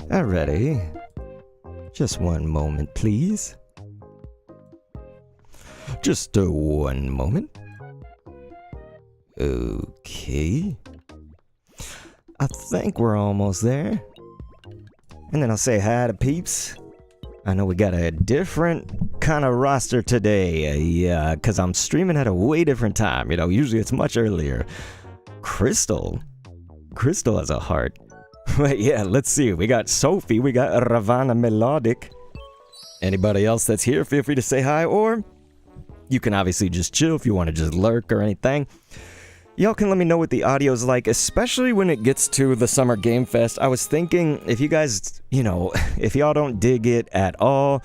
Alrighty. Just one moment, please. Just one moment. Okay. I think we're almost there. And then I'll say hi to peeps. I know we got a different kind of roster today. Yeah, because I'm streaming at a way different time. You know, usually it's much earlier. Crystal has a heart. But yeah, let's see. We got Sophie. We got Ravana Melodic. Anybody else that's here, feel free to say hi. Or you can obviously just chill if you want to just lurk or anything. Y'all can let me know what the audio's like, especially when it gets to the Summer Game Fest. I was thinking, if you guys, you know, if y'all don't dig it at all,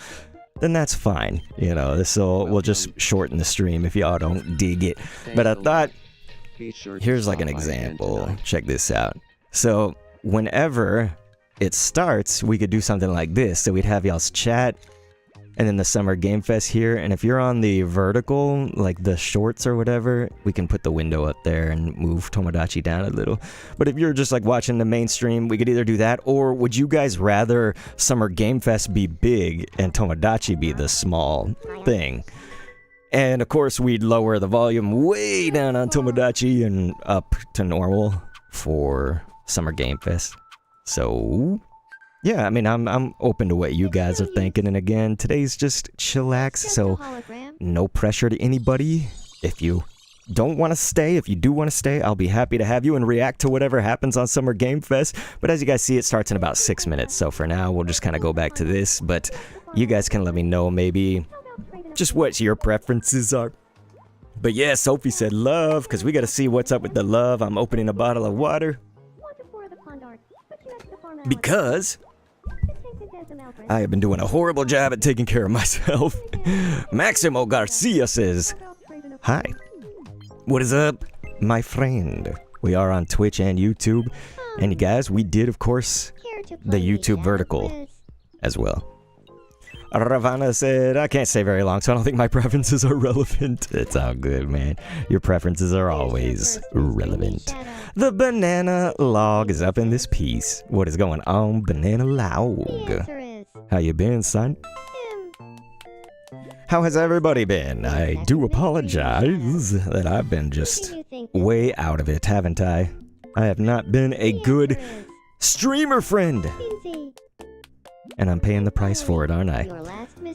then that's fine. You know, we'll just shorten the stream if y'all don't dig it. But I thought, here's like an example. Check this out. So, whenever it starts, we could do something like this. So we'd have y'all's chat, and then the Summer Game Fest here, and if you're on the vertical, like the shorts or whatever, we can put the window up there and move Tomodachi down a little. But if you're just like watching the mainstream, we could either do that, or would you guys rather Summer Game Fest be big and Tomodachi be the small thing? And of course, we'd lower the volume way down on Tomodachi and up to normal for Summer Game Fest. So yeah, I mean, I'm open to what you guys are thinking. And again, today's just chillax, so no pressure to anybody. If you don't want to stay, if you do want to stay, I'll be happy to have you and react to whatever happens on Summer Game Fest. But as you guys see, it starts in about 6 minutes. So for now, we'll just kind of go back to this. But you guys can let me know maybe just what your preferences are. But yeah, Sophie said love, because we got to see what's up with the love. I'm opening a bottle of water. Because I have been doing a horrible job at taking care of myself. Maximo Garcia says, hi. What is up, my friend? We are on Twitch and YouTube. And you guys, we did, of course, the YouTube vertical as well. Ravana said, I can't stay very long, so I don't think my preferences are relevant. It's all good, man. Your preferences are always relevant. The banana log is up in this piece. What is going on, banana log? How you been, son? How has everybody been? I do apologize that I've been just way out of it, haven't I? I have not been a good streamer friend. And I'm paying the price for it, aren't I?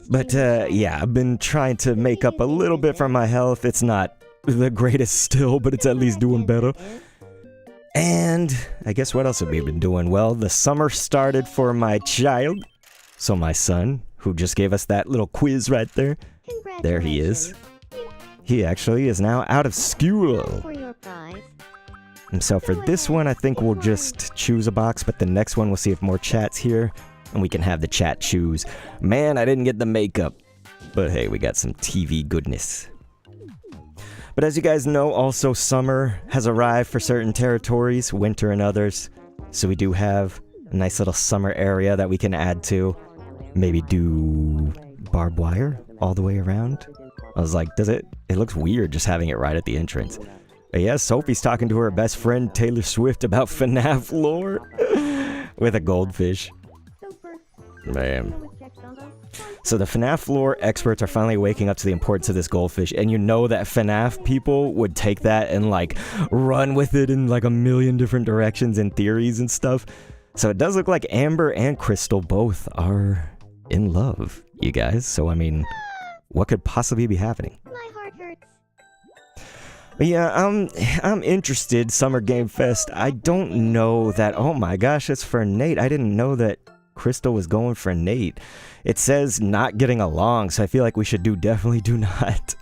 But yeah, I've been trying to make up a little bit for my health. It's not the greatest still, but it's at least doing better. And I guess what else have we been doing? Well, the summer started for my child. So my son, who just gave us that little quiz right there. There he is. He actually is now out of school. And so for this one, I think we'll just choose a box, but the next one we'll see if more chat's here. And we can have the chat choose. Man, I didn't get the makeup. But hey, we got some TV goodness. But as you guys know, also summer has arrived for certain territories, winter in others. So we do have a nice little summer area that we can add to. Maybe do barbed wire all the way around. I was like, it looks weird just having it right at the entrance. But yeah, Sophie's talking to her best friend Taylor Swift about FNAF lore. With a goldfish. Man. So the FNAF lore experts are finally waking up to the importance of this goldfish, and you know that FNAF people would take that and like run with it in like a million different directions and theories and stuff. So it does look like Amber and Crystal both are in love, you guys. So I mean, what could possibly be happening? My heart hurts. But yeah, I'm interested. Summer Game Fest. I don't know that. Oh my gosh, it's for Nate. I didn't know that Crystal was going for Nate. It says not getting along, so I feel like we should definitely do not.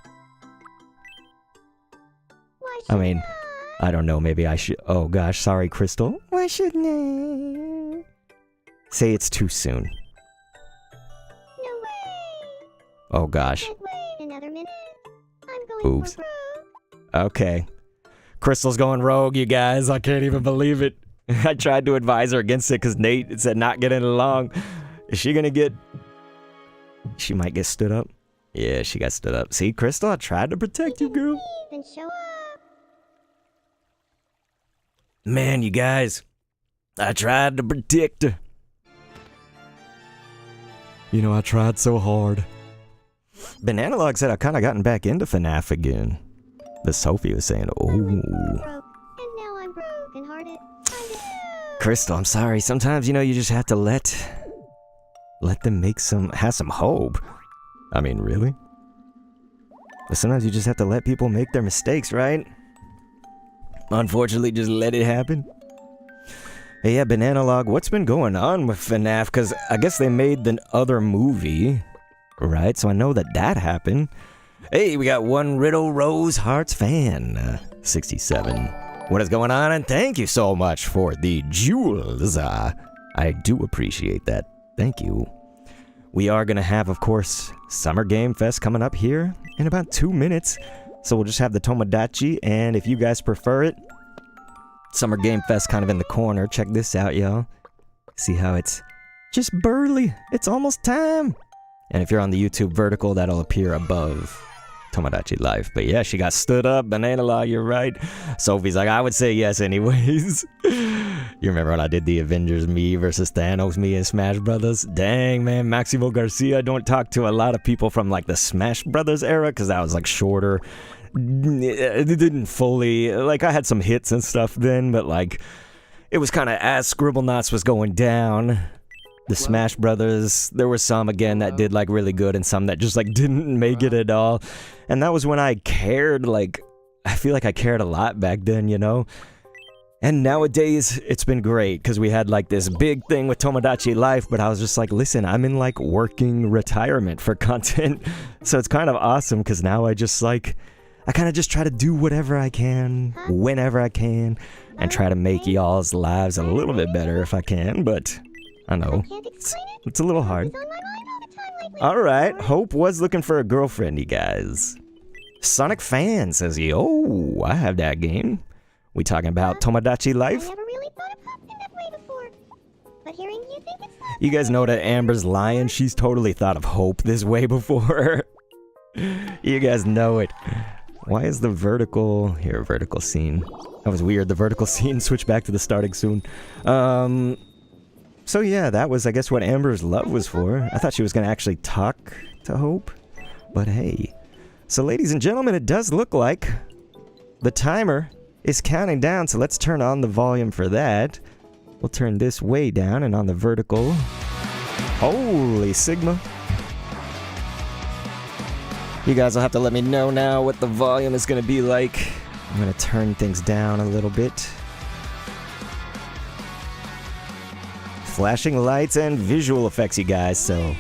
I mean, I don't know, maybe I should. Oh gosh, sorry, Crystal. Why shouldn't I? Say it's too soon. No way. Oh gosh. Wait another minute. I'm going Oops. for broke. Okay. Crystal's going rogue, you guys. I can't even believe it. I tried to advise her against it because Nate said not getting along. Is she gonna get... She might get stood up. Yeah, she got stood up. See, Crystal, I tried to protect you, girl. Then show up. Man, you guys. I tried to protect her. You know, I tried so hard. Bananalog said I kind of gotten back into FNAF again. The Sophie was saying, oh. Broke, and now I'm broken hearted. Crystal, I'm sorry. Sometimes, you know, you just have to let them have some hope. I mean, really? But sometimes you just have to let people make their mistakes, right? Unfortunately, just let it happen. Hey, yeah, Bananalog, what's been going on with FNAF? Because I guess they made the other movie, right? So I know that happened. Hey, we got one Riddle Rose Hearts fan, 67. What is going on? And thank you so much for the jewels. I do appreciate that. Thank you. We are going to have, of course, Summer Game Fest coming up here in about 2 minutes. So we'll just have the Tomodachi, and if you guys prefer it, Summer Game Fest kind of in the corner. Check this out, y'all. See how it's just burly. It's almost time. And if you're on the YouTube vertical, that'll appear above Tomodachi Life. But yeah, she got stood up. Bananalog, you're right. Sophie's like, I would say yes anyways. You remember when I did the Avengers me versus Thanos me in Smash Brothers? Dang, man. Maximo Garcia. Don't talk to a lot of people from like the Smash Brothers era because that was like shorter. It didn't fully, like, I had some hits and stuff then, but like it was kind of as Scribblenauts was going down. The Smash Brothers, there were some again that did like really good and some that just like didn't make it at all. And that was when I cared, like, I feel like I cared a lot back then, you know? And nowadays, it's been great because we had like this big thing with Tomodachi Life, but I was just like, listen, I'm in like working retirement for content. So it's kind of awesome because now I kind of just try to do whatever I can, whenever I can, and try to make y'all's lives a little bit better if I can, but I know, it's a little hard. Alright, Hope was looking for a girlfriend, you guys. Sonic Fan says, yo, I have that game. We talking about Tomodachi Life? I never really thought of Hopkins that way before. But hearing you think it's You guys know that Amber's lying. She's totally thought of Hope this way before. You guys know it. Why is the vertical... Here, vertical scene. That was weird. The vertical scene switched back to the starting soon. So yeah, that was, I guess, what Amber's love was for. I thought she was going to actually talk to Hope. But hey. So ladies and gentlemen, it does look like the timer is counting down. So let's turn on the volume for that. We'll turn this way down and on the vertical. Holy Sigma. You guys will have to let me know now what the volume is going to be like. I'm going to turn things down a little bit. Flashing lights and visual effects, you guys, so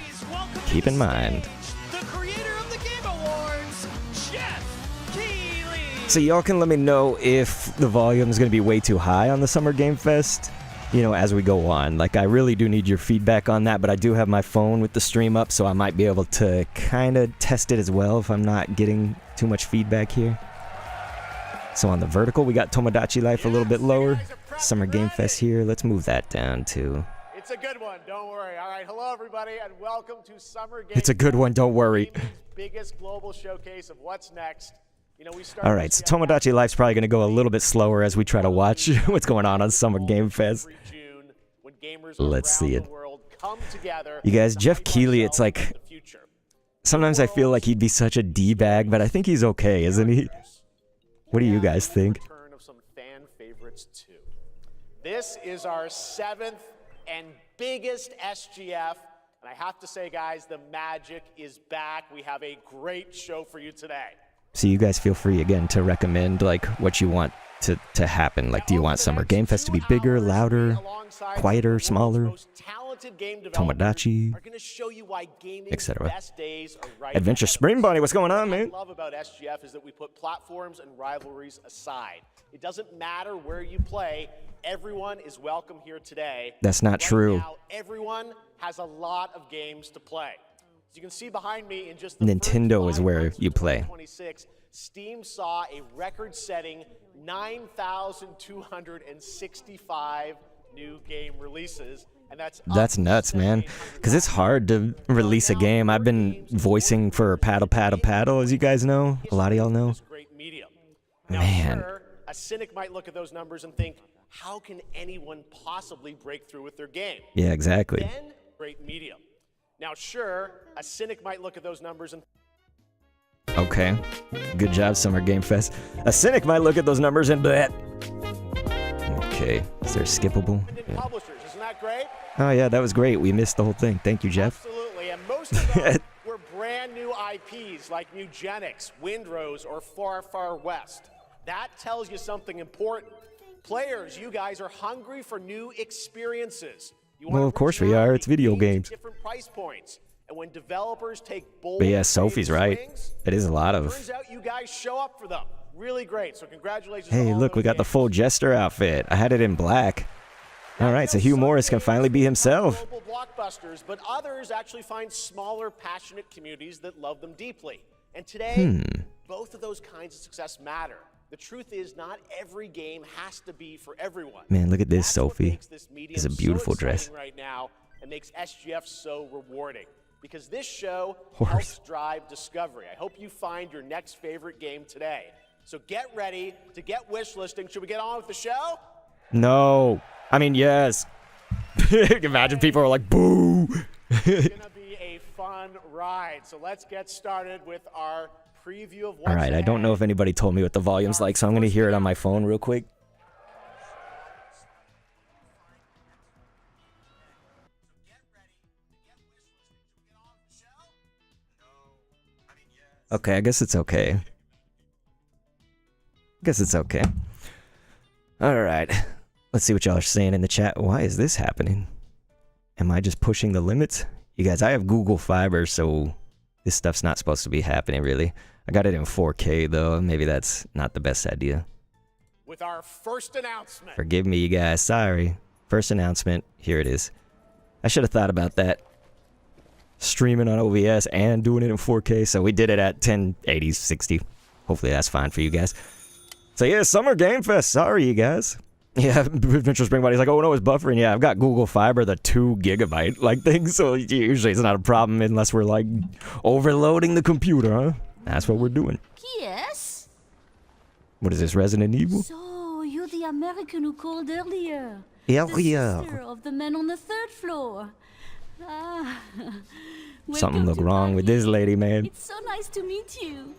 keep in mind. The creator of the Game Awards, Jeff Keighley. So y'all can let me know if the volume is going to be way too high on the Summer Game Fest, you know, as we go on. Like, I really do need your feedback on that, but I do have my phone with the stream up, so I might be able to kind of test it as well if I'm not getting too much feedback here. So on the vertical, we got Tomodachi Life a little bit lower. Summer Game Fest here. Let's move that down too. It's a good one, don't worry. All right, hello everybody, and welcome to Summer Game. It's a good one, don't worry. Biggest global showcase of what's next. You know, all right, so Tomodachi Life's probably going to go a little bit slower as we try to watch what's going on Summer Game Fest. Let's see it. You guys, Jeff Keighley, it's like, sometimes I feel like he'd be such a D-bag, but I think he's okay, isn't he? What do you guys think? This is our 7th and biggest SGF, and I have to say, guys, the magic is back. We have a great show for you today. So you guys feel free again to recommend like what you want to happen. Like, do you want Summer Game Fest to be bigger, louder, quieter, smaller, Tomodachi, etc. Adventure Spring Bunny, what's going on, man? What I love about SGF is that we put platforms and rivalries aside. It doesn't matter where you play. Everyone is welcome here today. That's not true. Now, everyone has a lot of games to play. As you can see behind me, in just the Nintendo is where you play. Steam saw a record-setting 9,265 new game releases, and that's nuts, man. Because it's hard to release a game. I've been voicing for Paddle Paddle Paddle, as you guys know. A lot of y'all know. Man. A cynic might look at those numbers and think, how can anyone possibly break through with their game? Yeah, exactly. Then, great medium. Now, sure, a cynic might look at those numbers and Okay. Good job, Summer Game Fest. A cynic might look at those numbers and bleh. Okay. Is there skippable? publishers. Isn't that great? Oh, yeah, that was great. We missed the whole thing. Thank you, Jeff. Absolutely, and most of them were brand new IPs like Nugenics, Windrose, or Far Far West. That tells you something important. Players, you guys are hungry for new experiences. You want Well, of course we are. It's video games. Different price points. And when developers take bold But yeah, Sophie's right. swings, It is a lot of... turns out you guys show up for them. Really great. So congratulations. Hey, to all look, we those got the games. full Jester outfit. I had it in black. All right, so Hugh Morris can finally be himself. Global blockbusters, but others actually find smaller, passionate communities that love them deeply. And today, both of those kinds of success matter. The truth is, not every game has to be for everyone. Man, look at this, That's what Sophie. makes this medium It's a beautiful so dress. exciting right now and makes SGF so rewarding. Because this show Horse. helps drive discovery. I hope you find your next favorite game today. So get ready to get wish listing. Should we get on with the show? No. I mean, yes. Imagine people are like, boo. It's gonna be a fun ride. So let's get started with our preview of what's All right, I don't know if anybody told me what the volume's like, so I'm going to hear it on my phone real quick. Okay, I guess it's okay. All right. Let's see what y'all are saying in the chat. Why is this happening? Am I just pushing the limits? You guys, I have Google Fiber, so this stuff's not supposed to be happening, really. I got it in 4K, though. Maybe that's not the best idea. with our first announcement. Forgive me, you guys. Sorry. First announcement. Here it is. I should have thought about that. Streaming on OBS and doing it in 4K. So we did it at 1080, 60. Hopefully that's fine for you guys. So yeah, Summer Game Fest. Sorry, you guys. Yeah, Adventure Spring Body's like, oh no, it's buffering. Yeah, I've got Google Fiber, the 2 GB like thing. So usually it's not a problem unless we're like overloading the computer, huh? That's what we're doing. Yes? What is this, Resident Evil? So, you're the American who called earlier. Yeah, The yeah. sister of the man on the 3rd floor. Ah. Something Welcome look to wrong with Paris. this lady, man. It's so nice to meet you.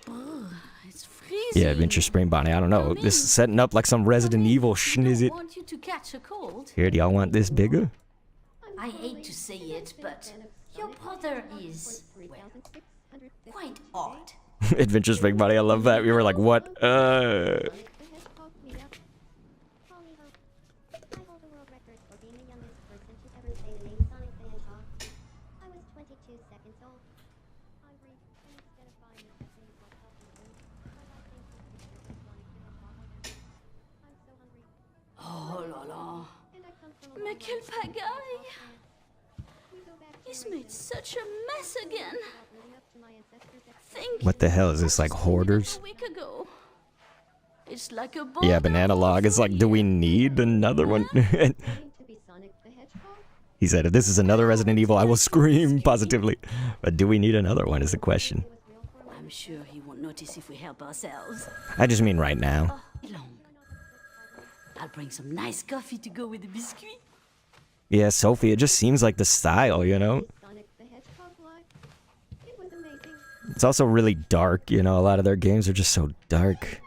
Oh, it's freezing. Yeah, Adventure Spring Bonnie. I don't know. Come This in. is setting up like some Resident Come in. Evil We schnizzit. don't want you to catch a cold. Here, do y'all want this bigger? I hate to say it, but your brother is, well, quite odd. Adventure Spring Bonnie, I love that. We were like, what? Oh là là. Mais quelle pagaille! He's made such a mess again. Think What the hell is this, like hoarders? a week ago. It's like a Yeah, boulder Banana Log. It's like, do we need another one? He said, if this is another Resident Evil, I will scream positively. But do we need another one is the question. I'm sure he won't notice if we help ourselves. I just mean right now. Long. I'll bring some nice coffee to go with the biscuit. Yeah, Sophie, it just seems like the style, you know? It's also really dark, you know? A lot of their games are just so dark.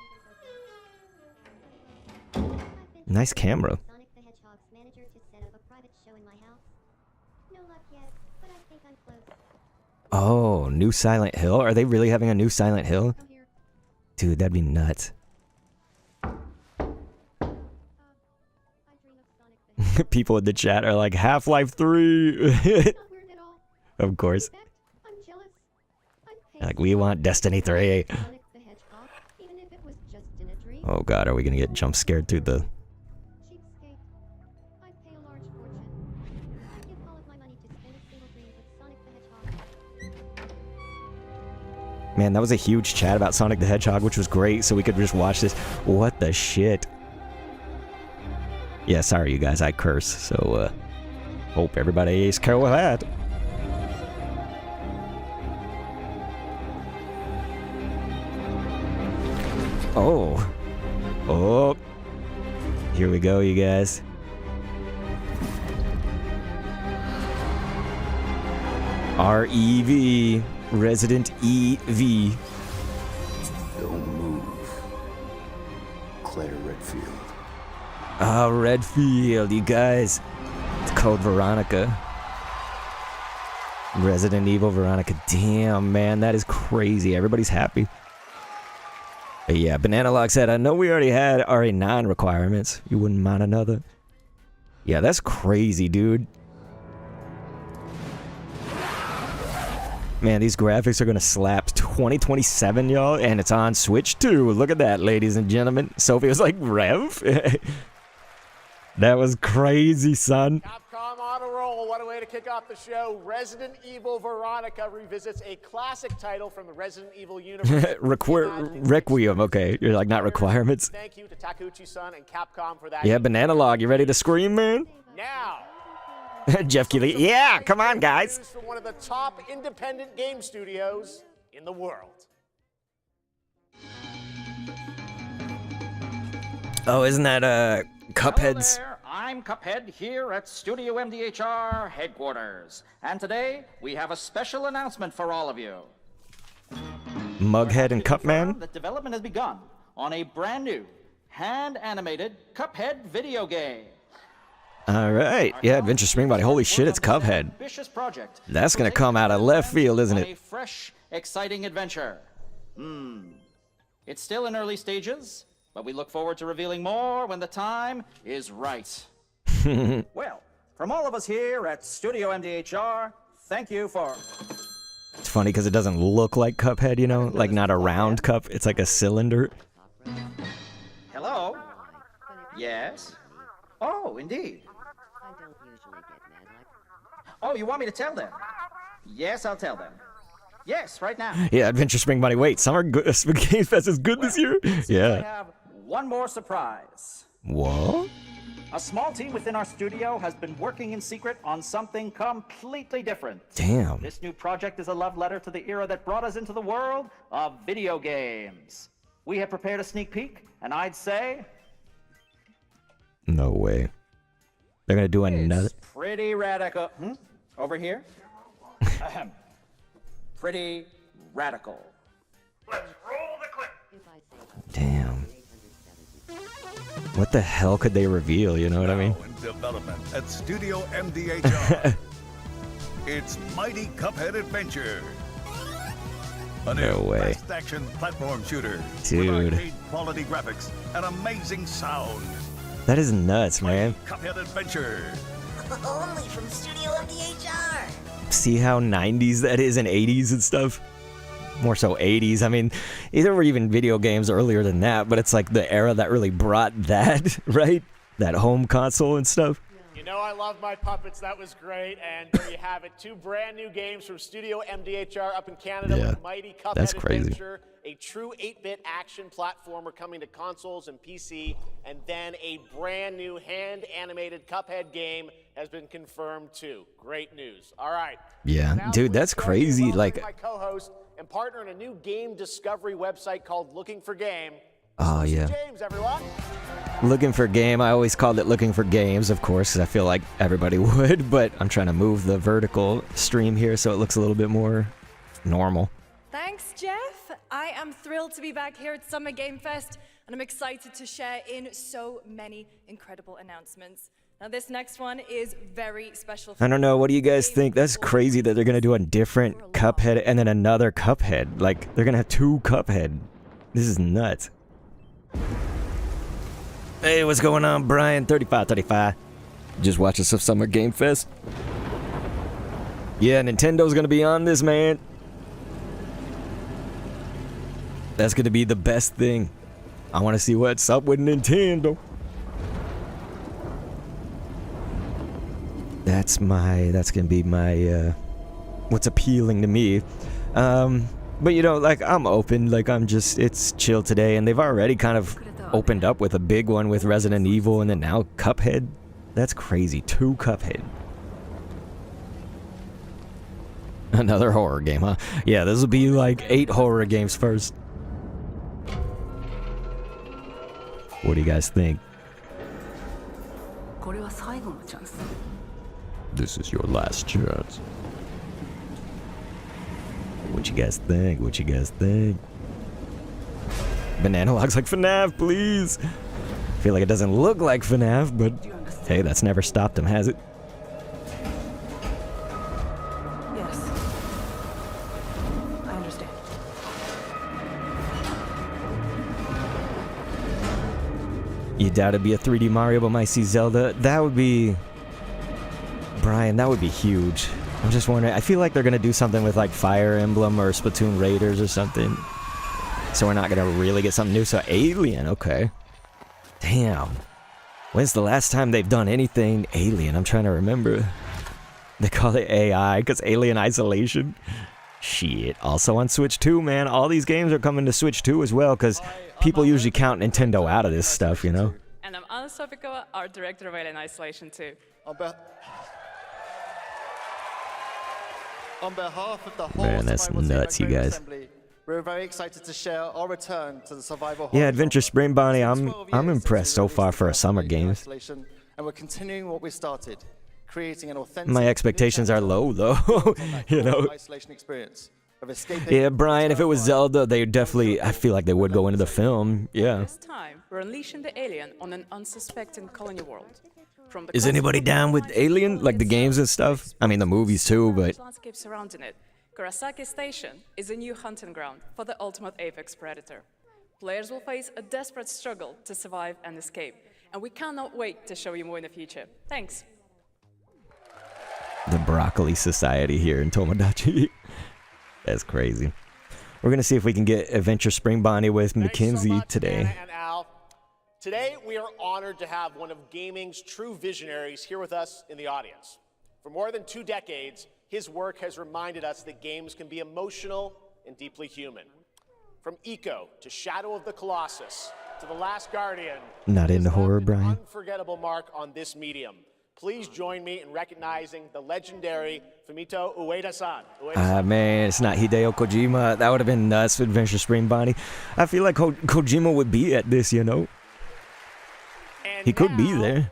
Nice camera. Sonic the Hedgehog's manager to set up a private show in my house. No luck yet, but I think I'm close. Oh, new Silent Hill? Are they really having a new Silent Hill? Go here. Dude, that'd be nuts. I dream of Sonic the People in the chat are like, Half-Life 3! Hedgehog. Not weird at all. Of course. In fact, I'm jealous. I'd pay Like, we want Destiny 3. Sonic the Hedgehog, even if it was just in a dream. Oh god, are we gonna get jump scared through the... Cheapskate. I'd pay a large fortune. I'd give all of my money to spend a single dream with Sonic the Hedgehog. Man, that was a huge chat about Sonic the Hedgehog, which was great, so we could just watch this. What the shit? Yeah, sorry you guys, I curse, so hope everybody is cool with that. Oh. Oh. Here we go, you guys. REV. Resident EV. Don't move. Claire Redfield. Oh, Redfield, you guys. It's code Veronica. Resident Evil Veronica. Damn, man, that is crazy. Everybody's happy. But yeah, Banana Log said, I know we already had RA9 requirements. You wouldn't mind another? Yeah, that's crazy, dude. Man, these graphics are gonna slap 2027, y'all, and it's on Switch too. Look at that, ladies and gentlemen. Sophie was like, Rev? That was crazy, son. Capcom on a roll. What a way to kick off the show. Resident Evil Veronica revisits a classic title from the Resident Evil universe. Requiem, okay. You're like, not requirements. Thank you to Takeuchi-san and Capcom for that. Yeah, Banana Log, you ready to scream, man? Now, Jeff Keighley, yeah, come on, guys. news from one of the top independent game studios in the world. Oh, isn't that, Cuphead's? Hello there, I'm Cuphead here at Studio MDHR headquarters. And today, we have a special announcement for all of you. Mughead and Cupman? That development has begun on a brand new, hand-animated Cuphead video game. Alright, yeah, Adventure Spring Body. Holy shit, it's Cuphead. Ambitious project. That's gonna come out of left field, isn't On it? a fresh, exciting adventure. It's still in early stages, but we look forward to revealing more when the time is right. Well, from all of us here at Studio MDHR, thank you for... It's funny because it doesn't look like Cuphead, you know? Like, not a round cup, it's like a cylinder. Hello? Yes? Oh, indeed. Oh, you want me to tell them? Yes, I'll tell them. Yes, right now. Yeah, Adventure Spring Body. Wait, Summer Games Fest is good this year? I Yeah. have one more surprise. What? A small team within our studio has been working in secret on something completely different. Damn. This new project is a love letter to the era that brought us into the world of video games. We have prepared a sneak peek, and I'd say No way. They're gonna do another. it's pretty radical. Over here? Ahem. Pretty radical. Damn. What the hell could they reveal, you know what I mean? Now in development at Studio MDHR. It's Mighty Cuphead Adventure. A new No way. fast action platform shooter. Dude. With arcade quality graphics and amazing sound. That is nuts, man. Cuphead Adventure. Only from Studio MDHR. See how 90s that is and 80s and stuff? More so 80s. I mean, there were even video games earlier than that, but it's like the era that really brought that, right? That home console and stuff. You know I love my puppets. That was great. And there you have it. 2 brand new games from Studio MDHR up in Canada Yeah, with Mighty Cuphead that's crazy. Adventure, a true 8-bit action platformer coming to consoles and PC, and then a brand new hand-animated Cuphead game has been confirmed too. Great news. All right. Yeah, Now, dude, that's please join me in crazy. welcoming Like, my co-host and partner in a new game discovery website called Looking for Game. oh yeah. James, everyone. Looking for game. I always called it looking for games, of course, 'cause I feel like everybody would, but I'm trying to move the vertical stream here so it looks a little bit more normal. Thanks, Jeff. I am thrilled to be back here at Summer Game Fest, and I'm excited to share in so many incredible announcements. Now, this next one is very special for I don't know, what do you guys me. think? That's crazy that they're gonna do a different Cuphead and then another Cuphead. Like, they're gonna have 2 Cuphead. This is nuts. Hey, what's going on, Brian? 3535. Just watching some Summer Game Fest. Yeah, Nintendo's gonna be on this, man. That's gonna be the best thing. I wanna see what's up with Nintendo. That's gonna be my, what's appealing to me. But you know, like, I'm open, like, it's chill today, and they've already kind of opened up with a big one with Resident Evil, and then now Cuphead. That's crazy. 2 Cuphead. Another horror game, huh? Yeah, this will be like 8 horror games first. What do you guys think? This is your last chance. What you guys think? What you guys think? Banana looks like FNAF, please. I feel like it doesn't look like FNAF, but hey, that's never stopped him, has it? Yes. I understand. You doubt it'd be a 3D Mario, but might see Zelda. That would be... Brian, that would be huge. I'm just wondering, I feel like they're gonna do something with like Fire Emblem or Splatoon Raiders or something. So we're not gonna really get something new. So Alien, okay. Damn. When's the last time they've done anything Alien? I'm trying to remember. They call it AI, because Alien Isolation. Shit. Also on Switch 2, man. All these games are coming to Switch 2 as well, because people usually count Nintendo out of this stuff, you know? And I'm Anna Sopikova, art director of Alien Isolation 2. On behalf of the whole Man, that's Survival nuts, Team you at Game guys. Assembly, we're very excited to share our return to the survival Yeah, horror Adventure genre. Spring Bonnie, It's been I'm 12 years since impressed we so released far the for a first summer Alien game. Isolation, and we're continuing what we started, creating an authentic My expectations are low, though, you know? isolation experience of escaping Yeah, Brian, if it was Zelda, they definitely, I feel like they would go into the film, yeah. This time, we're unleashing the alien on an unsuspecting colony world. From the Is anybody down with Alien? Like the games and stuff? I mean, the movies too, but... landscape surrounding it, Kurosaki Station is a new hunting ground for the ultimate apex predator. Players will face a desperate struggle to survive and escape, and we cannot wait to show you more in the future. Thanks. The Broccoli Society here in Tomodachi. That's crazy. We're gonna see if we can get Adventure Spring Bonnie with Thanks so Mackenzie much, today. Anna and Al. Today, we are honored to have one of gaming's true visionaries here with us in the audience. For more than 2 decades, his work has reminded us that games can be emotional and deeply human. From Eco to Shadow of the Colossus to The Last Guardian, Not he into has horror, left an Brian. unforgettable mark on this medium. Please join me in recognizing the legendary Fumito Ueda-san. Ah, man, it's not Hideo Kojima. That would have been nuts with Adventure Spring Bonnie. I feel like Kojima would be at this, you know? And He could be now, there.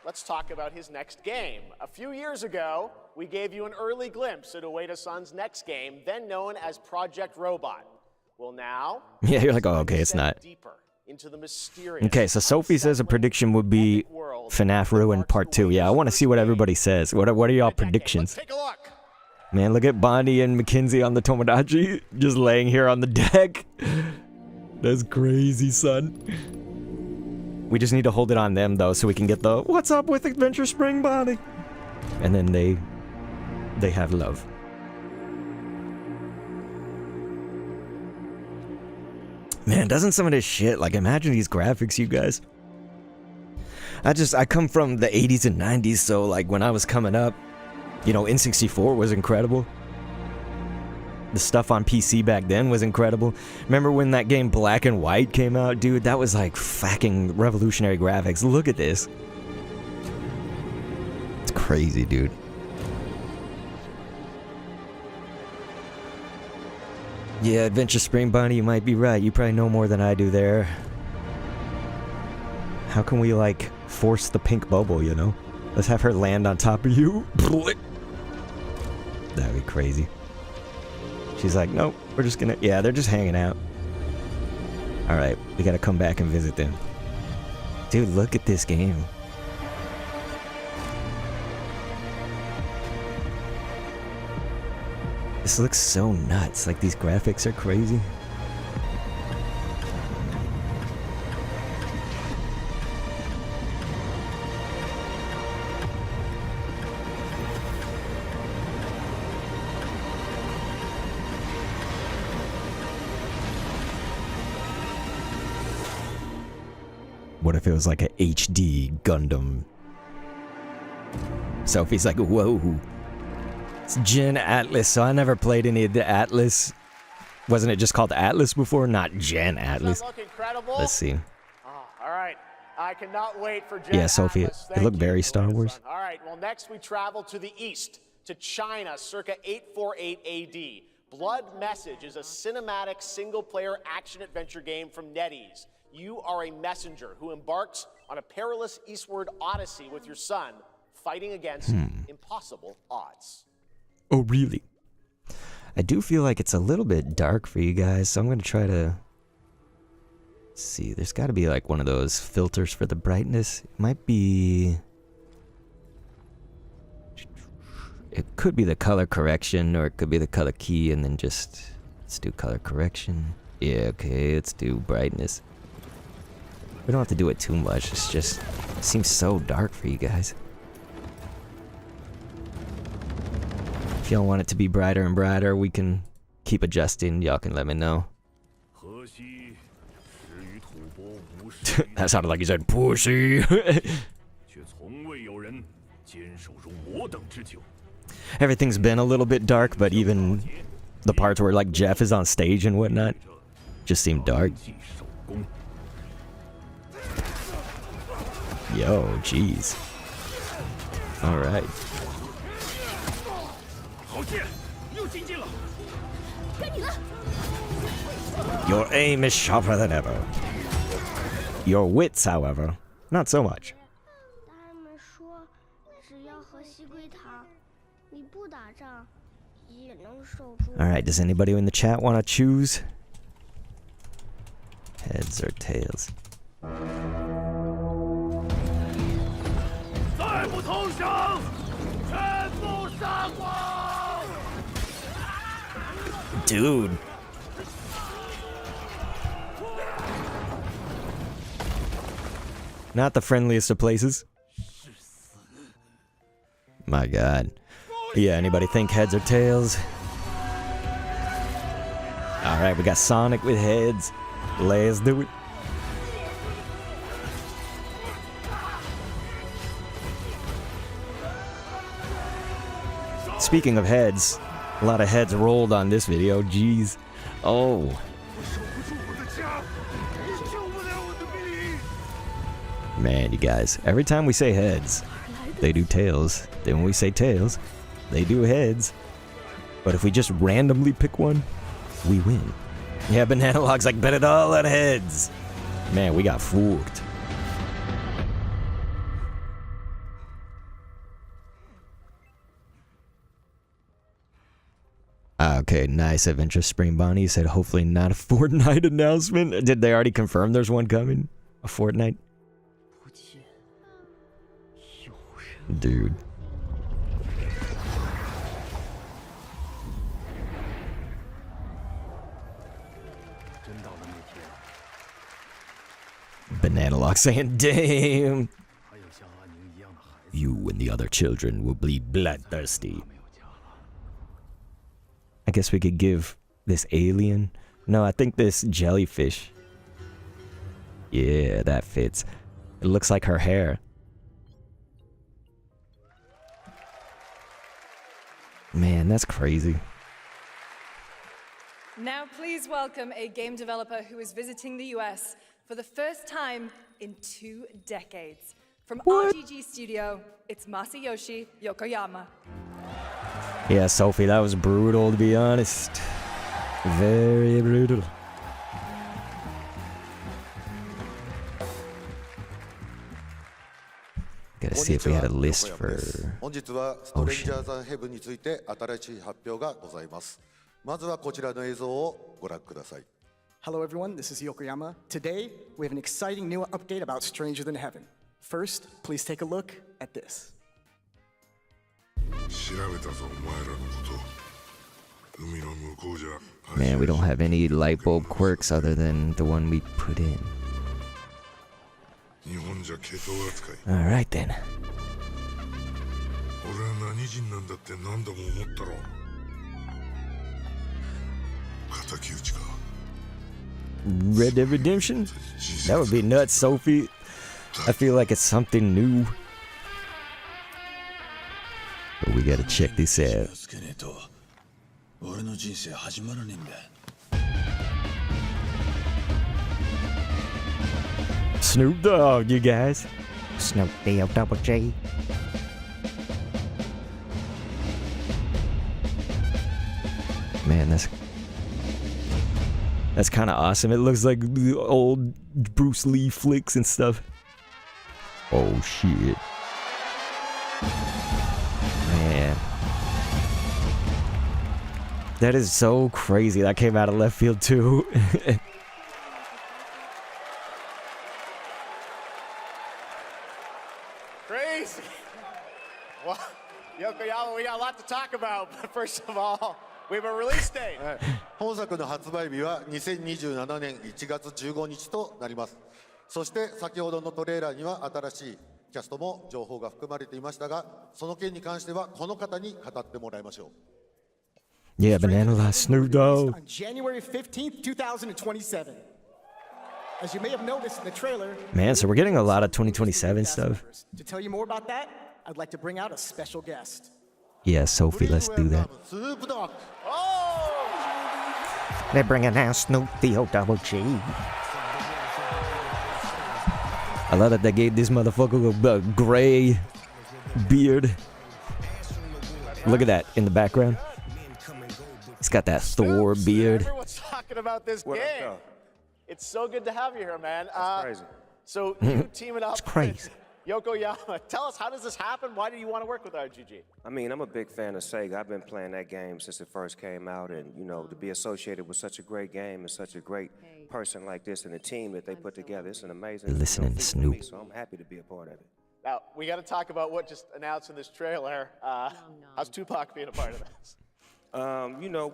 Let's talk about his next game. A few years ago, we gave you an early glimpse at Ueda-san's next game, then known as Project Robot. Well, now... Yeah, you're like, oh, okay, it's step not. Deeper into the mysterious, Okay, so Sophie says a prediction would be epic world FNAF Ruin Part 2. Yeah, I want to see what everybody says. What are y'all predictions? Let's take a look. Man, look at Bonnie and Mackenzie on the Tomodachi, just laying here on the deck. That's crazy, son. We just need to hold it on them, though, so we can get the "What's up with Adventure Spring Bonnie?" And then they have love. Man, doesn't some of this shit, like, imagine these graphics, you guys. I come from the 80s and 90s, so, like, when I was coming up, you know, N64 was incredible. The stuff on PC back then was incredible. Remember when that game Black and White came out, dude? That was like fucking revolutionary graphics. Look at this. It's crazy, dude. Yeah, Adventure Spring Bonnie, you might be right. You probably know more than I do there. How can we, like, force the pink bubble, you know? Let's have her land on top of you. That'd be crazy. She's like, nope, we're just gonna... Yeah, they're just hanging out. Alright, we gotta come back and visit them. Dude, look at this game. This looks so nuts. Like, these graphics are crazy. What if it was like a HD Gundam? Sophie's like, whoa. It's Gen Atlas, so I never played any of the Atlas. Wasn't it just called Atlas before? Not Gen Atlas. Does that look incredible? Let's see. Oh, all right. I cannot wait for Gen Yeah, Sophie, Atlas. it Thank looked you, very Star Ueda-san. Wars. All right, well, next we travel to the east, to China, circa 848 AD. Blood Message is a cinematic single-player action-adventure game from NetEase. You are a messenger who embarks on a perilous eastward odyssey with your son, fighting against impossible odds. Oh, really? I do feel like it's a little bit dark for you guys, so I'm going to try to... see, there's got to be like one of those filters for the brightness. It might be... it could be the color correction, or it could be the color key, and then just... let's do color correction. Yeah, okay, let's do brightness. We don't have to do it too much, it's just... it seems so dark for you guys. If y'all want it to be brighter and brighter, we can keep adjusting. Y'all can let me know. That sounded like he said pussy. Everything's been a little bit dark, but even the parts where like Jeff is on stage and whatnot just seem dark. Yo, jeez. All right. Your aim is sharper than ever. Your wits, however, not so much. Alright, does anybody in the chat want to choose? Heads or tails? Dude. Not the friendliest of places. My god. Yeah, anybody think heads or tails? Alright, we got Sonic with heads. Let's do it. Speaking of heads, a lot of heads rolled on this video, jeez. Oh. Man, you guys, every time we say heads, they do tails. Then when we say tails, they do heads. But if we just randomly pick one, we win. Yeah, Banana Log's like, bet it all on heads. Man, we got fooled. Okay, nice. Adventure Spring Bonnie said hopefully not a Fortnite announcement. Did they already confirm there's one coming? A Fortnite? Dude. Banana Lock saying, damn. You and the other children will be bloodthirsty. I guess we could give this alien. No, I think this jellyfish. Yeah, that fits. It looks like her hair. Man, that's crazy. Now please welcome a game developer who is visiting the US for the first time in 2 decades. From RGG Studio, it's Masayoshi Yokoyama. Yeah, Sophie, that was brutal, to be honest. Very brutal. Gotta see if we had a list for Ocean. Hello everyone, this is Yokoyama. Today, we have an exciting new update about Stranger Than Heaven. First, please take a look at this. Man, we don't have any light bulb quirks other than the one we put in. Alright then. Red Dead Redemption? That would be nuts, Sophie. I feel like it's something new. But we gotta check this out. Snoop Dogg, you guys. Snoop Dogg, Double J. Man, that's kind of awesome. It looks like the old Bruce Lee flicks and stuff. Oh shit. Man. That is so crazy. That came out of left field too. Crazy. Well, Yokoyama, we got a lot to talk about, but first of all, we have a release date. 本作の発売日は2027年1月15日となります。そして先ほどのトレーラーには新しいキャストも情報が含まれていましたが、その件に関してはこの方に語ってもらいましょう。Yeah, Banana Life, Snoop Dogg. On January 15th, 2027. As you may have noticed in the trailer, Man, so we're getting a lot of 2027 stuff. to tell you more about that, I'd like to bring out a special guest. Yeah, Sophie, let's do that. They're bringing out Snoop D-O-double-G. I love that they gave this motherfucker a gray beard. Look at that in the background. He's got that Thor beard. Everyone's talking about this game. It's so good to have you here, man. That's crazy. So you teaming up It's crazy. with Yokoyama. Tell us, how does this happen? Why do you want to work with RGG? I mean, I'm a big fan of Sega. I've been playing that game since it first came out, and you know, to be associated with such a great game and such a great person like this and the team that they put together, it's an amazing. Listening to Snoop. Me, so I'm happy to be a part of it. Now, we got to talk about what just announced in this trailer. How's Tupac being a part of this? You know,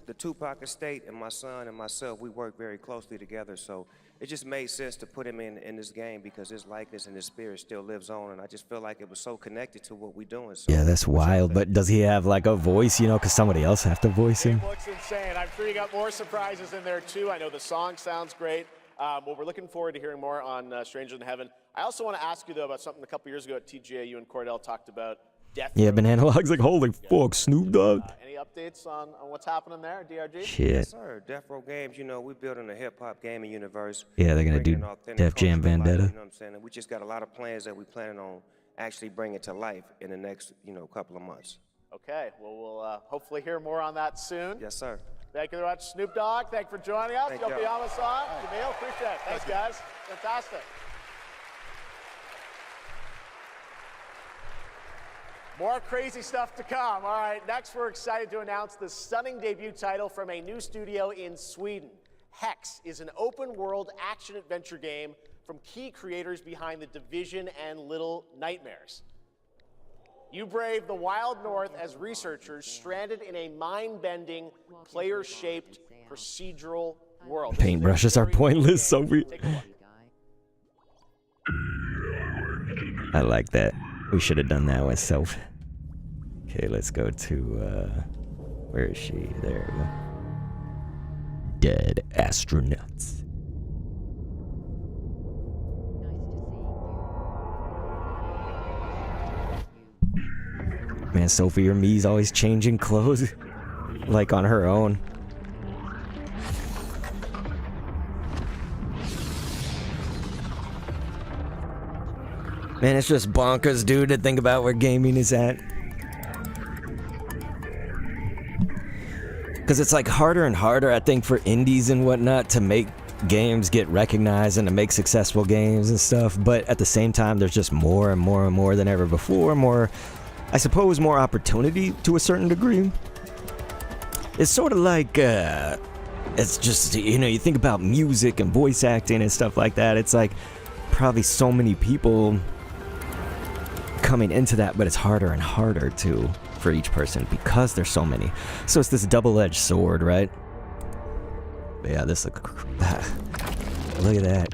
the Tupac estate and my son and myself, we work very closely together, so it just made sense to put him in this game because his likeness and his spirit still lives on, and I just feel like it was so connected to what we're doing. So Yeah, that's wild. But does he have like a voice, you know, because somebody else have to voice him? It looks insane. I'm sure you got more surprises in there too. I know the song sounds great. Well, we're looking forward to hearing more on Stranger Than Heaven. I also want to ask you though about something a couple years ago at TGA you and Cordell talked about. Death Yeah, Row. Banana Log's like, holy fuck, Snoop Dogg. Any updates on what's happening there, DRG? Shit. Yes, sir. Death Row Games, you know, we're building a hip-hop gaming universe. Yeah, they're gonna bringing do an authentic Def Jam culture to life, Vendetta. You know what I'm saying? And we just got a lot of plans that we're planning on actually bringing to life in the next, you know, couple of months. Okay, well, we'll hopefully hear more on that soon. Yes, sir. Thank you very much, Snoop Dogg. Thank you for joining us. Thank y'all. Yokoyama-san, Jamil, appreciate it. Thanks, guys. Fantastic. More crazy stuff to come. All right, next we're excited to announce the stunning debut title from a new studio in Sweden. Hex is an open-world action-adventure game from key creators behind The Division and Little Nightmares. You brave the wild north as researchers stranded in a mind-bending, player-shaped procedural world. Paintbrushes are pointless, Sophie. I like that. We should have done that with Soph. Okay, let's go to, where is she? There we go. Dead astronauts. Man, Sophie or me's always changing clothes. Like on her own. Man, it's just bonkers, dude, to think about where gaming is at. Because it's like harder and harder, I think, for indies and whatnot to make games get recognized and to make successful games and stuff. But at the same time, there's just more and more and more than ever before. More, I suppose, more opportunity to a certain degree. It's sort of like, it's just, you know, you think about music and voice acting and stuff like that. It's like probably so many people coming into that, but it's harder and harder to for each person because there's so many. So it's this double-edged sword, right? But yeah, this look at that.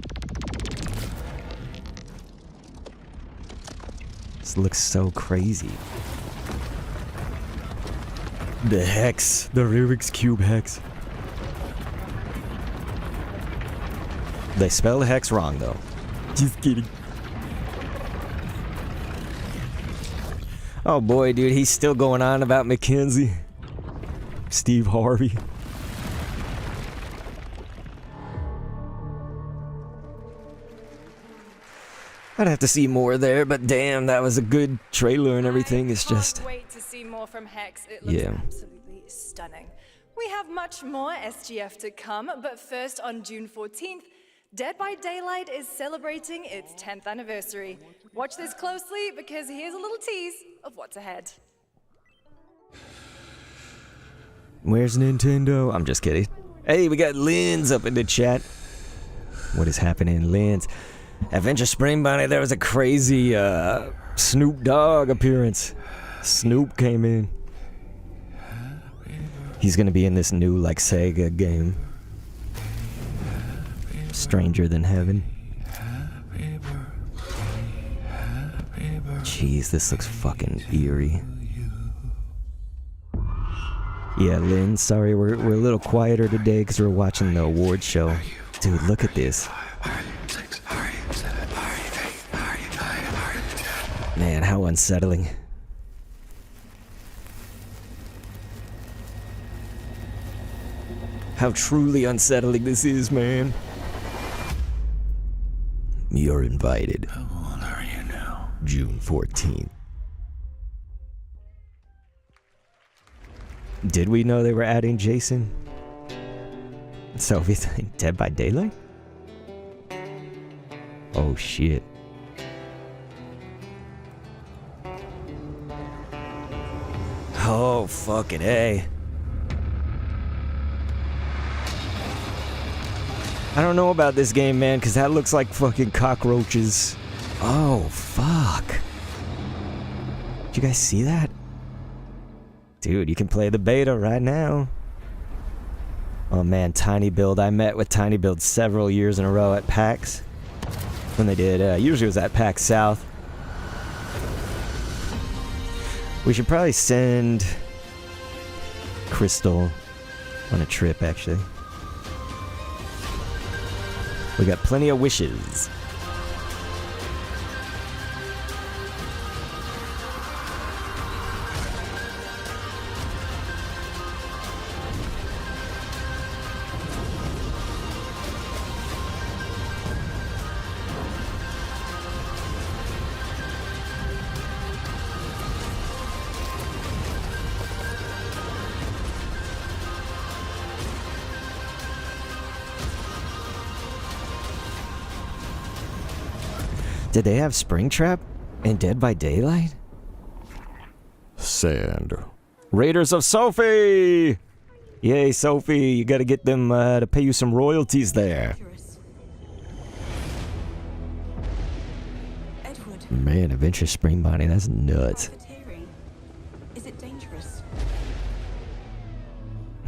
This looks so crazy. The hex, the Rubik's Cube hex. They spell hex wrong though. Just kidding. Oh boy, dude, he's still going on about Mackenzie. Steve Harvey. I'd have to see more there, but damn, that was a good trailer and everything. It's just... Can't wait to see more from Hex. It looks Yeah. absolutely stunning. We have much more SGF to come, but first on June 14th, Dead by Daylight is celebrating its 10th anniversary. Watch this closely because here's a little tease of what's ahead. Where's Nintendo? I'm just kidding. Hey, we got Linz up in the chat. What is happening, Linz? Adventure Spring Bonnie, there was a crazy Snoop Dogg appearance. Snoop came in. He's gonna be in this new like Sega game. Stranger Than Heaven. Jeez, this looks fucking eerie. Yeah, Lynn, sorry, we're a little quieter today because we're watching the award show. Dude, look at this. Man, how unsettling. How truly unsettling this is, man. You're invited. How old are you now? June 14th. Did we know they were adding Jason? Sophie's Dead by Daylight? Oh shit. Oh fucking A. I don't know about this game, man, because that looks like fucking cockroaches. Oh, fuck. Did you guys see that? Dude, you can play the beta right now. Oh man, Tiny Build. I met with Tiny Build several years in a row at PAX. When they did, usually it was at PAX South. We should probably send Crystal on a trip, actually. We got plenty of wishes. Did they have Springtrap in Dead by Daylight? Sand. Raiders of Sophie! Yay, Sophie, you gotta get them to pay you some royalties there. Edward. Man, Adventure Spring Bonnie, that's nuts. Is it dangerous?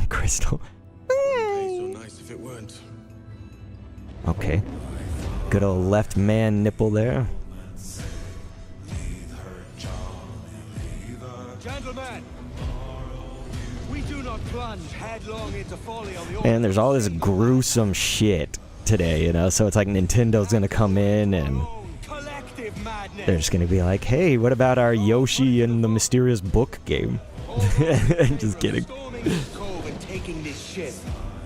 Crystal. So nice if it weren't. Okay. Good old left man nipple there. Gentlemen, we do not plunge headlong into folly on the Man, there's all this gruesome shit today, you know, so it's like Nintendo's gonna come in and they're just gonna be like, hey, what about our Yoshi and the Mysterious Book game? Just kidding. Taking this shit.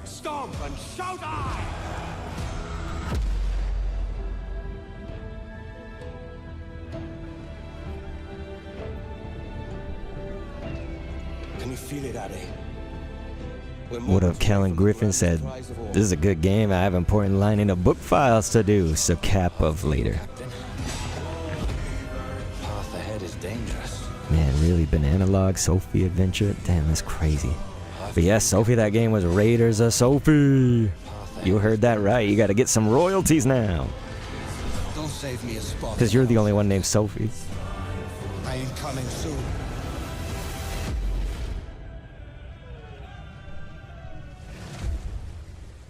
Stomp and shout I! Can you feel it, Addy? What up, Kellen Griffin said, this is a good game, I have important lining of book files to do, so cap of later. Path ahead is dangerous. Man, really, Banana Log, Sophie Adventure, damn, that's crazy. But yeah, Sophie, that game was Raiders of Sophie. You heard that right, you gotta get some royalties now. Don't save me a spot. Because you're the only one named Sophie. I ain't coming soon.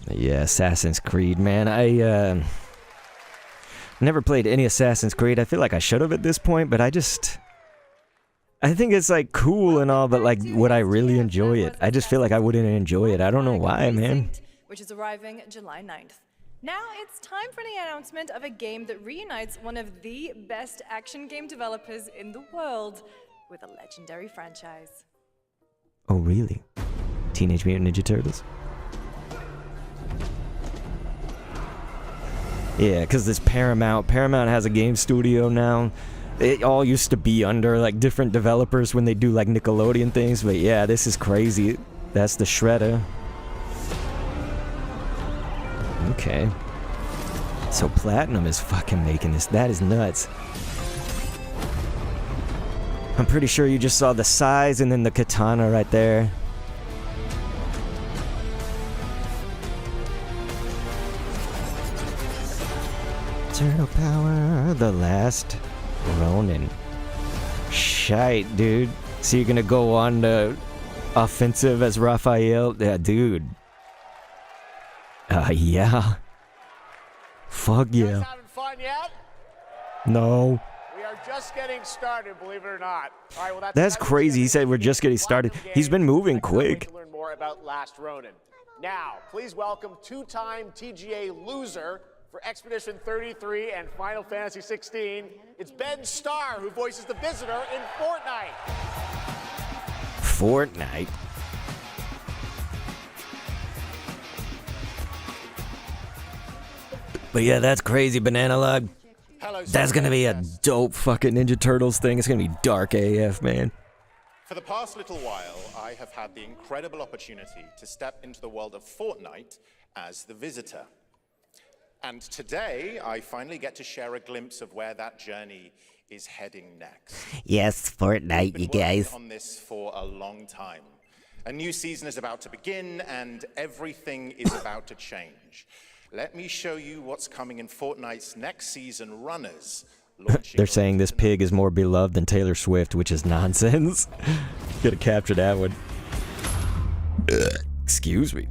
Yeah, Assassin's Creed, man. I never played any Assassin's Creed. I feel like I should have at this point, but I think it's like cool and all, but like, would I really enjoy it? I just feel like I wouldn't enjoy it. I don't know why, man. Which is arriving July 9th. Now it's time for the announcement of a game that reunites one of the best action game developers in the world with a legendary franchise. Oh, really? Teenage Mutant Ninja Turtles? Yeah, because this Paramount has a game studio now. It all used to be under like different developers when they do like Nickelodeon things, but yeah, this is crazy. That's the Shredder. Okay. So Platinum is fucking making this. That is nuts. I'm pretty sure you just saw the size and then the katana right there. Eternal power, the last Ronin. Shite, dude. So you're gonna go on the offensive as Raphael? Yeah, dude. Yeah. Fuck You yeah. guys having fun yet? No. We are just getting started, believe it or not. All right, well, That's crazy. He said we're just getting started. He's been moving quick. To learn more about Last Ronin. Now, please welcome two-time TGA loser for Expedition 33 and Final Fantasy 16. It's Ben Starr, who voices the Visitor in Fortnite. Fortnite. But yeah, that's crazy, Banana Log. That's gonna be a dope fucking Ninja Turtles thing. It's gonna be dark AF, man. For the past little while, I have had the incredible opportunity to step into the world of Fortnite as the Visitor. And today, I finally get to share a glimpse of where that journey is heading next. Yes, Fortnite, you guys. I've been working on this for a long time. A new season is about to begin, and everything is about to change. Let me show you what's coming in Fortnite's next season runners. They're saying this pig is more beloved than Taylor Swift, which is nonsense. Gotta capture that one. Excuse me.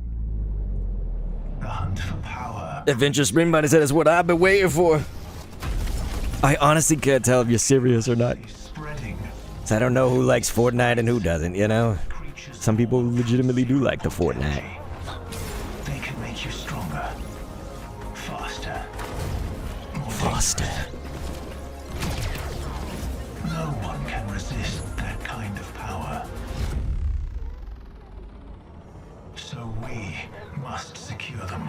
The hunt for power. Adventure Spring Bunny said it's what I've been waiting for. I honestly can't tell if you're serious or not. So I don't know who likes Fortnite and who doesn't, you know? Some people legitimately do like the Fortnite. They can make you stronger, faster, more faster. No one can resist that kind of power. So we must secure them.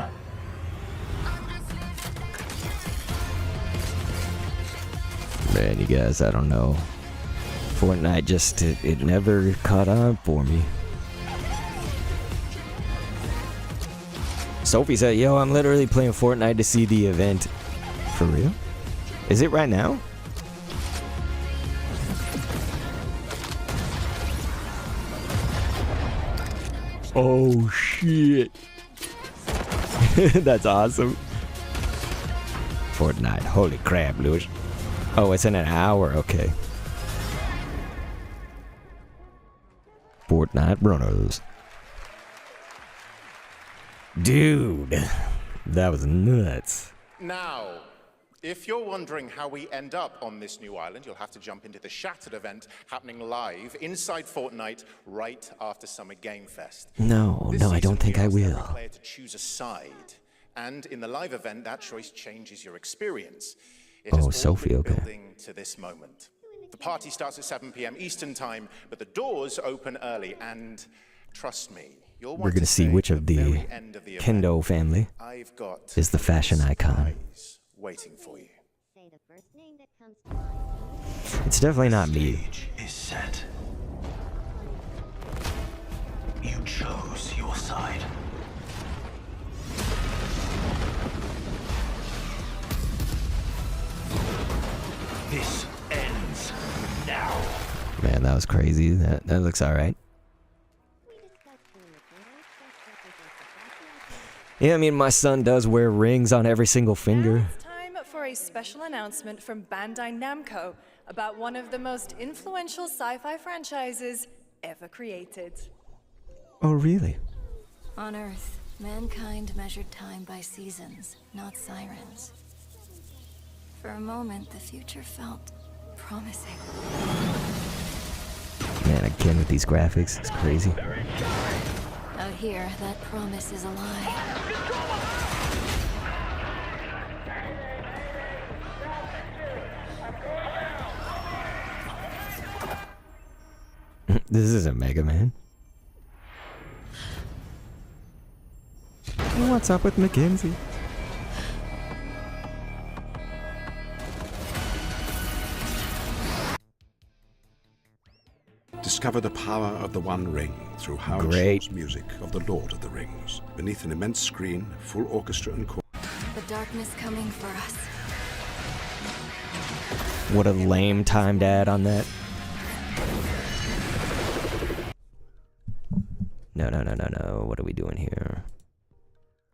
Man, you guys, I don't know. Fortnite just, it never caught on for me. Sophie said, yo, I'm literally playing Fortnite to see the event. For real? Is it right now? Oh, shit. That's awesome. Fortnite, holy crap, Lewis. Oh, it's in an hour, okay. Fortnite runners. Dude, that was nuts. Now, if you're wondering how we end up on this new island, you'll have to jump into the Shattered event happening live inside Fortnite right after Summer Game Fest. No, I don't think I will. Player to choose a side, and in the live event, that choice changes your experience. It has all Sophie, been okay. building to this moment. The party starts at 7 p.m. Eastern time, but the doors open early, and trust me, you'll want We're gonna see which of the Kendo family I've got is the fashion icon. waiting for you. Say the first name that comes to mind. It's definitely not me. Is set. You chose your side. This ends now. Man, that was crazy. That looks alright. Yeah, I mean, my son does wear rings on every single finger. Time for a special announcement from Bandai Namco about one of the most influential sci-fi franchises ever created. Oh, really? On Earth, mankind measured time by seasons, not sirens. For a moment, the future felt promising. Man, again with these graphics, it's crazy. Out here, that promise is a lie. This isn't Mega Man. What's up with Mackenzie? Discover the power of the One Ring through Howard Shore's music of The Lord of the Rings. Beneath an immense screen, full orchestra and chorus. The darkness coming for us. What a lame timed ad on that. No. What are we doing here?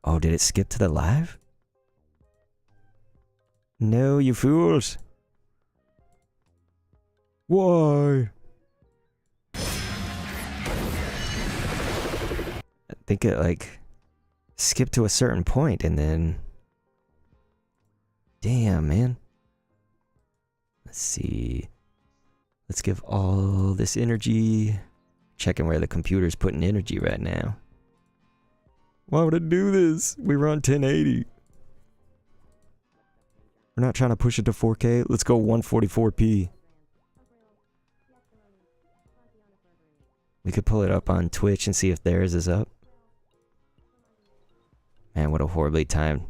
Oh, did it skip to the live? No, you fools. Why? I think it like skipped to a certain point and then... Damn, man. Let's see. Let's give all this energy. Checking where the computer's putting energy right now. Why would it do this? We were on 1080. We're not trying to push it to 4K. Let's go 144p. We could pull it up on Twitch and see if theirs is up. Man, what a horribly timed.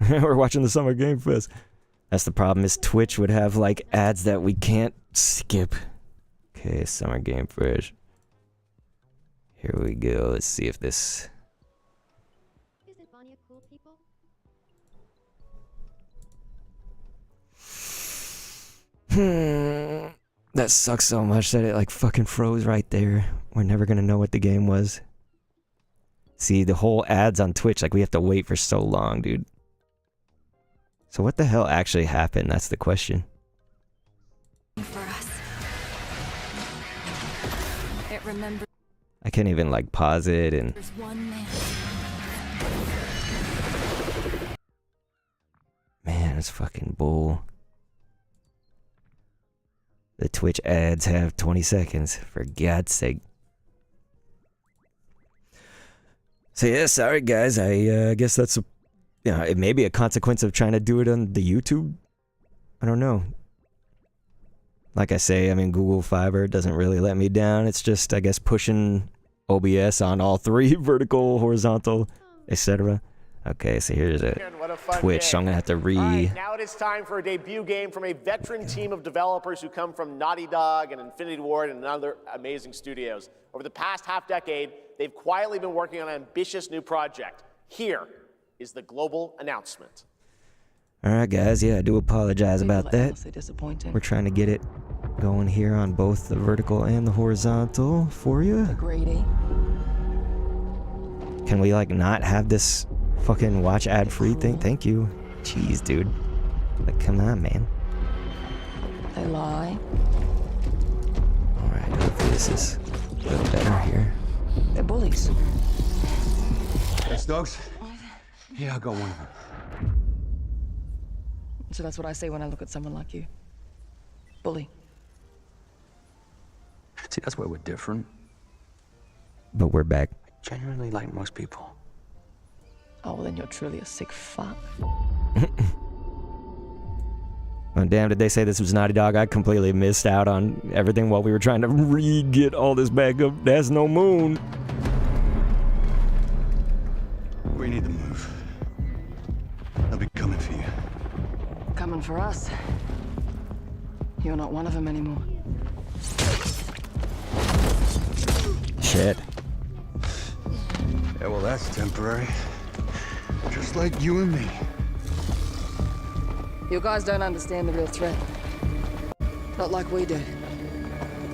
We're watching the Summer Game Fest. That's the problem, is Twitch would have like ads that we can't skip. Okay, Summer Game Fest. Here we go. Let's see if this... Isn't Vanya cool, people? That sucks so much that it like fucking froze right there. We're never gonna know what the game was. See, the whole ads on Twitch, like we have to wait for so long, dude. So what the hell actually happened? That's the question. For us. It remembers I can't even like pause it and... one man. Man, it's fucking bull. The Twitch ads have 20 seconds, for God's sake. So yeah, sorry guys, I guess that's a... Yeah, it may be a consequence of trying to do it on the YouTube. I don't know. Like I say, I mean, Google Fiber doesn't really let me down. It's just, I guess, pushing OBS on all three, vertical, horizontal, etc. Okay, so here's a Twitch, so I'm going to have to Right, now it is time for a debut game from a veteran team of developers who come from Naughty Dog and Infinity Ward and other amazing studios. Over the past half-decade, they've quietly been working on an ambitious new project. Here is the global announcement. Alright guys, yeah, I do apologize about that. Disappointing. We're trying to get it going here on both the vertical and the horizontal for you. Grady. Can we like not have this fucking watch ad-free thing? Thank you. Jeez, dude. Like, come on, man. They lie. Alright, hopefully this is a little better here. They're bullies. Yes, dogs? Yeah, I got one of them. So that's what I say when I look at someone like you. Bully. See, that's where we're different. But we're back. Genuinely like most people. Oh, well then you're truly a sick fuck. Oh, damn, did they say this was Naughty Dog? I completely missed out on everything while we were trying to re-get all this back up. There's no moon. We need to move. They'll be coming for you. Coming for us. You're not one of them anymore. Shit. Yeah, well, that's temporary. Just like you and me. You guys don't understand the real threat. Not like we do.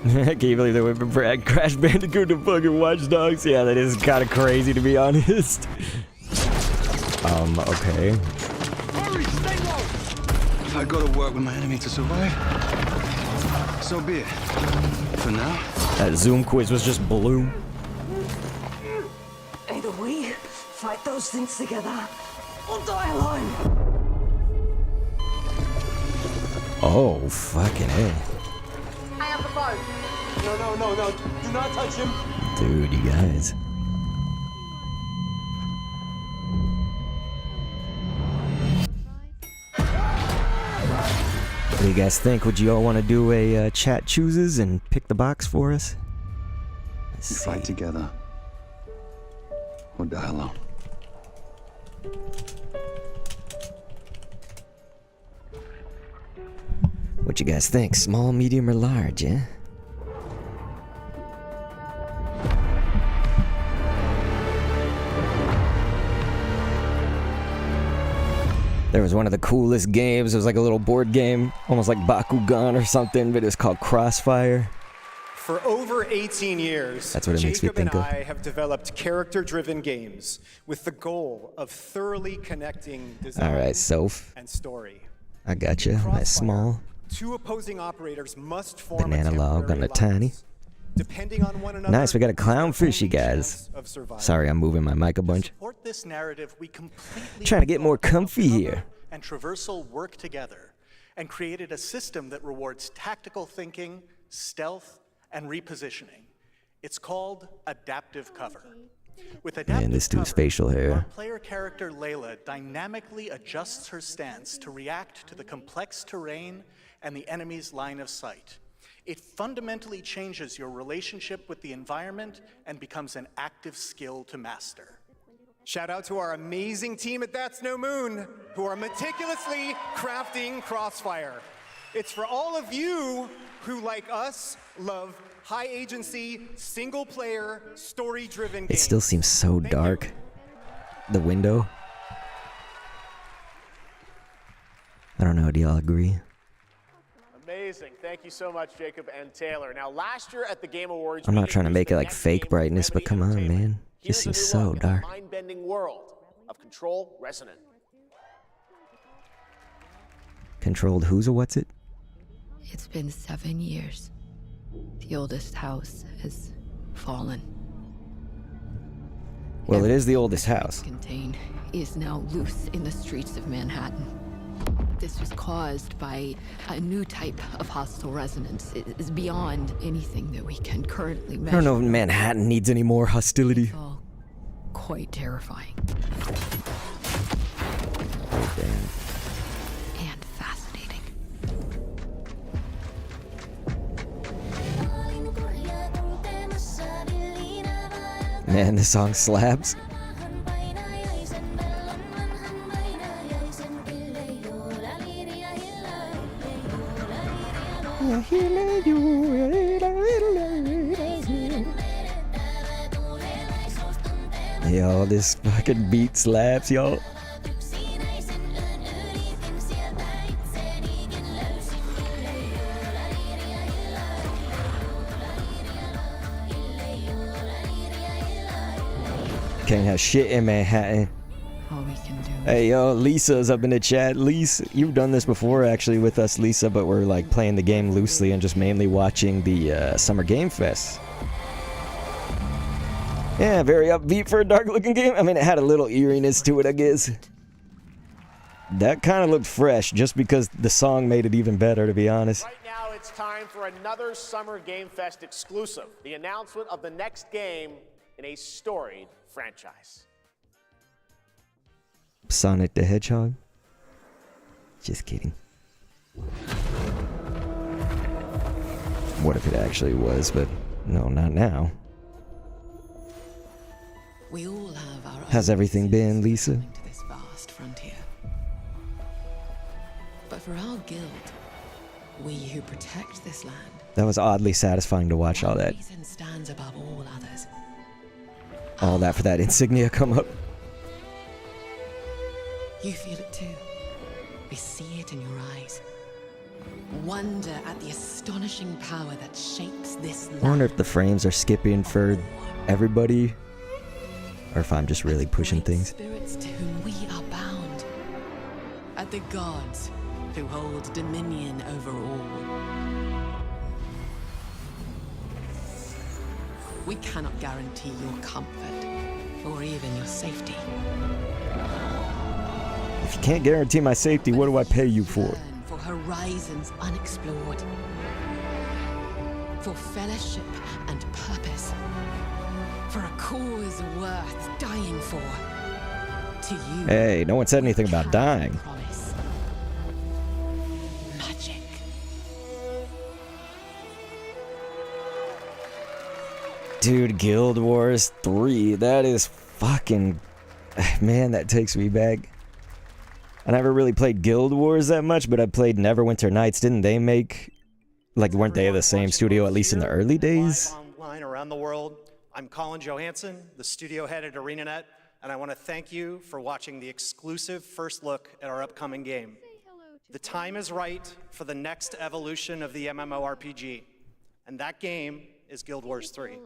Can you believe that we Brad Crash Bandicoot to fucking Watch Dogs? Yeah, that is kind of crazy, to be honest. Okay. Hurry, stay low! If I go to work with my enemy to survive, so be it. For now. That Zoom quiz was just blue. Either we fight those things together, or die alone. Oh, fucking hell. Hang up the phone. No. Do not touch him. Dude, you guys. What do you guys think? Would you all want to do a chat chooses and pick the box for us? We fight together. Or die alone. What you guys think? Small, medium, or large, yeah? There was one of the coolest games. It was like a little board game, almost like Bakugan or something, but it's called Crossfire. For over 18 years, That's what it makes me Jacob think and of. I have developed character-driven games with the goal of thoroughly connecting design All right, Soph. and story. I gotcha. Nice small. Two opposing operators must form Banana log on the tiny. Depending on one another. Nice, we got a clownfishy, guys. Sorry, I'm moving my mic a bunch. Support this narrative, we completely Trying to get more comfy here. and traversal work together and created a system that rewards tactical thinking, stealth, and repositioning. It's called adaptive cover. With adaptive Man, this dude's cover, facial hair. our player character Layla dynamically adjusts her stance to react to the complex terrain and the enemy's line of sight. It fundamentally changes your relationship with the environment and becomes an active skill to master. Shout out to our amazing team at That's No Moon, who are meticulously crafting Crossfire. It's for all of you who, like us, love high agency, single player, story driven games. It still seems so dark. The window. I don't know, do y'all agree? Amazing. Thank you so much, Jacob and Taylor. Now, last year at the Game Awards, I'm not trying to make it like fake brightness, but come on, man. It just seems so dark. Mind-bending world of Control Resonant. Controlled who's or what's it? It's been 7 years. The oldest house has fallen. Well, it is the oldest house. Contained is now loose in the streets of Manhattan. This was caused by a new type of hostile resonance. It is beyond anything that we can currently measure. I don't know if Manhattan needs any more hostility. It's all quite terrifying. Oh, damn. And fascinating. Man, this song slaps. Yo, this fucking beat slaps, y'all. Can't have shit in Manhattan. All we can do. Hey, yo, Lisa's up in the chat. Lisa, you've done this before actually with us, Lisa, but we're like playing the game loosely and just mainly watching the Summer Game Fest. Yeah, very upbeat for a dark-looking game. I mean, it had a little eeriness to it, I guess. That kind of looked fresh, just because the song made it even better, to be honest. Right now, it's time for another Summer Game Fest exclusive. The announcement of the next game in a storied franchise. Sonic the Hedgehog? Just kidding. What if it actually was, but no, not now. We all have our How's everything been, Lisa? to this vast frontier. But for our guild, we who protect this land, That was oddly satisfying to watch all that. reason stands above all others. All that for that insignia come up. You feel it too. We see it in your eyes. Wonder at the astonishing power that shapes this I land. wonder if the frames are skipping for everybody, or if I'm just really pushing things. Spirits to whom we are bound. At the gods who hold dominion over all. We cannot guarantee your comfort or even your safety. If you can't guarantee my safety, what do I pay you for? For horizons unexplored. For fellowship and purpose. For a cause worth dying for. To you. Hey, no one said anything about dying. Promise. Magic. Dude, Guild Wars 3, that is fucking... Man, that takes me back. I never really played Guild Wars that much, but I played Neverwinter Nights. Didn't they make... Like, weren't they the same studio, at least in the early days? Online around the world. I'm Colin Johansson, the studio head at ArenaNet, and I want to thank you for watching the exclusive first look at our upcoming game. The time is right for the next evolution of the MMORPG, and that game is Guild Wars 3.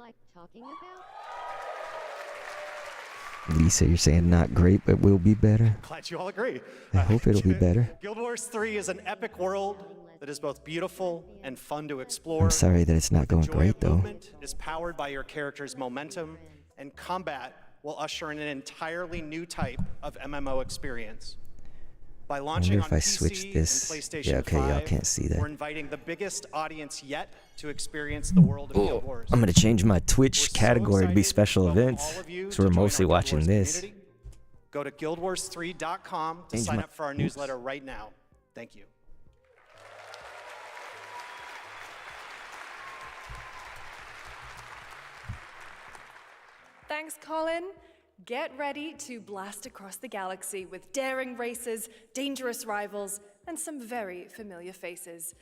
Lisa, you're saying not great, but will be better? Glad you all agree. I hope it'll be better. Guild Wars 3 is an epic world that is both beautiful and fun to explore. I'm sorry that it's not going great, though. Movement is powered by your character's momentum, and combat will usher in an entirely new type of MMO experience. By launching on if I PC switch this. and PlayStation Yeah, okay, y'all 5, can't see that. we're inviting the biggest audience yet to experience the world of Guild Wars. I'm gonna change my Twitch category to be special events, so we're mostly watching this. Go to guildwars3.com to sign up for our newsletter right now. Thank you. Thanks, Colin. Get ready to blast across the galaxy with daring races, dangerous rivals, and some very familiar faces.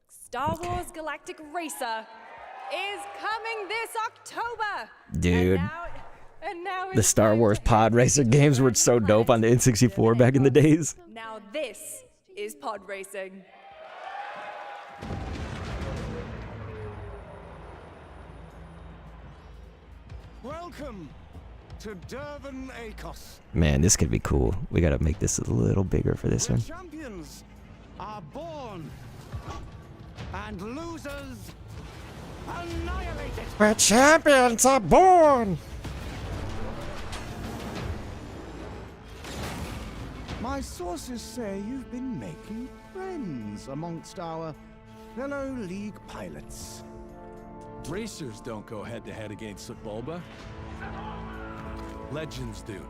Star Wars Galactic Racer is coming this October! Dude. And now The Star Wars Pod Racer games were so dope on the N64 back in the days. Now this is pod racing. Welcome to Durban Acos. Man, this could be cool. We gotta make this a little bigger for this one. Champions are born and losers annihilated. Where champions are born! My sources say you've been making friends amongst our fellow League pilots. Racers don't go head-to-head against Bulba. Legends do.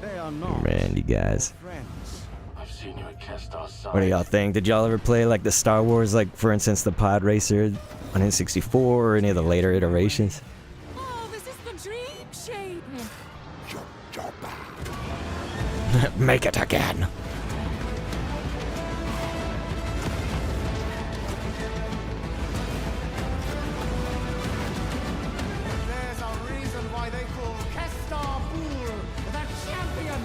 They are not Man, you guys. friends. I've seen you at Kestar's side. What do y'all think? Did y'all ever play like the Star Wars, like for instance the Pod Racer on N64 or any of the later iterations? Oh, this is the dream shape. Make it again. There's a reason why they call Kestar Pool the champion.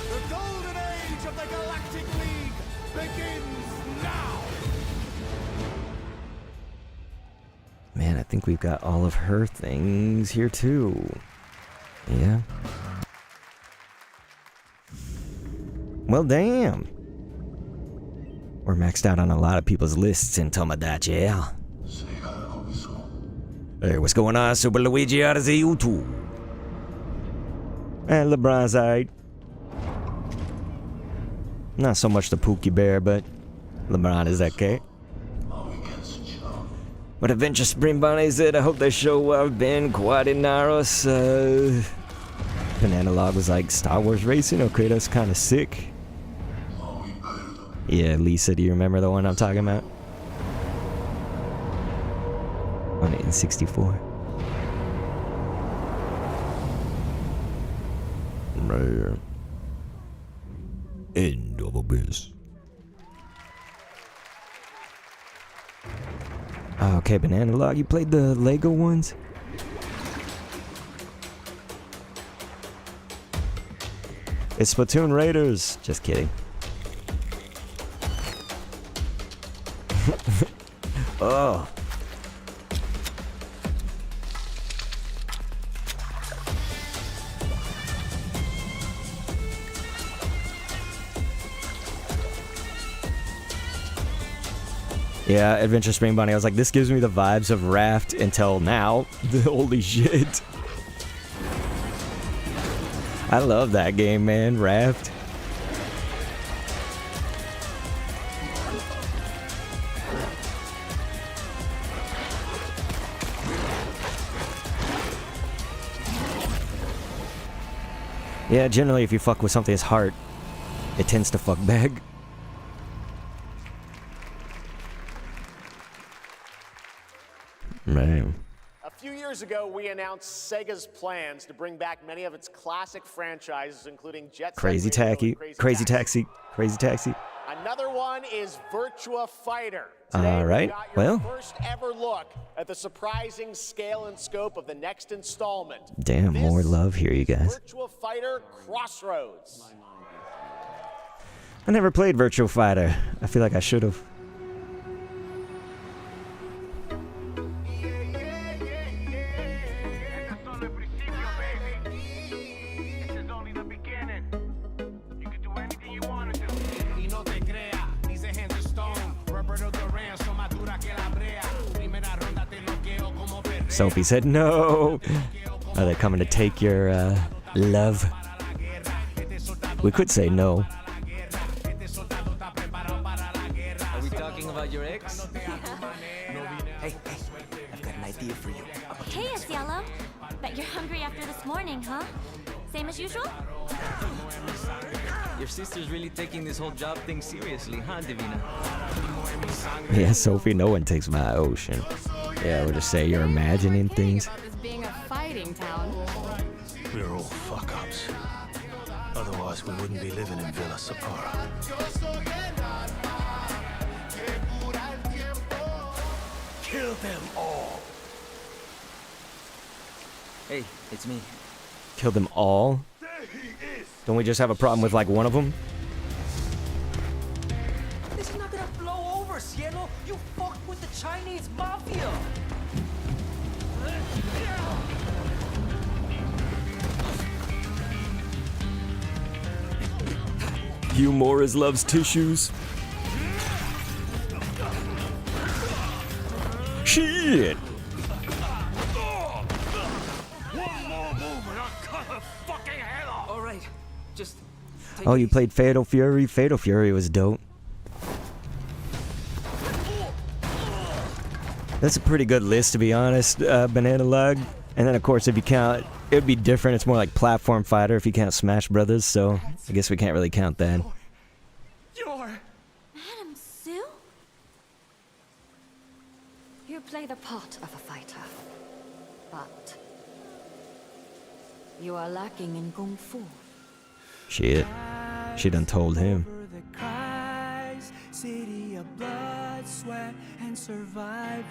The golden age of the Galactic League begins now. Man, I think we've got all of her things here too. Yeah. Well, damn. We're maxed out on a lot of people's lists in Tomodachi. Hey, what's going on, Super Luigi out of the YouTube? And LeBron's alright. Not so much the Pookie Bear, but LeBron is okay. But Adventure Spring Bonnie said, I hope they show I've been Quadinaros. Banana Log was like, Star Wars Racing? Okay, that's kind of sick. Yeah, Lisa, do you remember the one I'm talking about? On the N64. Man. End of abyss. Okay, Banana Log, you played the Lego ones? It's Splatoon Raiders. Just kidding. Oh. Yeah, Adventure Spring Bunny. I was like, this gives me the vibes of Raft until now. Holy shit. I love that game, man. Raft. Yeah, generally if you fuck with something's heart, it tends to fuck back. Man. A few years ago, we announced Sega's plans to bring back many of its classic franchises, including Jet Set Crazy Radio and Taxi, Crazy Taxi, Crazy Taxi. Another one is Virtua Fighter. All right, well. First ever look at the surprising scale and scope of the next installment. Damn, more love here, you guys. Virtua Fighter Crossroads. I never played Virtua Fighter. I feel like I should have. Sophie said no. Are they coming to take your love? We could say no. Are we talking about your ex? Hey, I've got an idea for you. Hey, it's Yellow. Bet you're hungry after this morning, huh? Same as usual? Your sister's really taking this whole job thing seriously, huh, Divina? Yeah, Sophie, no one takes my ocean. Yeah, we'll just say you're imagining things. This being a fighting town. We're all fuck-ups. Otherwise, we wouldn't be living in Villa Sapara. Kill them all. Hey, it's me. Kill them all? Don't we just have a problem with like one of them? This is not gonna blow over, Cielo. You fucked with the Chinese mafia. Hugh Morris loves tissues. Shit! All right, just. Oh, you played Fatal Fury? Fatal Fury was dope. That's a pretty good list, to be honest, Banana Lug. And then, of course, if you count, it would be different. It's more like platform fighter if you count Smash Brothers, so I guess we can't really count that. Madam Sue? You play the part of a fighter, but you are lacking in kung fu. Shit. She done told him. City of blood, sweat, and survivors.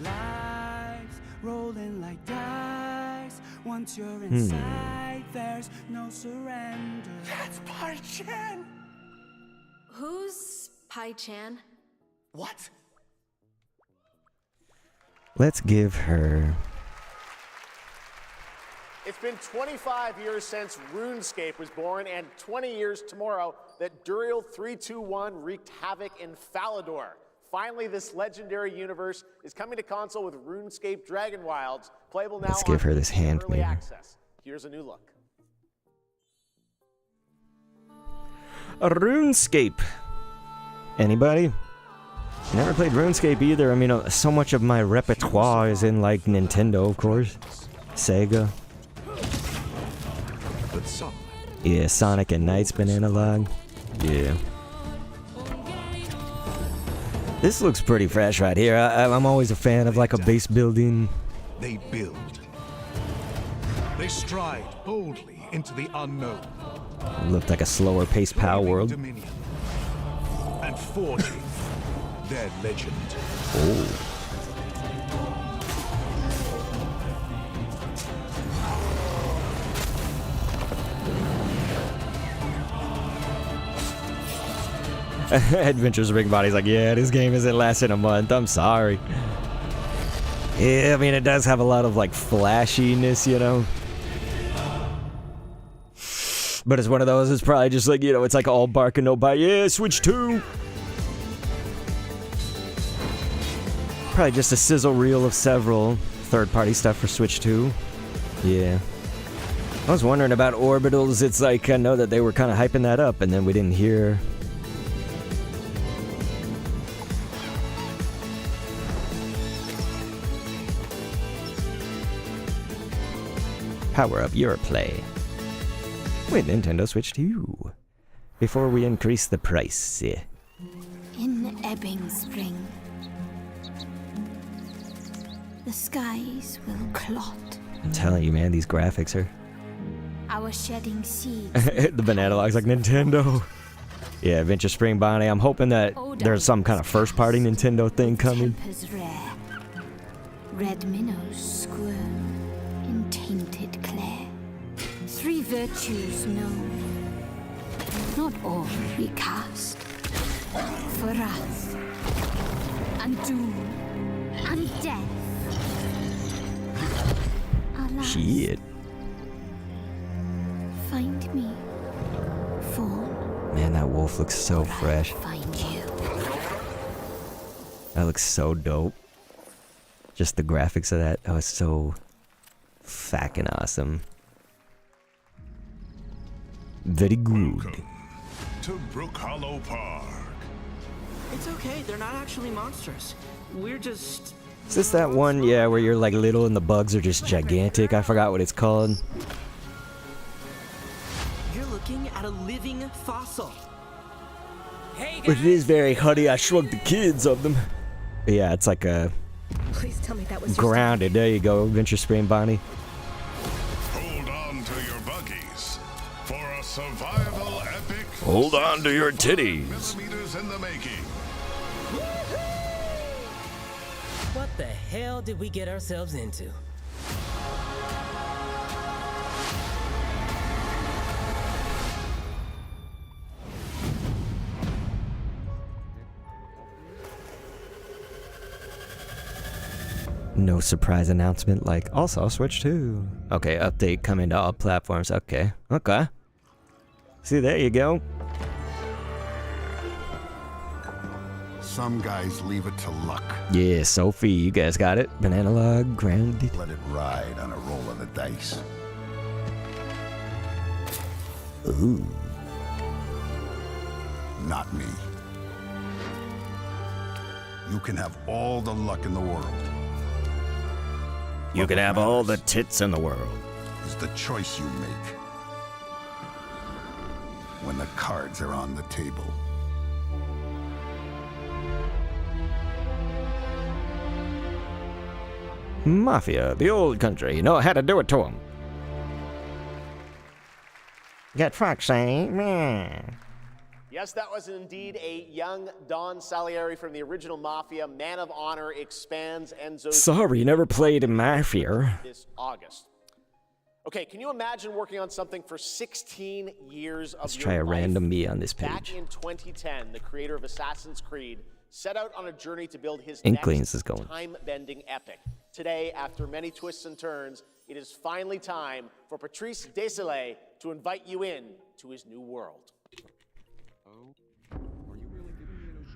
Lives rolling like dice. Once you're inside, there's no surrender. That's Pai Chan! Who's Pai Chan? What? Let's give her... It's been 25 years since RuneScape was born, and 20 years tomorrow that Duriel 321 wreaked havoc in Falador. Finally, this legendary universe is coming to console with RuneScape Dragon Wilds, playable now. Let's give her this hand early maybe. access. Here's a new look. A RuneScape. Anybody? Never played RuneScape either. I mean, so much of my repertoire is in like Nintendo, of course. Sega. Yeah, Sonic and Knights Banana Log. Yeah. This looks pretty fresh right here. I'm always a fan of like a base building. They build. They stride boldly into the unknown. Looked like a slower paced POW world. Dominion. And forging their legend. Oh. Adventures Ring Body's like, yeah, this game isn't lasting a month. I'm sorry. Yeah, I mean, it does have a lot of like flashiness, you know. But it's one of those, it's probably just like, you know, it's like all bark and no bite. Yeah, Switch 2. Probably just a sizzle reel of several third-party stuff for Switch 2. Yeah. I was wondering about Orbitals. It's like, I know that they were kind of hyping that up, and then we didn't hear... Power up your play with Nintendo Switch 2 before we increase the price. In ebbing spring, the skies will clot. I'm telling you, man, these graphics are... Our shedding seeds. The Banana Log's like, Nintendo. Yeah, Adventure Spring Bonnie. I'm hoping that there's some kind of first-party Nintendo thing coming. Tempers rare. Red minnows squirm in tainted clay. 3 virtues known, not all recast. For wrath, and doom, and death. Alas, Shit. find me, fawn. Man, that wolf looks so fresh. Find you. That looks so dope. Just the graphics of that. Oh, it's so fucking awesome. Very good. Welcome to Brook Hollow Park. It's okay, they're not actually monsters. We're just... Is this that one, yeah, where you're like little and the bugs are just gigantic? I forgot what it's called. You're looking at a living fossil. Hey guys. But it is very Honey, I Shrunk the Kids of them. But yeah, it's like a Please tell me that was grounded. There you go, Adventure Sprain Bonnie. Hold on to your buggies for a survival epic. Hold on to your titties. Millimeters in the making. What the hell did we get ourselves into? No surprise announcement like, also Switch 2. Okay, update coming to all platforms. Okay. See, there you go. Some guys leave it to luck. Yeah, Sophie, you guys got it. Banana log, grounded. Let it ride on a roll of the dice. Ooh. Not me. You can have all the luck in the world. You can have all the tits in the world. Is the choice you make when the cards are on the table. Mafia, the old country. You know how to do it to them. Get fucked, say. Yes, that was indeed a young Don Salieri from the original Mafia. Man of Honor expands Enzo's... Sorry, never played Mafia. ...this August. Okay, can you imagine working on something for 16 years of Let's your try a life? random me on this Back page. in 2010, the creator of Assassin's Creed set out on a journey to build his Inklings next is going. time-bending epic. Today, after many twists and turns, it is finally time for Patrice Désilets to invite you in to his new world.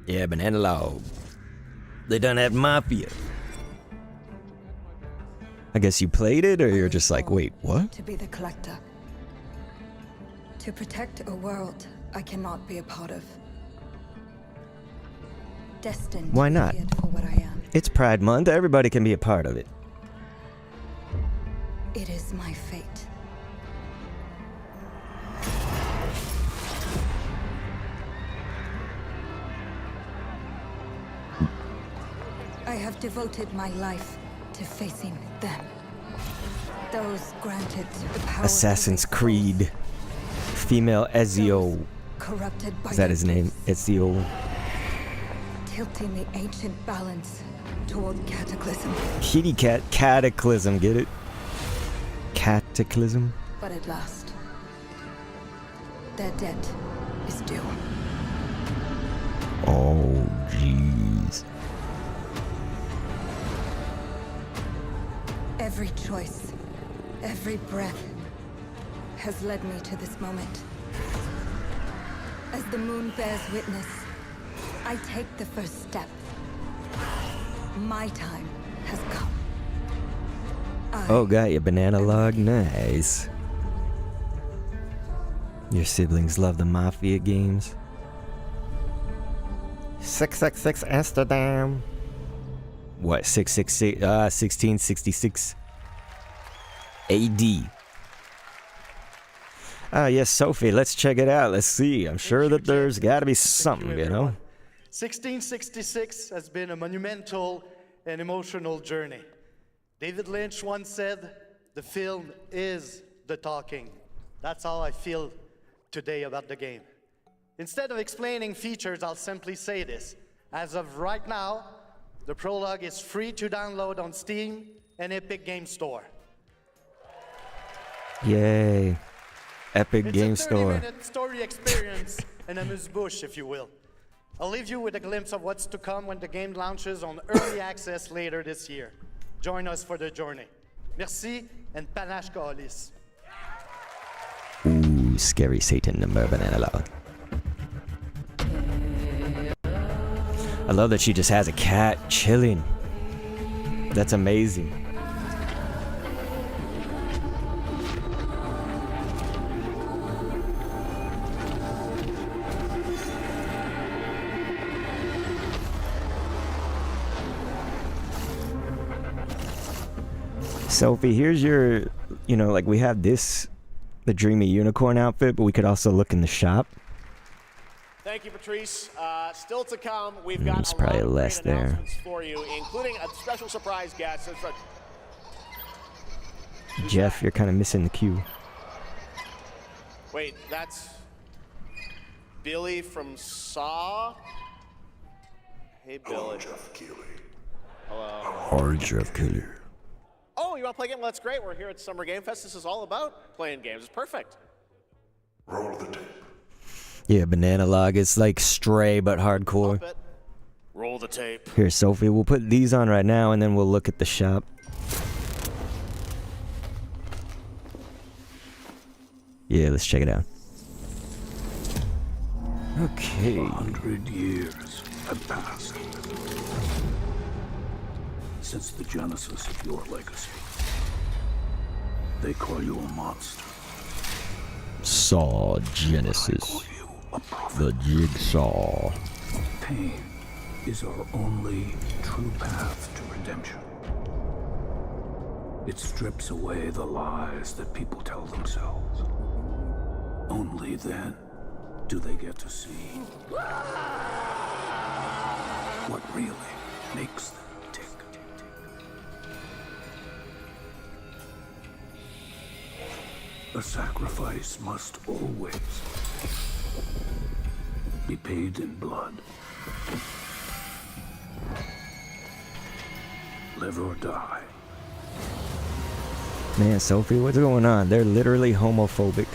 Yeah, Banana Log. They done that Mafia. I guess you played it, or you're just like, wait, what? To be the collector. To protect a world I cannot be a part of. Destined Why to not? be feared for what I am. It's Pride Month. Everybody can be a part of it. It is my fate. I have devoted my life to facing them. Those granted the power Assassin's Creed. Female Ezio. corrupted by Is that his name? Ezio. tilting the ancient balance toward cataclysm. Kitty cat cataclysm, get it? Cataclysm? But at last, their debt is due. Oh, jeez. Every choice, every breath has led me to this moment. As the moon bears witness, I take the first step. My time has come. Oh, got you, Banana Log. Nice. Your siblings love the Mafia games. 666 Amsterdam. What, 666, 1666 AD. Yes, Sophie, let's check it out. Let's see. I'm sure that there's got to be something, you know? 1666 has been a monumental and emotional journey. David Lynch once said, "The film is the talking." That's how I feel today about the game. Instead of explaining features, I'll simply say this. As of right now, the prologue is free to download on Steam and Epic Game Store. Yay. Epic Game Store. It's a 30-minute story experience and amuse-bouche, if you will. I'll leave you with a glimpse of what's to come when the game launches on early access later this year. Join us for the journey. Merci and panache kaolis. Ooh, scary Satan number Banana Log. I love that she just has a cat chilling. That's amazing. Sophie, here's your, you know, like we have this, the Dreamy Unicorn outfit, but we could also look in the shop. Thank you, Patrice. Still to come, we've got There's a probably lot of less great there. announcements for you, including a special surprise guest. Jeff, you're kind of missing the cue. Wait, that's Billy from Saw? Hey, Billy. Jeff Keighley. Hello. Jeff Keighley. Oh, you want to play a game? Well, that's great. We're here at Summer Game Fest. This is all about playing games. It's perfect. Roll the tape. Yeah, Banana Log. It's like Stray, but hardcore. Roll the tape. Here, Sophie, we'll put these on right now, and then we'll look at the shop. Yeah, let's check it out. Okay. 100 years have passed since the genesis of your legacy. They call you a monster. Saw Genesis. The Jigsaw. Pain is our only true path to redemption. It strips away the lies that people tell themselves. Only then do they get to see what really makes them tick. A sacrifice must always be paid in blood. Live or die. Man, Sophie, what's going on? They're literally homophobic.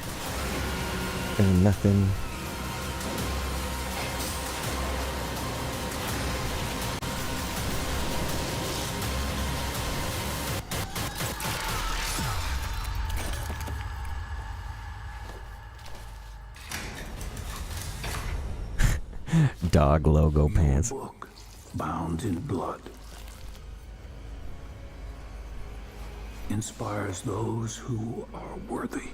And nothing. Dog logo pants. Book bound in blood inspires those who are worthy.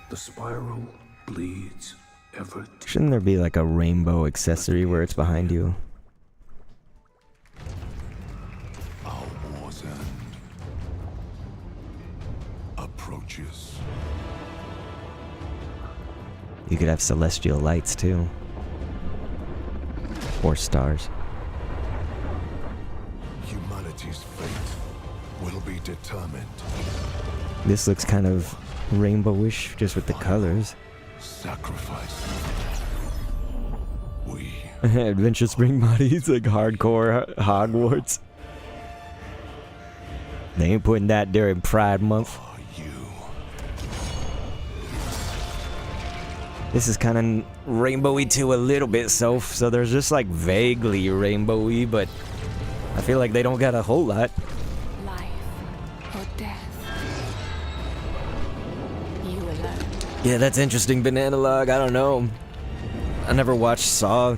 The spiral bleeds ever deeper. Shouldn't there be like a rainbow accessory where it's behind you? Our war's end approaches. You could have celestial lights too. Or stars. Humanity's fate will be determined. This looks kind of rainbowish just with the colors. Sacrifice. We. Adventure Spring Bodies, like hardcore Hogwarts. They ain't putting that during Pride Month. This is kind of rainbowy too a little bit, so there's just like vaguely rainbowy, but I feel like they don't got a whole lot. Life or death. You alone. Yeah, that's interesting, Banana Log. I don't know. I never watched Saw.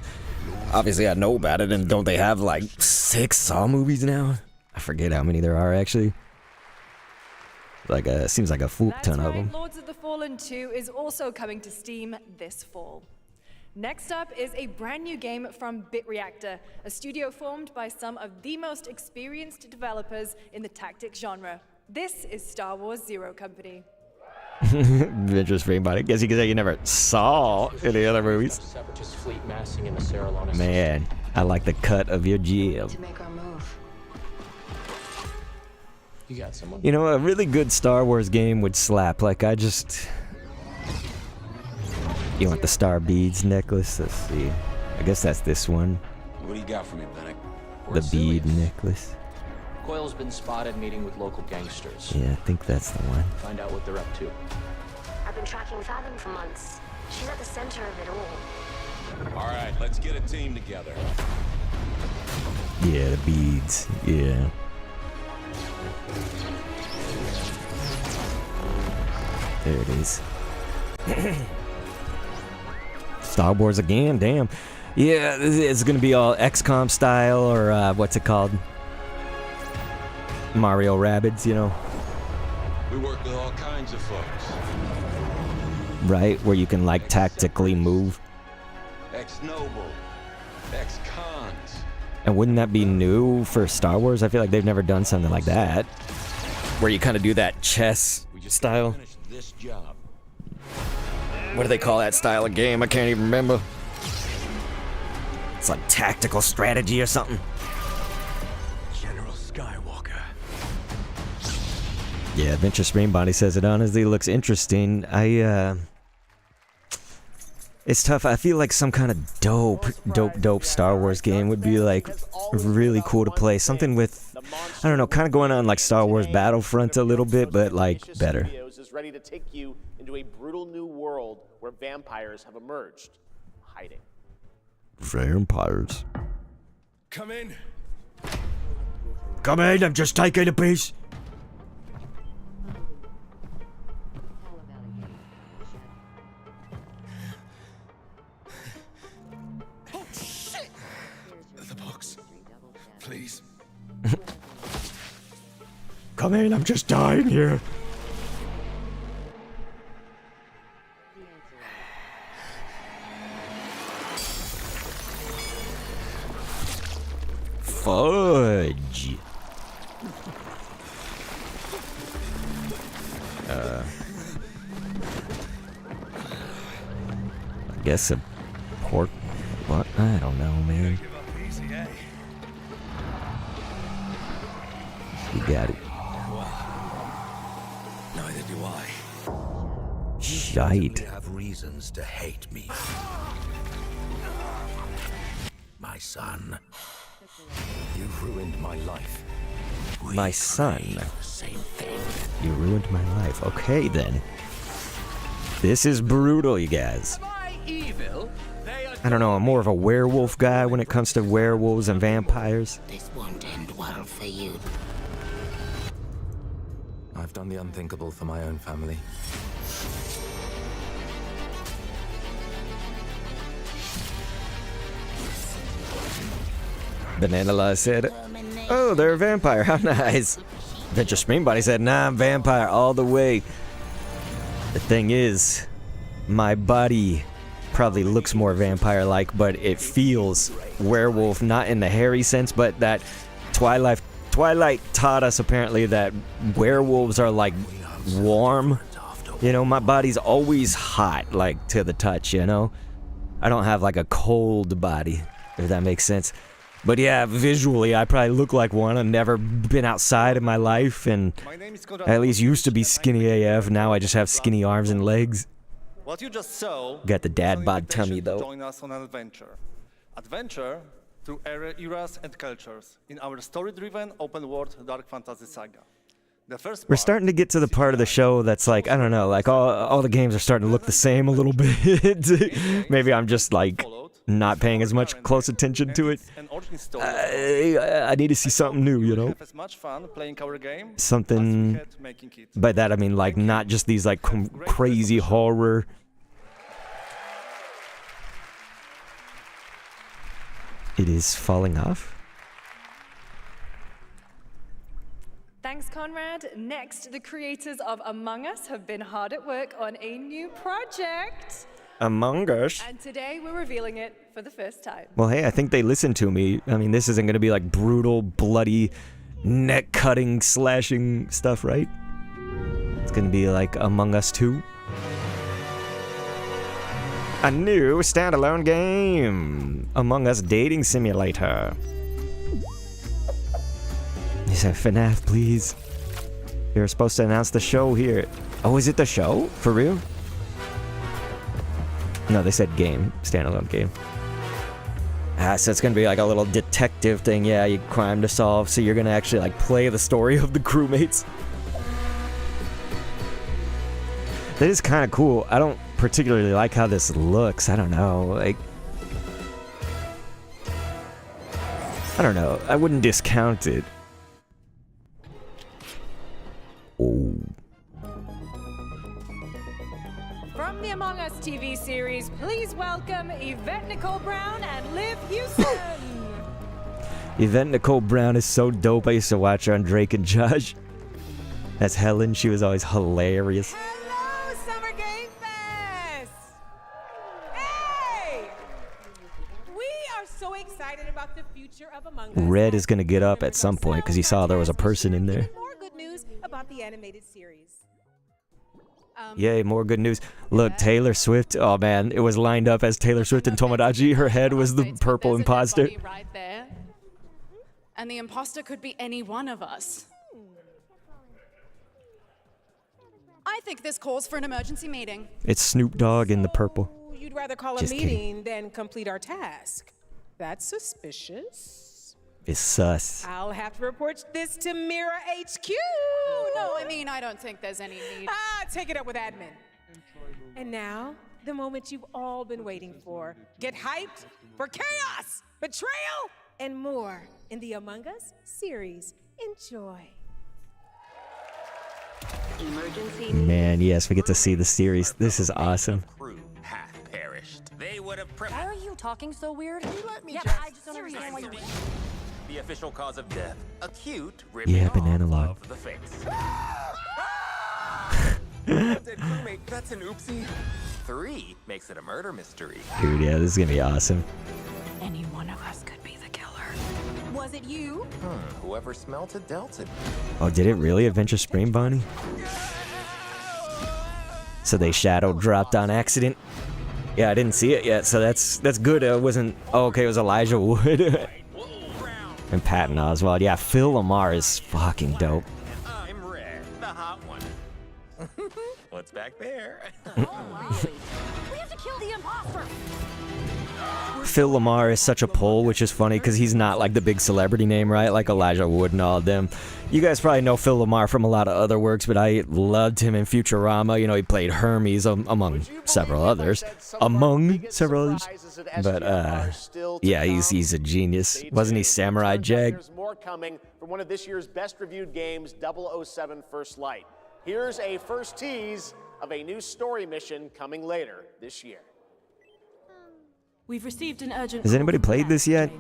Obviously, I know about it, and don't they have like 6 Saw movies now? I forget how many there are actually. Like, seems like a full ton of them. Lords of the Fallen 2 is also coming to Steam this fall. Next up is a brand new game from BitReactor, a studio formed by some of the most experienced developers in the tactics genre. This is Star Wars Zero Company. Adventure Spring Body. Guess you could say you never saw any other movies. Separatist fleet massing in the Serralona. Man, I like the cut of your jib. To make our move. You got someone? You know, a really good Star Wars game would slap. Like, I just... You want the Star Beads necklace? Let's see. I guess that's this one. What do you got for me, Bennett? The bead necklace. Coyle's been spotted meeting with local gangsters. Yeah, I think that's the one. Find out what they're up to. I've been tracking Fathom for months. She's at the center of it all. All right, let's get a team together. Yeah, the beads. Yeah. There it is. Star Wars again, damn. Yeah, it's gonna be all XCOM style, or what's it called? Mario Rabbids, you know? We work with all kinds of folks. Right, where you can like tactically move. Ex-noble, ex-cons. And wouldn't that be new for Star Wars? I feel like they've never done something like that. Where you kind of do that chess style. This job. What do they call that style of game? I can't even remember. It's like tactical strategy or something. General Skywalker. Yeah, Adventure Stream Body says it honestly looks interesting. It's tough. I feel like some kind of dope Star Wars game would be like really cool to play. Something with, I don't know, kind of going on like Star Wars Battlefront a little bit, but like better. Is ready to take you into a brutal new world where vampires have emerged, hiding. Vampires. Come in. Come in, I'm just taking a piece. Oh shit! The box. Please. Come in, I'm just dying here. Fudge. I guess a pork. What? I don't know, man. You got it. Neither do I. Shite. You have reasons to hate me. My son. You've ruined my life. My son. Same thing. You ruined my life. Okay, then. This is brutal, you guys. I don't know, I'm more of a werewolf guy when it comes to werewolves and vampires. This won't end well for you. I've done the unthinkable for my own family. Banana said, "Oh, they're a vampire. How nice." Adventure Stream Body said, "Nah, I'm vampire all the way." The thing is, my body probably looks more vampire-like, but it feels werewolf, not in the hairy sense, but that Twilight taught us apparently that werewolves are like warm. You know, my body's always hot, like to the touch, you know? I don't have like a cold body, if that makes sense. But yeah, visually, I probably look like one. I've never been outside in my life, and I at least used to be skinny AF. Now I just have skinny arms and legs. What you just saw Got the dad is an bod tummy, invitation to though. Join us on an adventure. Adventure through eras and cultures in our story-driven open-world dark fantasy saga. The first We're starting to get to the part of the show that's like, I don't know, like all the games are starting to look the same a little bit. Maybe I'm just like not paying as much close attention to it. I need to see something new, you know? have as much fun playing our game Something, as we had making it. by that I mean like not just these like crazy horror. It is falling off. Thanks, Conrad. Next, the creators of Among Us have been hard at work on a new project. Among Us? And today we're revealing it for the first time. Well, hey, I think they listened to me. I mean, this isn't going to be like brutal, bloody, neck-cutting, slashing stuff, right? It's going to be like Among Us 2. A new standalone game. Among Us Dating Simulator. He said, FNAF, please. They were supposed to announce the show here. Oh, is it the show? For real? No, they said game. Standalone game. So it's gonna be like a little detective thing. Yeah, you crime to solve. So you're gonna actually like play the story of the crewmates. That is kind of cool. I don't particularly like how this looks. I don't know. Like, I don't know. I wouldn't discount it. Oh. From the Among Us TV series, please welcome Yvette Nicole Brown and Liv Houston. Yvette Nicole Brown is so dope. I used to watch her on Drake and Josh. That's Helen. She was always hilarious. Hello, Summer Game Fest! Hey! We are so excited about the future of Among Us. Red is gonna get up at some point because he saw there was a person in there. More good news about the animated series. Yay, more good news. Look, Taylor Swift. Oh man, it was lined up as Taylor Swift and Tomodachi. Her head was the purple imposter. Right there. And the imposter could be any one of us. I think this calls for an emergency meeting. It's Snoop Dogg in the purple. You'd rather call Just a meeting than complete our task. That's suspicious. It's sus. I'll have to report this to Mira HQ. No, I mean, I don't think there's any need. Take it up with admin. And now, the moment you've all been waiting for. Get hyped for chaos, betrayal, and more in the Among Us series. Enjoy. Emergency. Man, yes, we get to see the series. This is awesome. Crew half perished. They would have Why are you talking so weird? Let me yeah, just I just don't understand why you. the official cause of death. Acute Yeah, ripping banana off log. of the face. Dead crewmate, that's an oopsie. 3 makes it a murder mystery. Dude, yeah, this is gonna be awesome. Any one of us could be the killer. Was it you? Whoever smelt it dealt it. Oh, did it really? Adventure Spring Bonnie? So they shadow dropped on accident? Yeah, I didn't see it yet, so that's good. It wasn't... Oh, okay, it was Elijah Wood. And Patton Oswalt. Yeah, Phil Lamar is fucking dope. I'm Red, the hot one. What's back there? We have to kill the imposter. Phil Lamar is such a pull, which is funny because he's not like the big celebrity name, right? Like Elijah Wood and all of them. You guys probably know Phil Lamar from a lot of other works, but I loved him in Futurama. You know, he played Hermes among several others. But, yeah, he's a genius. Wasn't he Samurai Jack? There's more coming from one of this year's best reviewed games, 007 First Light. Here's a first tease of a new story mission coming later this year. We've received an urgent. Has anybody played this yet?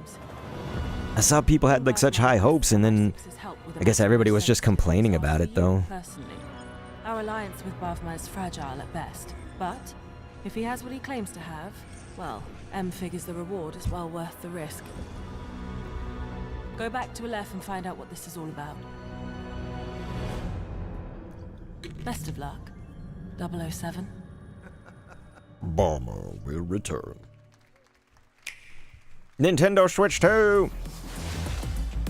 I saw people had like such high hopes, and then I guess everybody was just complaining about it, though. Personally, our alliance with Bavma is fragile at best, but if he has what he claims to have, well, M figures the reward is well worth the risk. Go back to Aleph and find out what this is all about. Best of luck, 007. Bomber will return. Nintendo Switch 2!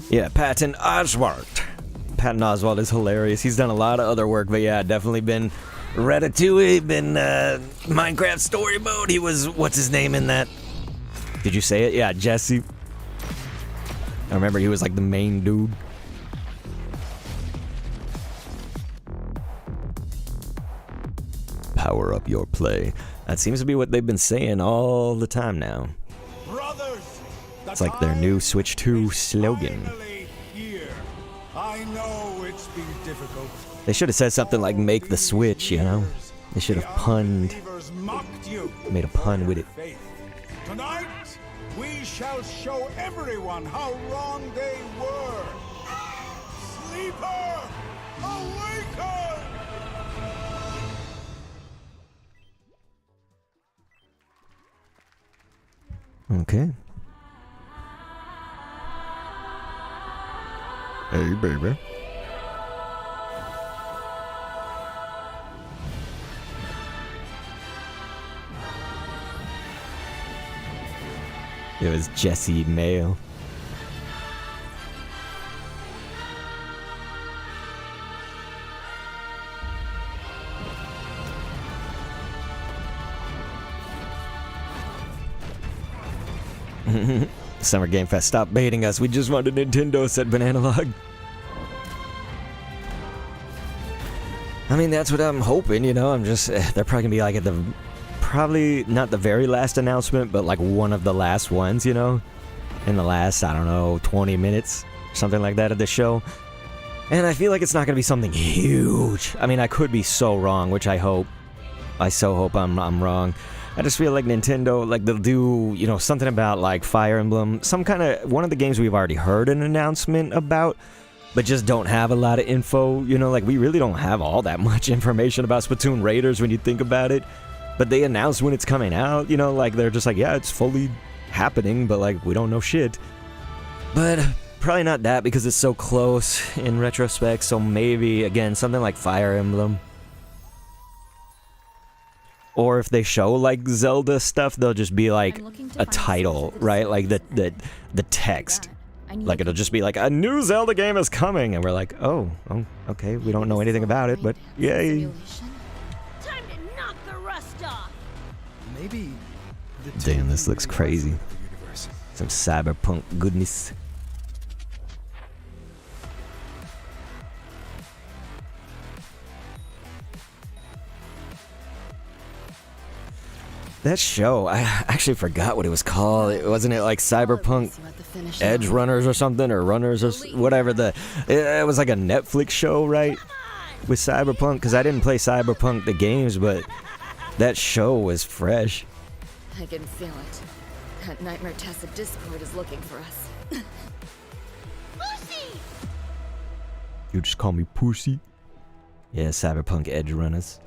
Yeah, Patton Oswalt. Patton Oswalt is hilarious. He's done a lot of other work, but yeah, definitely been Ratatouille, been Minecraft Story Mode. He was, what's his name in that? Did you say it? Yeah, Jesse. I remember he was like the main dude. Power up your play. That seems to be what they've been saying all the time now. It's like their new Switch 2 slogan. I know it's been difficult. They should have said something like "make the switch," you know? They should have punned. Made a pun with it. Tonight, we shall show everyone how wrong they were. Sleeper, awaken! Okay. Hey, baby. It was Jesse Mayo. Summer Game Fest, stop baiting us. We just wanted Nintendo, said Banana Log. I mean, that's what I'm hoping, you know. I'm just, they're probably gonna be like at the, probably not the very last announcement, but like one of the last ones, you know, in the last, I don't know, 20 minutes, something like that of the show. And I feel like it's not gonna be something huge. I mean, I could be so wrong, which I hope. I so hope I'm wrong. I just feel like Nintendo, like they'll do, you know, something about like Fire Emblem, some kind of one of the games we've already heard an announcement about, but just don't have a lot of info. You know, like we really don't have all that much information about Splatoon Raiders when you think about it. But they announce when it's coming out, you know, like they're just like, yeah, it's fully happening, but like we don't know shit. But probably not that because it's so close in retrospect. So maybe again something like Fire Emblem. Or if they show like Zelda stuff, they'll just be like a title, right? Like the text. Like it'll just be like a new Zelda game is coming, and we're like, oh, okay, we don't know anything about it, but yay. Time to knock the rust off. Maybe. Damn, this looks crazy. Some cyberpunk goodness. That show, I actually forgot what it was called. Wasn't it like Cyberpunk Edge Runners or something, or Runners or whatever? It was like a Netflix show, right? With Cyberpunk, because I didn't play Cyberpunk the games, but that show was fresh. I can feel it. That Nightmare Tessa Discord is looking for us. Pussy! You just call me Pussy? Yeah, Cyberpunk Edge Runners.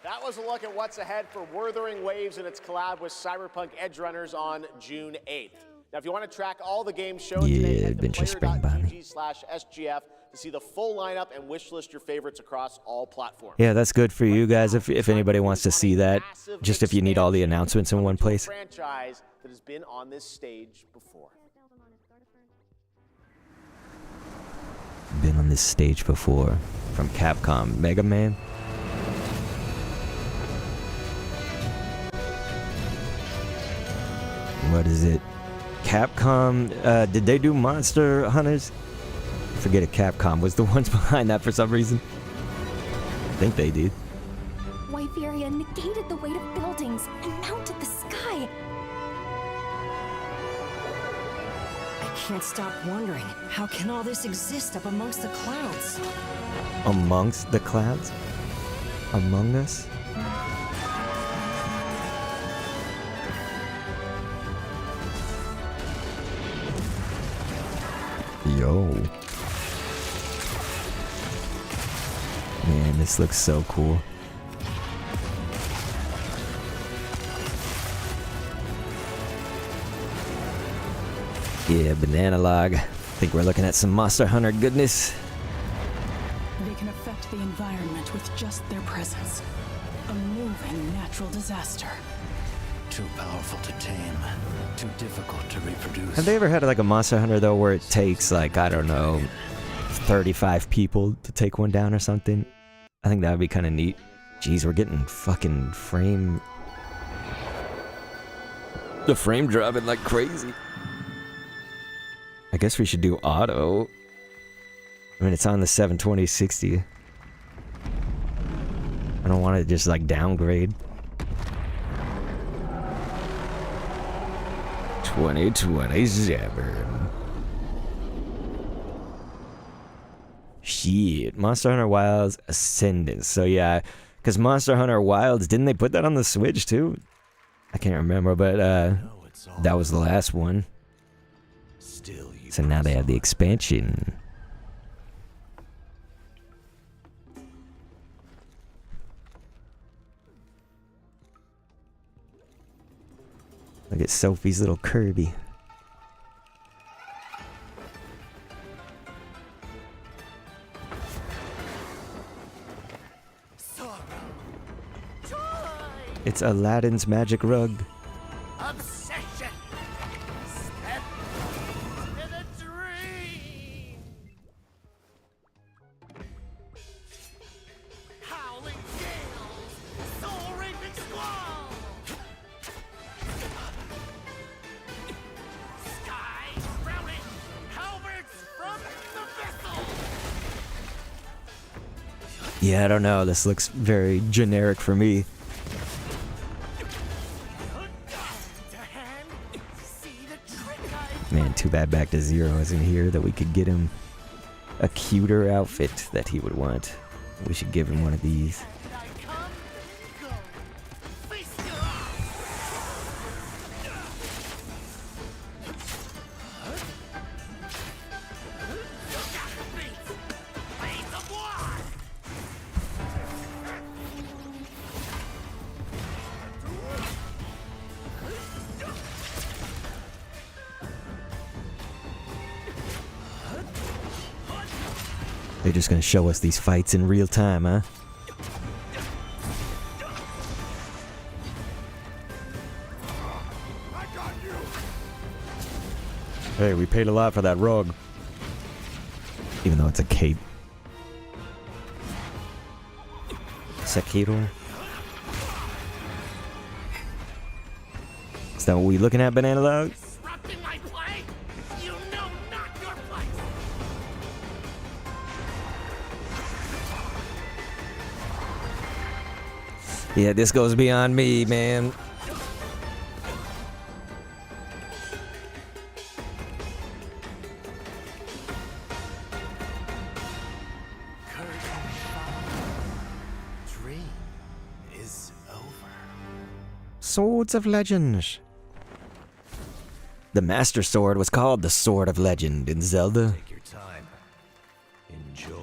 That was a look at what's ahead for Wuthering Waves and its collab with Cyberpunk Edge Runners on June 8th. Now, if you want to track all the games shown today, head to player.gg/SGF to see the full lineup and wishlist your favorites across all platforms. Yeah, that's good for you guys if anybody wants to see that. Just if you need all the announcements in one place. Franchise that has been on this stage before. Been on this stage before. From Capcom, Mega Man. What is it? Capcom, did they do Monster Hunters? I forget if Capcom was the ones behind that for some reason. I think they did. Wyveria negated the weight of buildings and mounted the sky. I can't stop wondering, how can all this exist up amongst the clouds? Amongst the clouds? Among us? Yo. Man, this looks so cool. Yeah, banana log. Think we're looking at some Monster Hunter goodness. They can affect the environment with just their presence. A moving natural disaster. Too powerful to tame, too difficult to reproduce. Have they ever had like a Monster Hunter though where it takes like, I don't know, 35 people to take one down or something? I think that would be kind of neat. Jeez, we're getting fucking frame... The frame dropping like crazy. I guess we should do auto. I mean, it's on the 720-60. I don't want to just like downgrade. 2027. Shit. Monster Hunter Wilds Ascendance. So yeah, because Monster Hunter Wilds, didn't they put that on the Switch too? I can't remember, but that was the last one. So now they have the expansion. Look at Sophie's little Kirby. It's Aladdin's magic rug. Obsession. Step to the dream. Howling gales, soul-raping squall. Sky shrouded, halberds from the vessel. Yeah, I don't know. This looks very generic for me. Man, too bad Back to Zero isn't here that we could get him a cuter outfit that he would want. We should give him one of these. They're just gonna show us these fights in real time, huh? Hey, we paid a lot for that rug. Even though it's a cape. Sekiro. Is that what we looking at, Banana Log? Yeah, this goes beyond me, man. Dream is over. Swords of Legends. The Master Sword was called the Sword of Legend in Zelda. Take your time. Enjoy.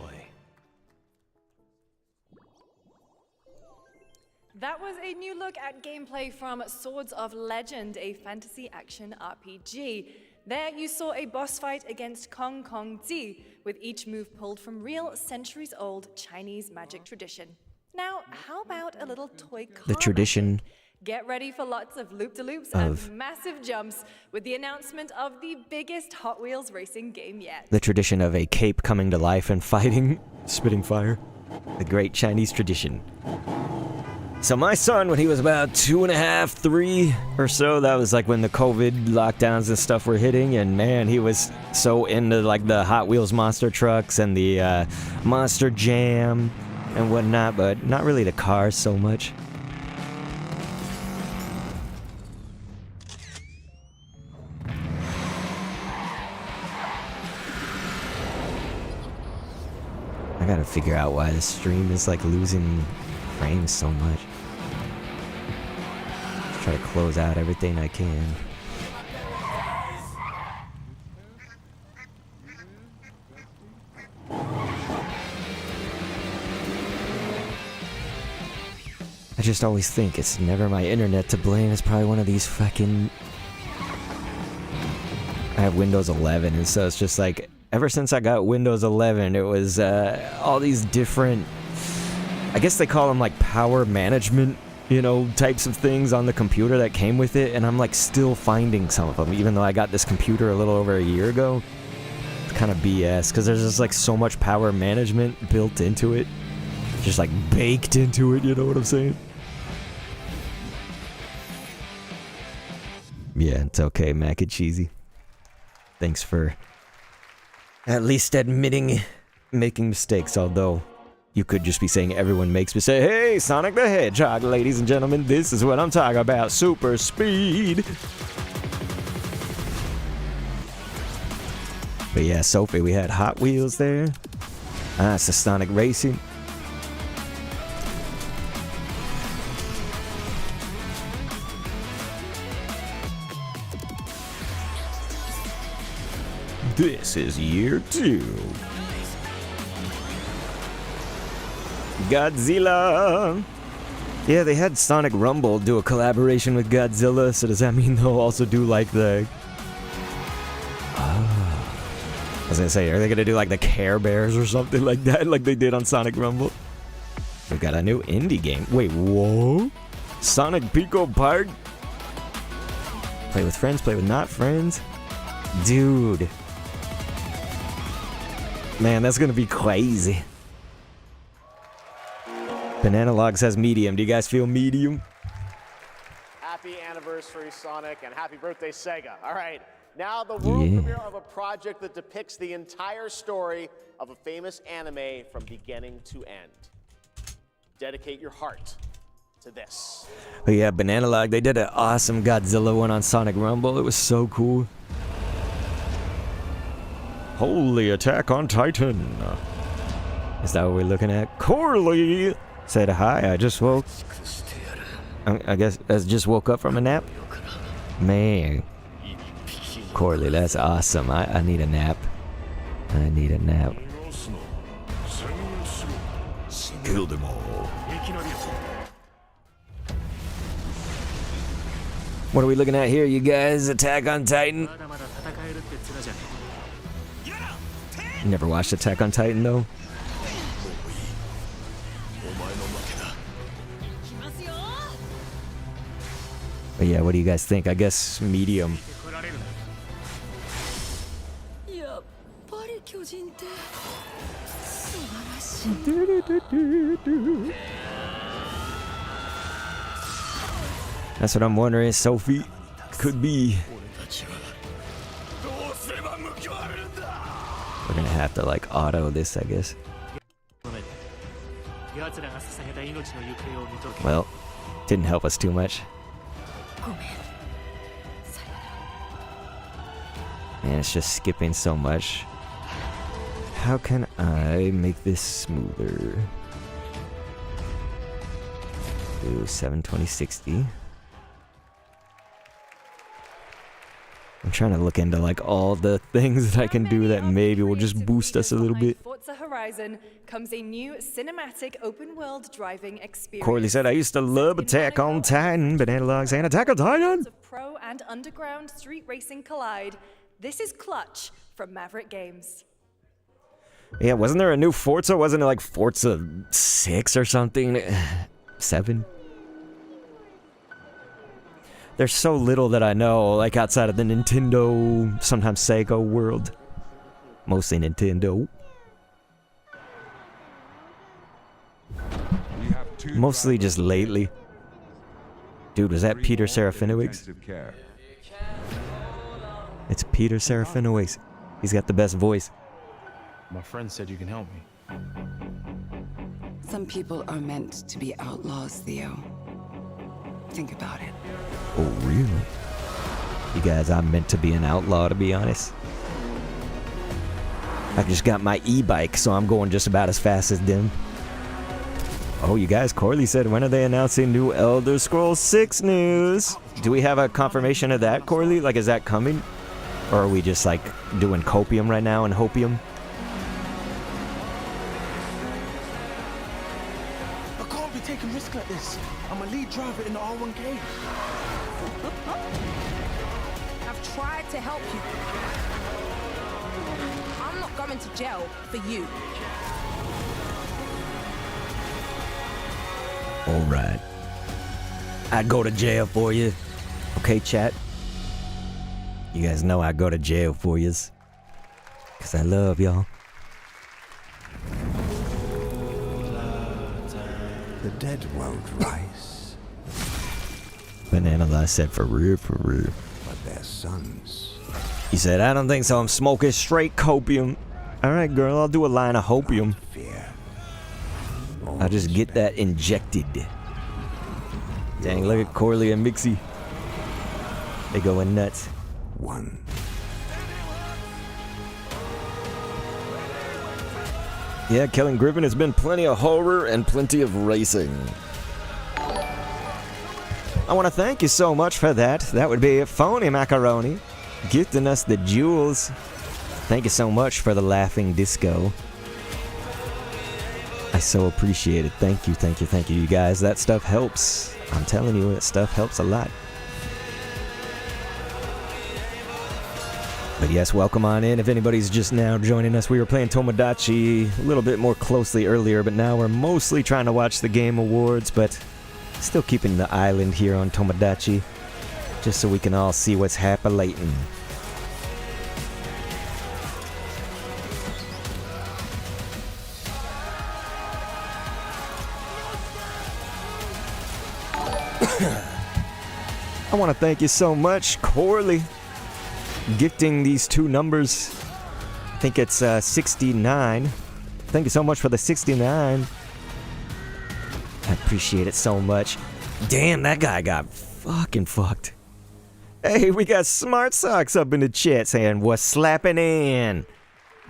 That was a new look at gameplay from Swords of Legend, a fantasy action RPG. There you saw a boss fight against Kong Kong Zi, with each move pulled from real centuries-old Chinese magic tradition. Now, how about a little toy car? The tradition. Get ready for lots of loop-de-loops Of- and massive jumps with the announcement of the biggest Hot Wheels racing game yet. The tradition of a cape coming to life and fighting, spitting fire. The great Chinese tradition. So my son, when he was about 2.5, 3 or so, that was like when the COVID lockdowns and stuff were hitting, and man, he was so into like the Hot Wheels monster trucks and the Monster Jam and whatnot, but not really the cars so much. I gotta figure out why the stream is like losing frames so much. Just try to close out everything I can. I just always think it's never my internet to blame. It's probably one of these fucking... I have Windows 11, and so it's just like, ever since I got Windows 11, it was all these different... I guess they call them like power management, you know, types of things on the computer that came with it, and I'm like still finding some of them, even though I got this computer a little over a year ago. It's kind of BS, because there's just like so much power management built into it. Just like baked into it, you know what I'm saying? Yeah, it's okay, Mac and Cheesy. Thanks for at least admitting making mistakes, although you could just be saying everyone makes mistakes. Hey, Sonic the Hedgehog, ladies and gentlemen, this is what I'm talking about. Super speed. But yeah, Sophie, we had Hot Wheels there. Ah, it's the Sonic Racing. This is year 2. Godzilla! Yeah, they had Sonic Rumble do a collaboration with Godzilla, so does that mean they'll also do like the... I was gonna say, are they gonna do like the Care Bears or something like that, like they did on Sonic Rumble? We've got a new indie game. Wait, whoa? Sonic Pico Park? Play with friends, play with not friends? Dude. Man, that's gonna be crazy. Banana Log says medium. Do you guys feel medium? Happy anniversary, Sonic, and happy birthday, Sega. All right, now the world premiere of a project that depicts the entire story of a famous anime from beginning to end. Dedicate your heart to this. Oh yeah, Banana Log, they did an awesome Godzilla one on Sonic Rumble. It was so cool. Holy Attack on Titan. Is that what we're looking at? Corley said hi. I just woke. I guess I just woke up from a nap. Man, Corley, that's awesome. I need a nap. I need a nap. Kill them all. What are we looking at here, you guys? Attack on Titan? Never watched Attack on Titan, though. But yeah, what do you guys think? I guess medium. That's what I'm wondering. Sophie could be. We're gonna have to like auto this, I guess. Well, didn't help us too much. Man, it's just skipping so much. How can I make this smoother? Do 720/60. I'm trying to look into like all the things that I can do that maybe will just boost us a little bit. Forza Horizon comes a new cinematic open-world driving experience. Corley said, I used to love Attack on Titan, but Analog saying Attack on Titan! Pro and underground street racing collide. This is Clutch from Maverick Games. Yeah, wasn't there a new Forza? Wasn't it like Forza 6 or something? 7? There's so little that I know, like outside of the Nintendo, sometimes Sega world. Mostly Nintendo. Mostly just lately. Dude, was that Peter Serafinowicz? It's Peter Serafinowicz. He's got the best voice. My friend said you can help me. Some people are meant to be outlaws, Theo. Think about it. Oh, really? You guys, I'm meant to be an outlaw, to be honest. I just got my e-bike, so I'm going just about as fast as them. Oh, you guys, Corley said, when are they announcing new Elder Scrolls 6 news? Do we have a confirmation of that, Corley? Like, is that coming? Or are we just, like, doing copium right now and hopium? I can't be taking risks like this. I'm a lead driver in the R1K. I've tried to help you. I'm not going to jail for you. Alright. I'd go to jail for you. Okay, chat? You guys know I'd go to jail for yous. Because I love y'all. The dead won't rise. Banana said for real, for real. But their sons. He said, I don't think so. I'm smoking straight copium. Alright, girl, I'll do a line of hopium. I'll just get that injected. Dang, look at Corley and Mixie. They going nuts. One. Yeah, Kellen Griffin has been plenty of horror and plenty of racing. I want to thank you so much for that. That would be Phony Macaroni gifting us the jewels. Thank you so much for the laughing disco. I so appreciate it. Thank you, thank you, thank you, you guys. That stuff helps. I'm telling you, that stuff helps a lot. But yes, welcome on in. If anybody's just now joining us, we were playing Tomodachi a little bit more closely earlier, but now we're mostly trying to watch the Game Awards, but still keeping the island here on Tomodachi, just so we can all see what's happening. I want to thank you so much, Corley, gifting these two numbers. I think it's 69. Thank you so much for the 69. I appreciate it so much. Damn, that guy got fucking fucked. Hey, we got Smart Socks up in the chat saying, what's slapping in?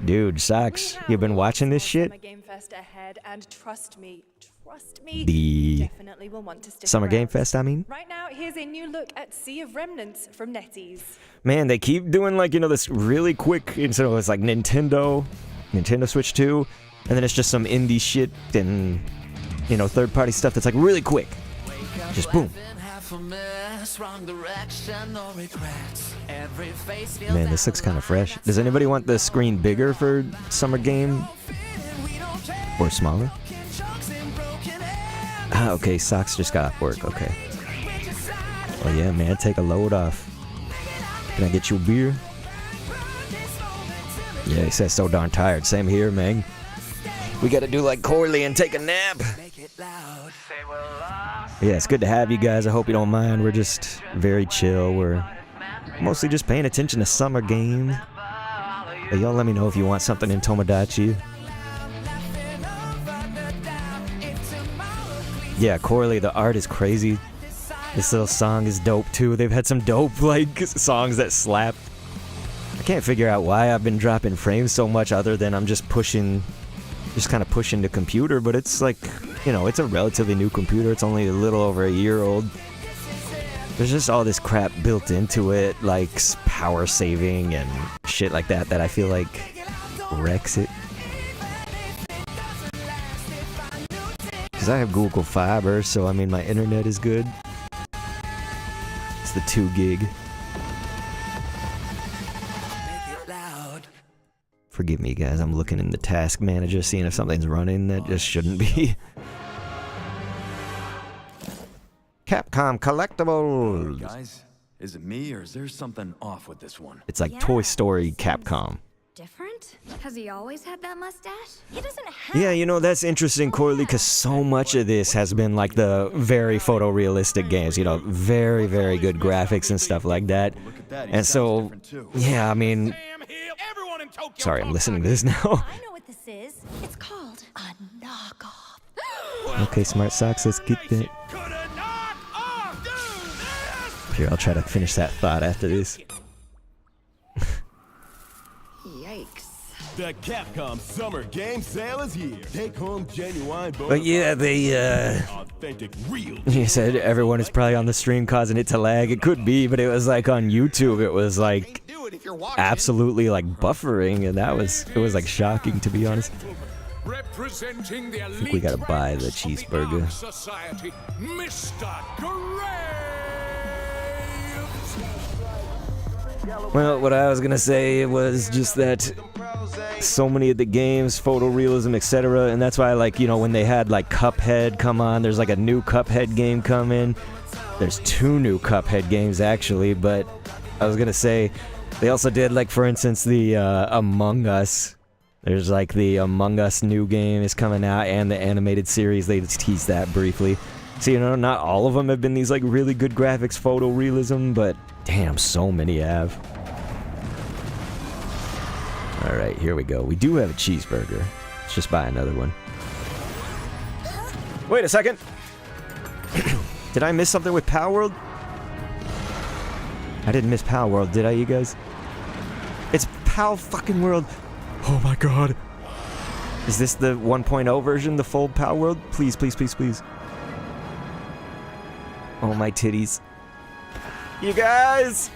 Dude, Socks, you've been watching this shit? Summer Game Fest ahead, and trust me, you The definitely will want to stick Summer around. Game Fest, I mean? Right now, here's a new look at Sea of Remnants from NetEase. Man, they keep doing like, you know, this really quick, so it's like Nintendo Switch 2, and then it's just some indie shit and, you know, third-party stuff that's like really quick. Just boom. Man, this looks kind of fresh. Does anybody want the screen bigger for Summer Game? Or smaller? Ah, okay, Socks just got off work, okay. Oh yeah, man, take a load off. Can I get you a beer? Yeah, he says so darn tired. Same here, man. We gotta do like Corley and take a nap. Yeah, it's good to have you guys. I hope you don't mind. We're just very chill. We're mostly just paying attention to Summer Game. But y'all let me know if you want something in Tomodachi. Yeah, Corley, the art is crazy. This little song is dope too. They've had some dope like songs that slap. I can't figure out why I've been dropping frames so much other than I'm just kind of pushing the computer, but it's like, you know, it's a relatively new computer. It's only a little over a year old. There's just all this crap built into it, like power saving and shit like that I feel like wrecks it. Because I have Google Fiber, so I mean my internet is good. It's the 2 gig. Forgive me, guys. I'm looking in the task manager, seeing if something's running that just shouldn't be. Capcom collectibles. Guys, is it me or is there something off with this one? It's like Toy Story Capcom. Different? Has he always had that mustache? He doesn't have. Yeah, you know, that's interesting, Corley, because so much of this has been like the very photorealistic games, you know, very, very good graphics and stuff like that. And so, yeah, I mean, sorry, I'm listening to this now. I know what this is. It's called a knockoff. Okay, Smart Socks, let's get that. Here, I'll try to finish that thought after this. Yikes. The Capcom Summer Game Sale is here. Take home genuine bonus. But yeah, they, authentic, real. you said everyone is probably on the stream causing it to lag. It could be, but it was like on YouTube, it was like absolutely like buffering, and it was like shocking, to be honest. Representing the I think we gotta buy the cheeseburger. Society, Mr. Well, what I was gonna say was just that so many of the games, photorealism, etc., and that's why, like, you know, when they had like Cuphead come on, there's like a new Cuphead game coming. There's 2 new Cuphead games actually, but I was gonna say they also did, like, for instance, the Among Us. There's like the Among Us new game is coming out, and the animated series. They just teased that briefly. So, you know, not all of them have been these like really good graphics, photorealism, but damn, so many have. Alright, here we go. We do have a cheeseburger. Let's just buy another one. Wait a second! Did I miss something with Power World? I didn't miss Power World, did I, you guys? It's Power fucking World! Oh my god! Is this the 1.0 version, the full Power World? Please, please, please, please. Oh my titties. You guys!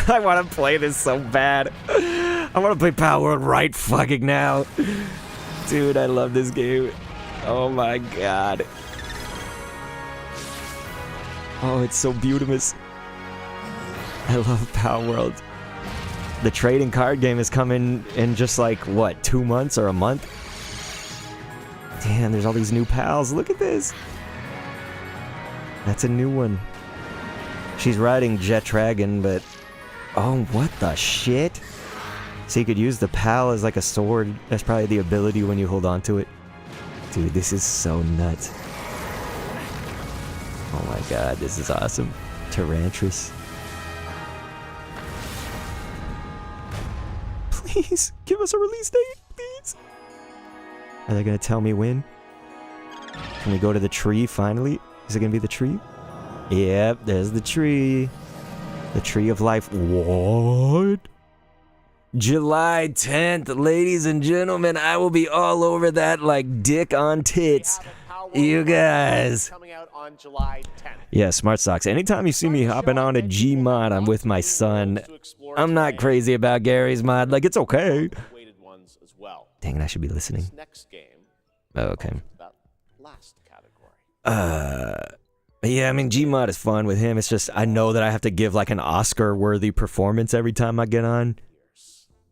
I want to play this so bad. I want to play Power World right fucking now. Dude, I love this game. Oh my god. Oh, it's so beautiful. I love Power World. The trading card game is coming in just like, what, 2 months or a month? Damn, there's all these new pals. Look at this. That's a new one. She's riding Jet Dragon, but... Oh, what the shit? So you could use the pal as like a sword. That's probably the ability when you hold on to it. Dude, this is so nuts. Oh my god, this is awesome. Tyrantris. Please, give us a release date, please. Are they gonna tell me when? Can we go to the tree finally? Is it gonna be the tree? Yep, there's the tree. The tree of life. What? July 10th, ladies and gentlemen. I will be all over that like dick on tits. You guys. Coming out on July 10th. Yeah, Smart Socks. Anytime you see me hopping on a Gmod, I'm with my son. I'm not crazy about Gary's mod. Like, it's okay. Dang it, I should be listening. Next game. Oh, okay. That last category. Yeah, I mean, Gmod is fun with him. It's just, I know that I have to give like an Oscar-worthy performance every time I get on.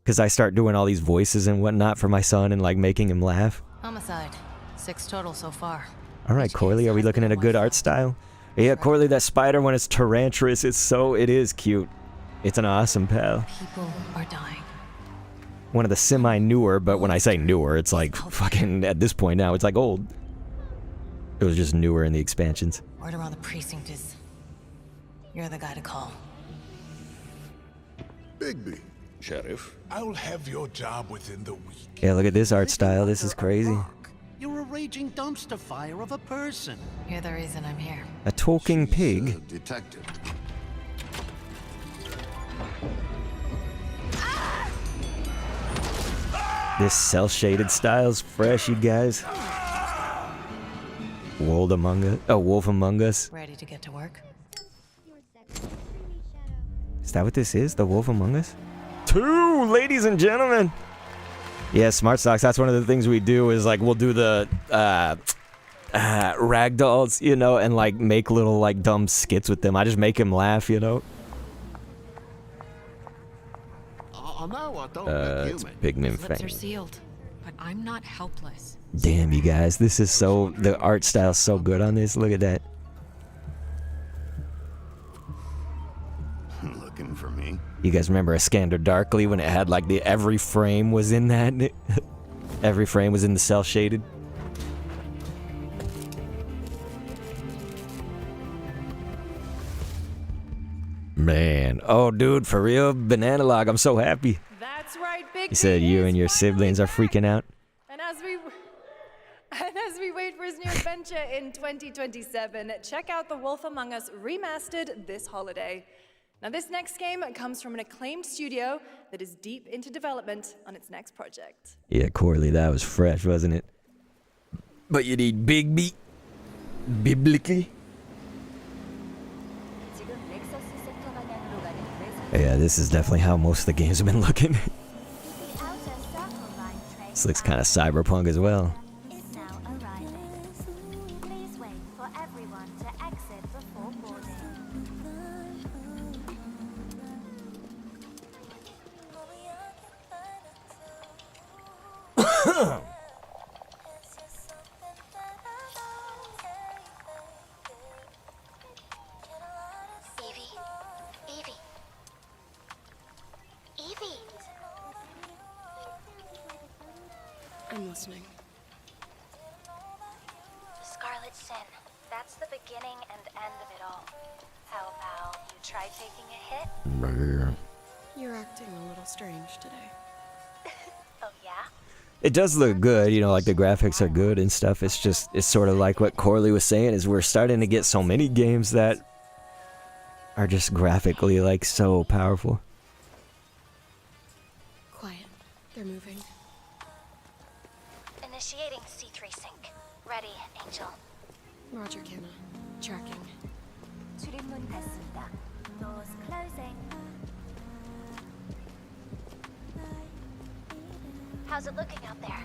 Because I start doing all these voices and whatnot for my son and like making him laugh. Homicide. 6 total so far. All right, Corley, are we looking at a good art style? Yeah, Corley, that spider one is taranturous. It is cute. It's an awesome pal. People are dying. One of the semi-newer, but when I say newer, it's like fucking, at this point now, it's like old. It was just newer in the expansions. Word around the precinct is you're the guy to call. Bigby. Sheriff, I'll have your job within the week. Yeah, look at this art style. This is crazy. You're a raging dumpster fire of a person. You're the reason I'm here. A talking pig. Detective. This cel-shaded style's fresh, you guys. Wolf Among Us. Oh, Wolf Among Us. Ready to get to work? Is that what this is? The Wolf Among Us? 2, ladies and gentlemen. Yeah, Smart Socks. That's one of the things we do is like we'll do the ragdolls, you know, and like make little like dumb skits with them. I just make him laugh, you know. It's Pigman Lips are Fang. sealed, but I'm not helpless. Damn, you guys, this is so, the art style's so good on this. Look at that. Looking for me? You guys remember A Scanner Darkly when it had like the every frame was in that? Every frame was in the cell shaded. Man, oh dude, for real, Banana Log, I'm so happy. That's right, Big. You said you and your siblings are freaking out. And as we wait for his new adventure in 2027, check out The Wolf Among Us remastered this holiday. Now, this next game comes from an acclaimed studio that is deep into development on its next project. Yeah, Corley, that was fresh, wasn't it? But you need big beat, biblically. Yeah, this is definitely how most of the games have been looking. This looks kind of cyberpunk as well. I'm listening. Scarlet Sin. That's the beginning and end of it all. How about you try taking a hit? You're acting a little strange today. Oh, yeah? It does look good, you know, like the graphics are good and stuff. It's just, it's sort of like what Corley was saying, is we're starting to get so many games that are just graphically like so powerful. Quiet. They're moving. Initiating C3 sync. Ready, Angel. Roger, Kenna. Tracking. 출입문 닫습니다. Doors closing. How's it looking out there?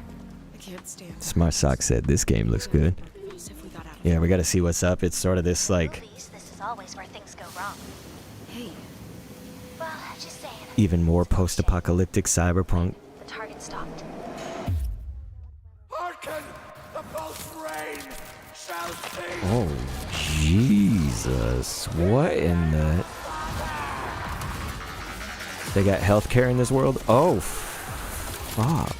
I can't stand it. Smart Sock said this game looks good. Yeah, we gotta see what's up. It's sort of this like This is always where things go wrong. Hey. Well, just saying. even more post-apocalyptic cyberpunk. The target stopped. Hearken! The pulse rain shall cease! Oh, Jesus. What in the... They got healthcare in this world? Oh, fuck.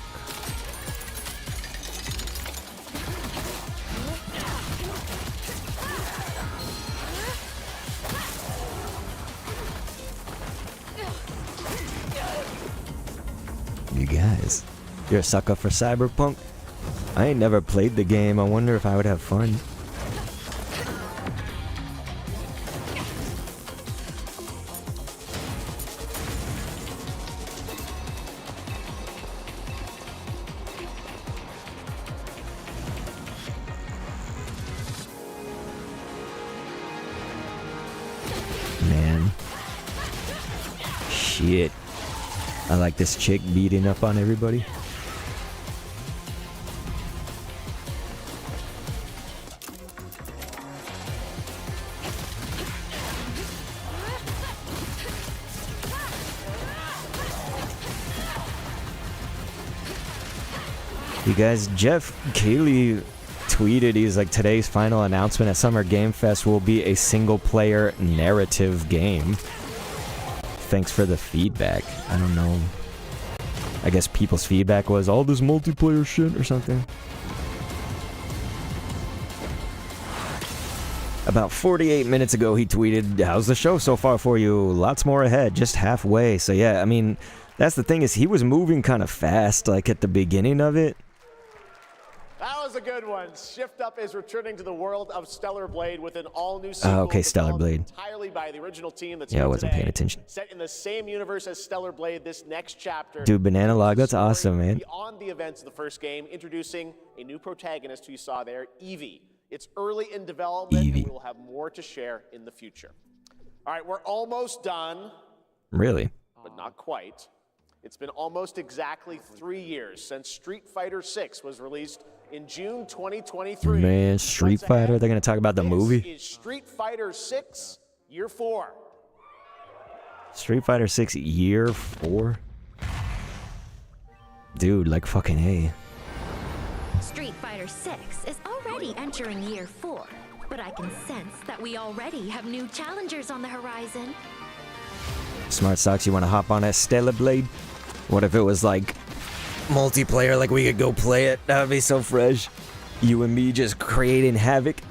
You guys, you're a sucker for cyberpunk? I ain't never played the game. I wonder if I would have fun. shit. I like this chick beating up on everybody. You guys, Jeff Keighley tweeted, he's like, today's final announcement at Summer Game Fest will be a single-player narrative game. Thanks for the feedback. I don't know. I guess people's feedback was all this multiplayer shit or something. About 48 minutes ago, he tweeted, how's the show so far for you? Lots more ahead, just halfway. So yeah, I mean, that's the thing, is he was moving kind of fast, like at the beginning of it. That was a good one. Shift Up is returning to the world of Stellar Blade with an all-new sequel. Okay, Stellar Blade. Entirely by the original team that's Yeah, I wasn't paying attention. Set in the same universe as Stellar Blade, this next chapter. Dude, Banana Log, that's awesome, man. Beyond the events of the first game, introducing a new protagonist who you saw there, Evie. It's early in development, and we'll have more to share in the future. All right, we're almost done. Really? But not quite. It's been almost exactly 3 years since Street Fighter 6 was released in June 2023. Man, Street Fighter, they're gonna talk about the movie? This is Street Fighter 6 Year 4. Street Fighter 6 Year 4? Dude, like fucking A. Street Fighter 6 is already entering Year 4, but I can sense that we already have new challengers on the horizon. Smart Socks, you wanna hop on that Stellar Blade? What if it was like multiplayer, like we could go play it? That would be so fresh. You and me just creating havoc.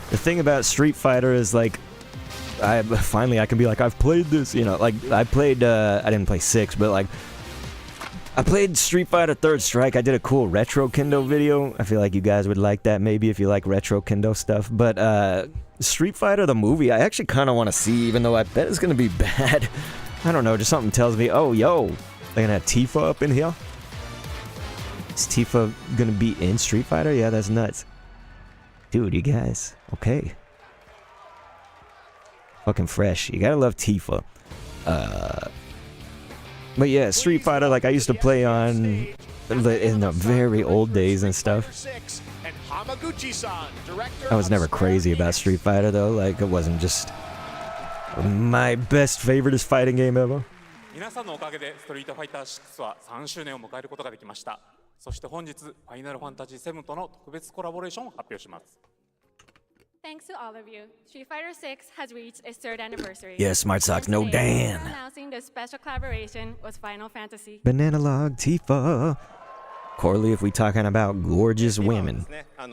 The thing about Street Fighter is like, I can be like, I've played this, you know, like I played, I didn't play 6, but like, I played Street Fighter Third Strike. I did a cool Retro Kendo video. I feel like you guys would like that maybe if you like Retro Kendo stuff. But Street Fighter, the movie, I actually kind of want to see, even though I bet it's going to be bad. I don't know, just something tells me, oh, yo, they're going to have Tifa up in here? Is Tifa going to be in Street Fighter? Yeah, that's nuts. Dude, you guys, okay. Fucking fresh. You gotta love Tifa. But yeah, Street Fighter, like I used to play on in the very old days and stuff. I was never crazy about Street Fighter though, like it wasn't just my best favorite fighting game ever. 皆さんのおかげでストリートファイター6は3周年を迎えることができました。そして本日、ファイナルファンタジー7との特別コラボレーションを発表します。Thanks to all of you, Street Fighter 6 has reached its 3rd anniversary. Yeah, Smart Socks, no Dan. Announcing the special collaboration with Final Fantasy. Banana Log, Tifa. Corley, if we talking about gorgeous women. I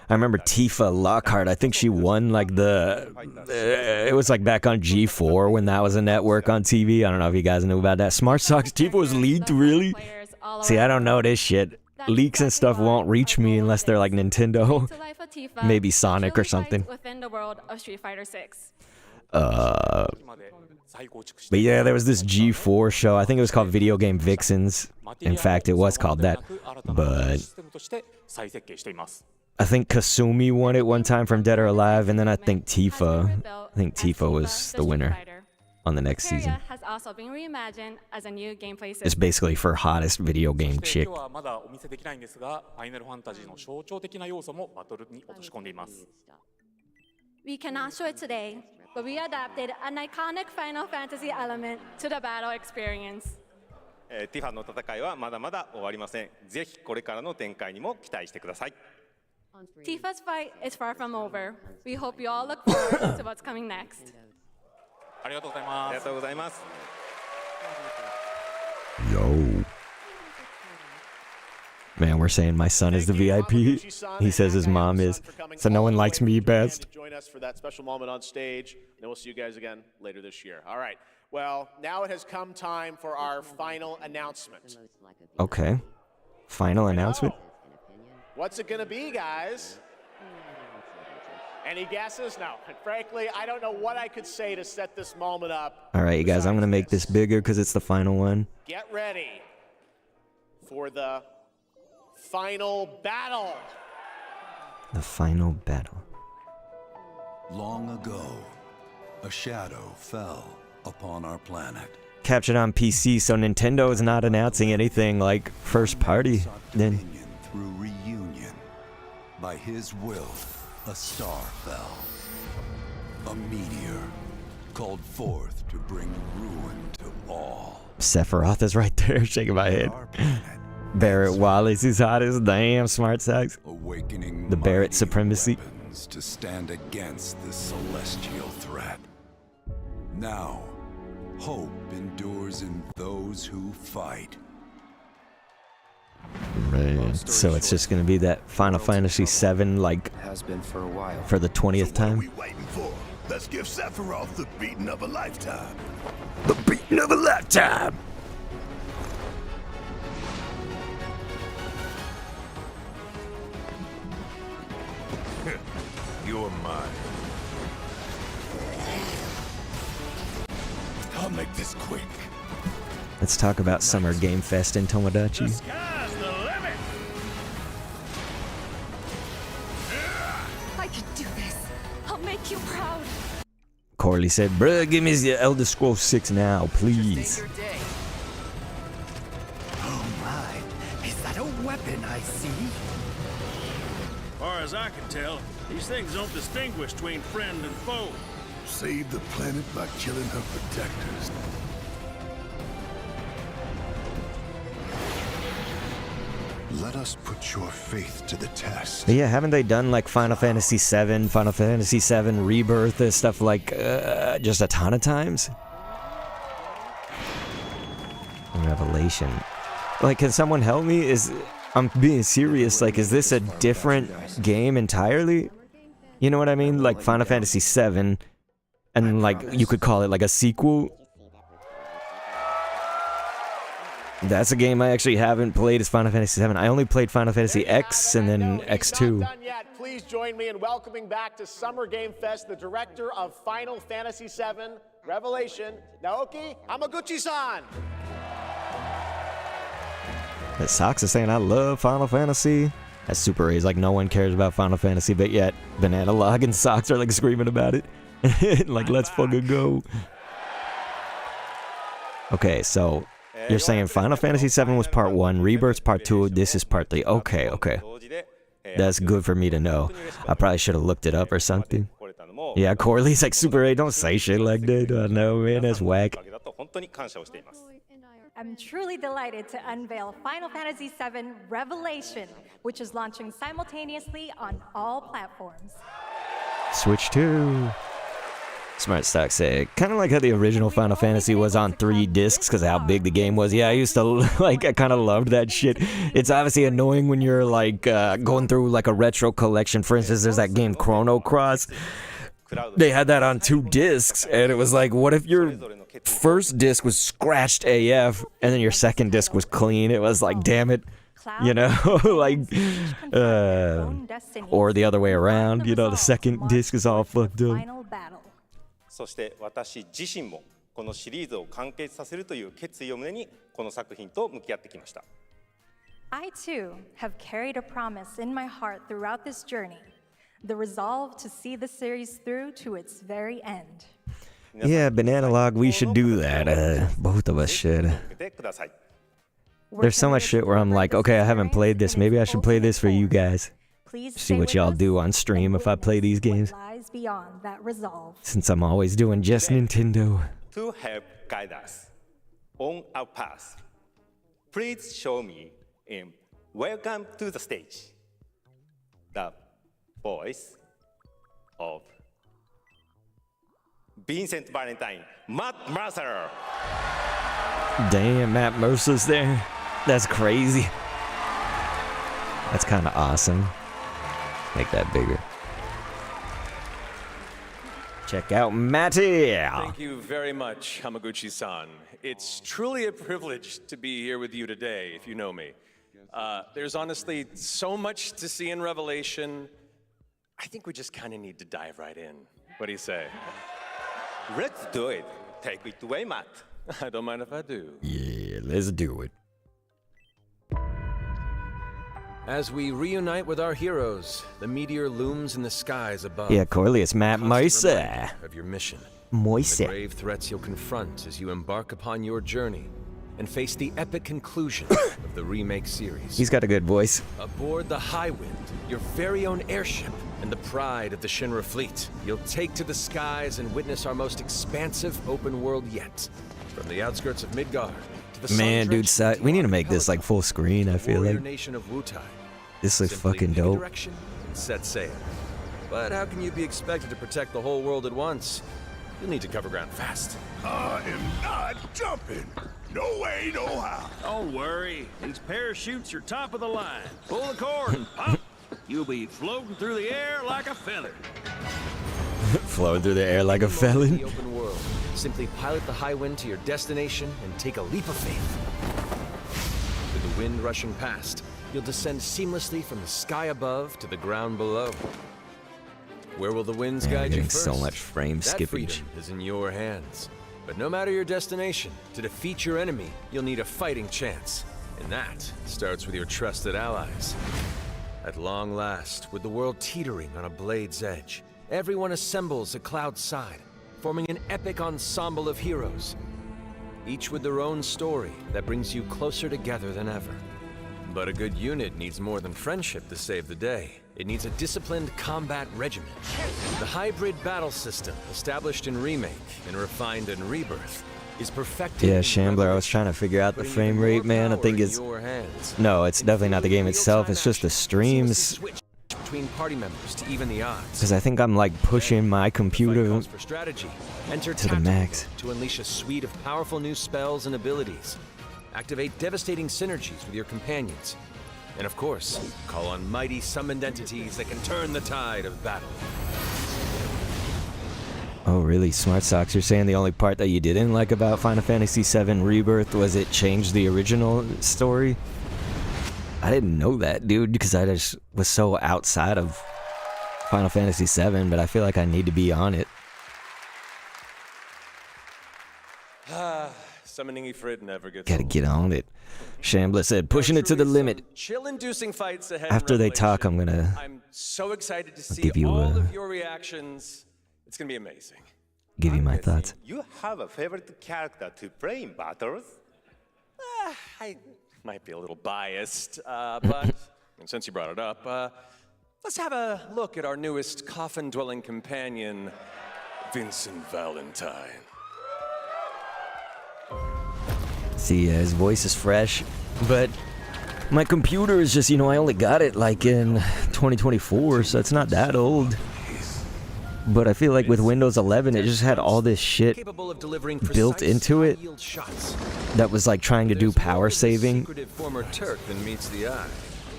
remember Tifa Lockhart. I think she won like it was like back on G4 when that was a network on TV. I don't know if you guys knew about that. Smart Socks, Tifa was leaked, really? See, I don't know this shit. Leaks and stuff won't reach me unless they're like Nintendo. Maybe Sonic or something. Within the world of Street Fighter 6. But yeah, there was this G4 show. I think it was called Video Game Vixens. In fact, it was called that. But I think Kasumi won it one time from Dead or Alive, and then I think Tifa was the winner on the next season. Has also been reimagined as a new gameplay system. It's basically for hottest video game chick. We cannot show it today, but we adapted an iconic Final Fantasy element to the battle experience. ティファの戦いはまだまだ終わりません。ぜひこれからの展開にも期待してください。Tifa's fight is far from over. We hope you all look forward to what's coming next. ありがとうございます。ありがとうございます。Yo. Man, we're saying my son is the VIP. He says his mom is. So no one likes me best. Join us for that special moment on stage. And we'll see you guys again later this year. All right. Well, now it has come time for our final announcement. Okay. Final announcement? What's it going to be, guys? Any guesses? No. And frankly, I don't know what I could say to set this moment up. All right, you guys, I'm going to make this bigger because it's the final one. Get ready for the final battle. The final battle. Long ago, a shadow fell upon our planet. Captured on PC, so Nintendo is not announcing anything like first party. Then Through reunion, by his will, a star fell. A meteor called forth to bring ruin to all. Sephiroth is right there, shaking my head. Barrett Wallace is hot as damn, smart sacks. Awakening the Barrett supremacy. To stand against this celestial threat. Now, hope endures in those who fight. Man, so it's just gonna be that Final Fantasy VII, like, has been for a while. For the 20th time. Waiting for? Let's give Sephiroth the beating of a lifetime. The beating of a lifetime. You're mine. I'll make this quick. Let's talk about Summer Game Fest in Tomodachi. Sky's the limit. I can do this. I'll make you proud. Corley said, bruh, give me the Elder Scrolls 6 now, please. Oh my, is that a weapon I see? Far as I can tell, these things don't distinguish between friend and foe. Save the planet by killing her protectors. Let us put your faith to the test. But yeah, haven't they done like Final Fantasy VII, Final Fantasy VII Rebirth, and stuff like just a ton of times? Revelation. Like, can someone help me? I'm being serious. Like, is this a different game entirely? You know what I mean? Like Final Fantasy VII, and like you could call it like a sequel. That's a game I actually haven't played, is Final Fantasy VII. I only played Final Fantasy X and then X2. Not done yet. Please join me in welcoming back to Summer Game Fest the director of Final Fantasy VII Revelation, Naoki Hamaguchi-san. That Sox is saying, I love Final Fantasy. That's Super A's like no one cares about Final Fantasy, but yet Banana Log and Sox are like screaming about it. Like, let's fucking go. Okay, so you're saying Final Fantasy VII was part 1, Rebirth's part 2, this is part 3. Okay, okay. That's good for me to know. I probably should have looked it up or something. Yeah, Corley's like, Super A, don't say shit like that. I know, man, that's whack. I'm truly delighted to unveil Final Fantasy VII Revelation, which is launching simultaneously on all platforms. Switch 2. Smart Stock said, kind of like how the original Final Fantasy was on 3 discs because of how big the game was. Yeah, I used to, like, I kind of loved that shit. It's obviously annoying when you're, like, going through, like, a retro collection. For instance, there's that game Chrono Cross. They had that on 2 discs, and it was like, what if your first disc was scratched AF, and then your second disc was clean? It was like, damn it. You know, like, or the other way around, you know, the second disc is all fucked up. そして私自身もこのシリーズを完結させるという決意を胸にこの作品と向き合ってきました。I too have carried a promise in my heart throughout this journey, the resolve to see the series through to its very end. Yeah, Banana Log, we should do that. Both of us should. There's so much shit where I'm like, okay, I haven't played this. Maybe I should play this for you guys. See what y'all do on stream if I play these games. Beyond that resolve. Since I'm always doing just Nintendo. To help guide us on our path, please show me and welcome to the stage the voice of Vincent Valentine, Matt Mercer. Damn, Matt Mercer's there. That's crazy. That's kind of awesome. Make that bigger. Check out Matty. Thank you very much, Hamaguchi-san. It's truly a privilege to be here with you today, if you know me. There's honestly so much to see in Revelation. I think we just kind of need to dive right in. What do you say? Let's do it. Take it away, Matt. I don't mind if I do. Yeah, let's do it. As we reunite with our heroes, the meteor looms in the skies above. Yeah, Corlius, Matt Moise. Of your mission. Moise. The grave threats you'll confront as you embark upon your journey and face the epic conclusion of the remake series. He's got a good voice. Aboard the Highwind, your very own airship, and the pride of the Shinra fleet, you'll take to the skies and witness our most expansive open world yet. From the outskirts of Midgard to the Man, dude, we need to make this like full screen, I feel like. Nation of Wutai. This looks Simply fucking pick a dope. direction and set sail. But how can you be expected to protect the whole world at once? You'll need to cover ground fast. I am not jumping. No way, no how. Don't worry. These parachutes are top of the line. Pull the cord and pop. You'll be floating through the air like a feather. Flowing through the air like a felon. The open world. Simply pilot the Highwind to your destination and take a leap of faith. With the wind rushing past, you'll descend seamlessly from the sky above to the ground below. Where will the winds guide you getting first? so much frame That skippage. freedom is in your hands. But no matter your destination, to defeat your enemy, you'll need a fighting chance. And that starts with your trusted allies. At long last, with the world teetering on a blade's edge, everyone assembles at Cloud's side, forming an epic ensemble of heroes, each with their own story that brings you closer together than ever. But a good unit needs more than friendship to save the day. It needs a disciplined combat regimen. The hybrid battle system, established in Remake and refined in Rebirth, is perfected. Yeah, Shambler, I was trying to figure out the frame rate, man. I think it's... No, it's definitely not the game itself. It's just the streams. Between party members to even the odds. Because I think I'm like pushing my computer For strategy, enter to the max. to unleash a suite of powerful new spells and abilities. Activate devastating synergies with your companions. And of course, call on mighty summoned entities that can turn the tide of battle. Oh, really? Smart Socks, you're saying the only part that you didn't like about Final Fantasy VII Rebirth was it changed the original story? I didn't know that, dude, because I just was so outside of Final Fantasy VII, but I feel like I need to be on it. Summoning Ifrit never gets Gotta get on it. Shambler said, pushing it to the limit. Chill-inducing fights ahead. After they talk, I'm so excited to see give you, all of your reactions. It's gonna be amazing. give you my thoughts. You have a favorite character to play in battles? I might be a little biased, but and since you brought it up, let's have a look at our newest coffin-dwelling companion, Vincent Valentine. See, his voice is fresh, but my computer is just, I only got it like in 2024, so it's not that old. But I feel like with Windows 11, it just had all this shit built into it that was like trying to do power saving.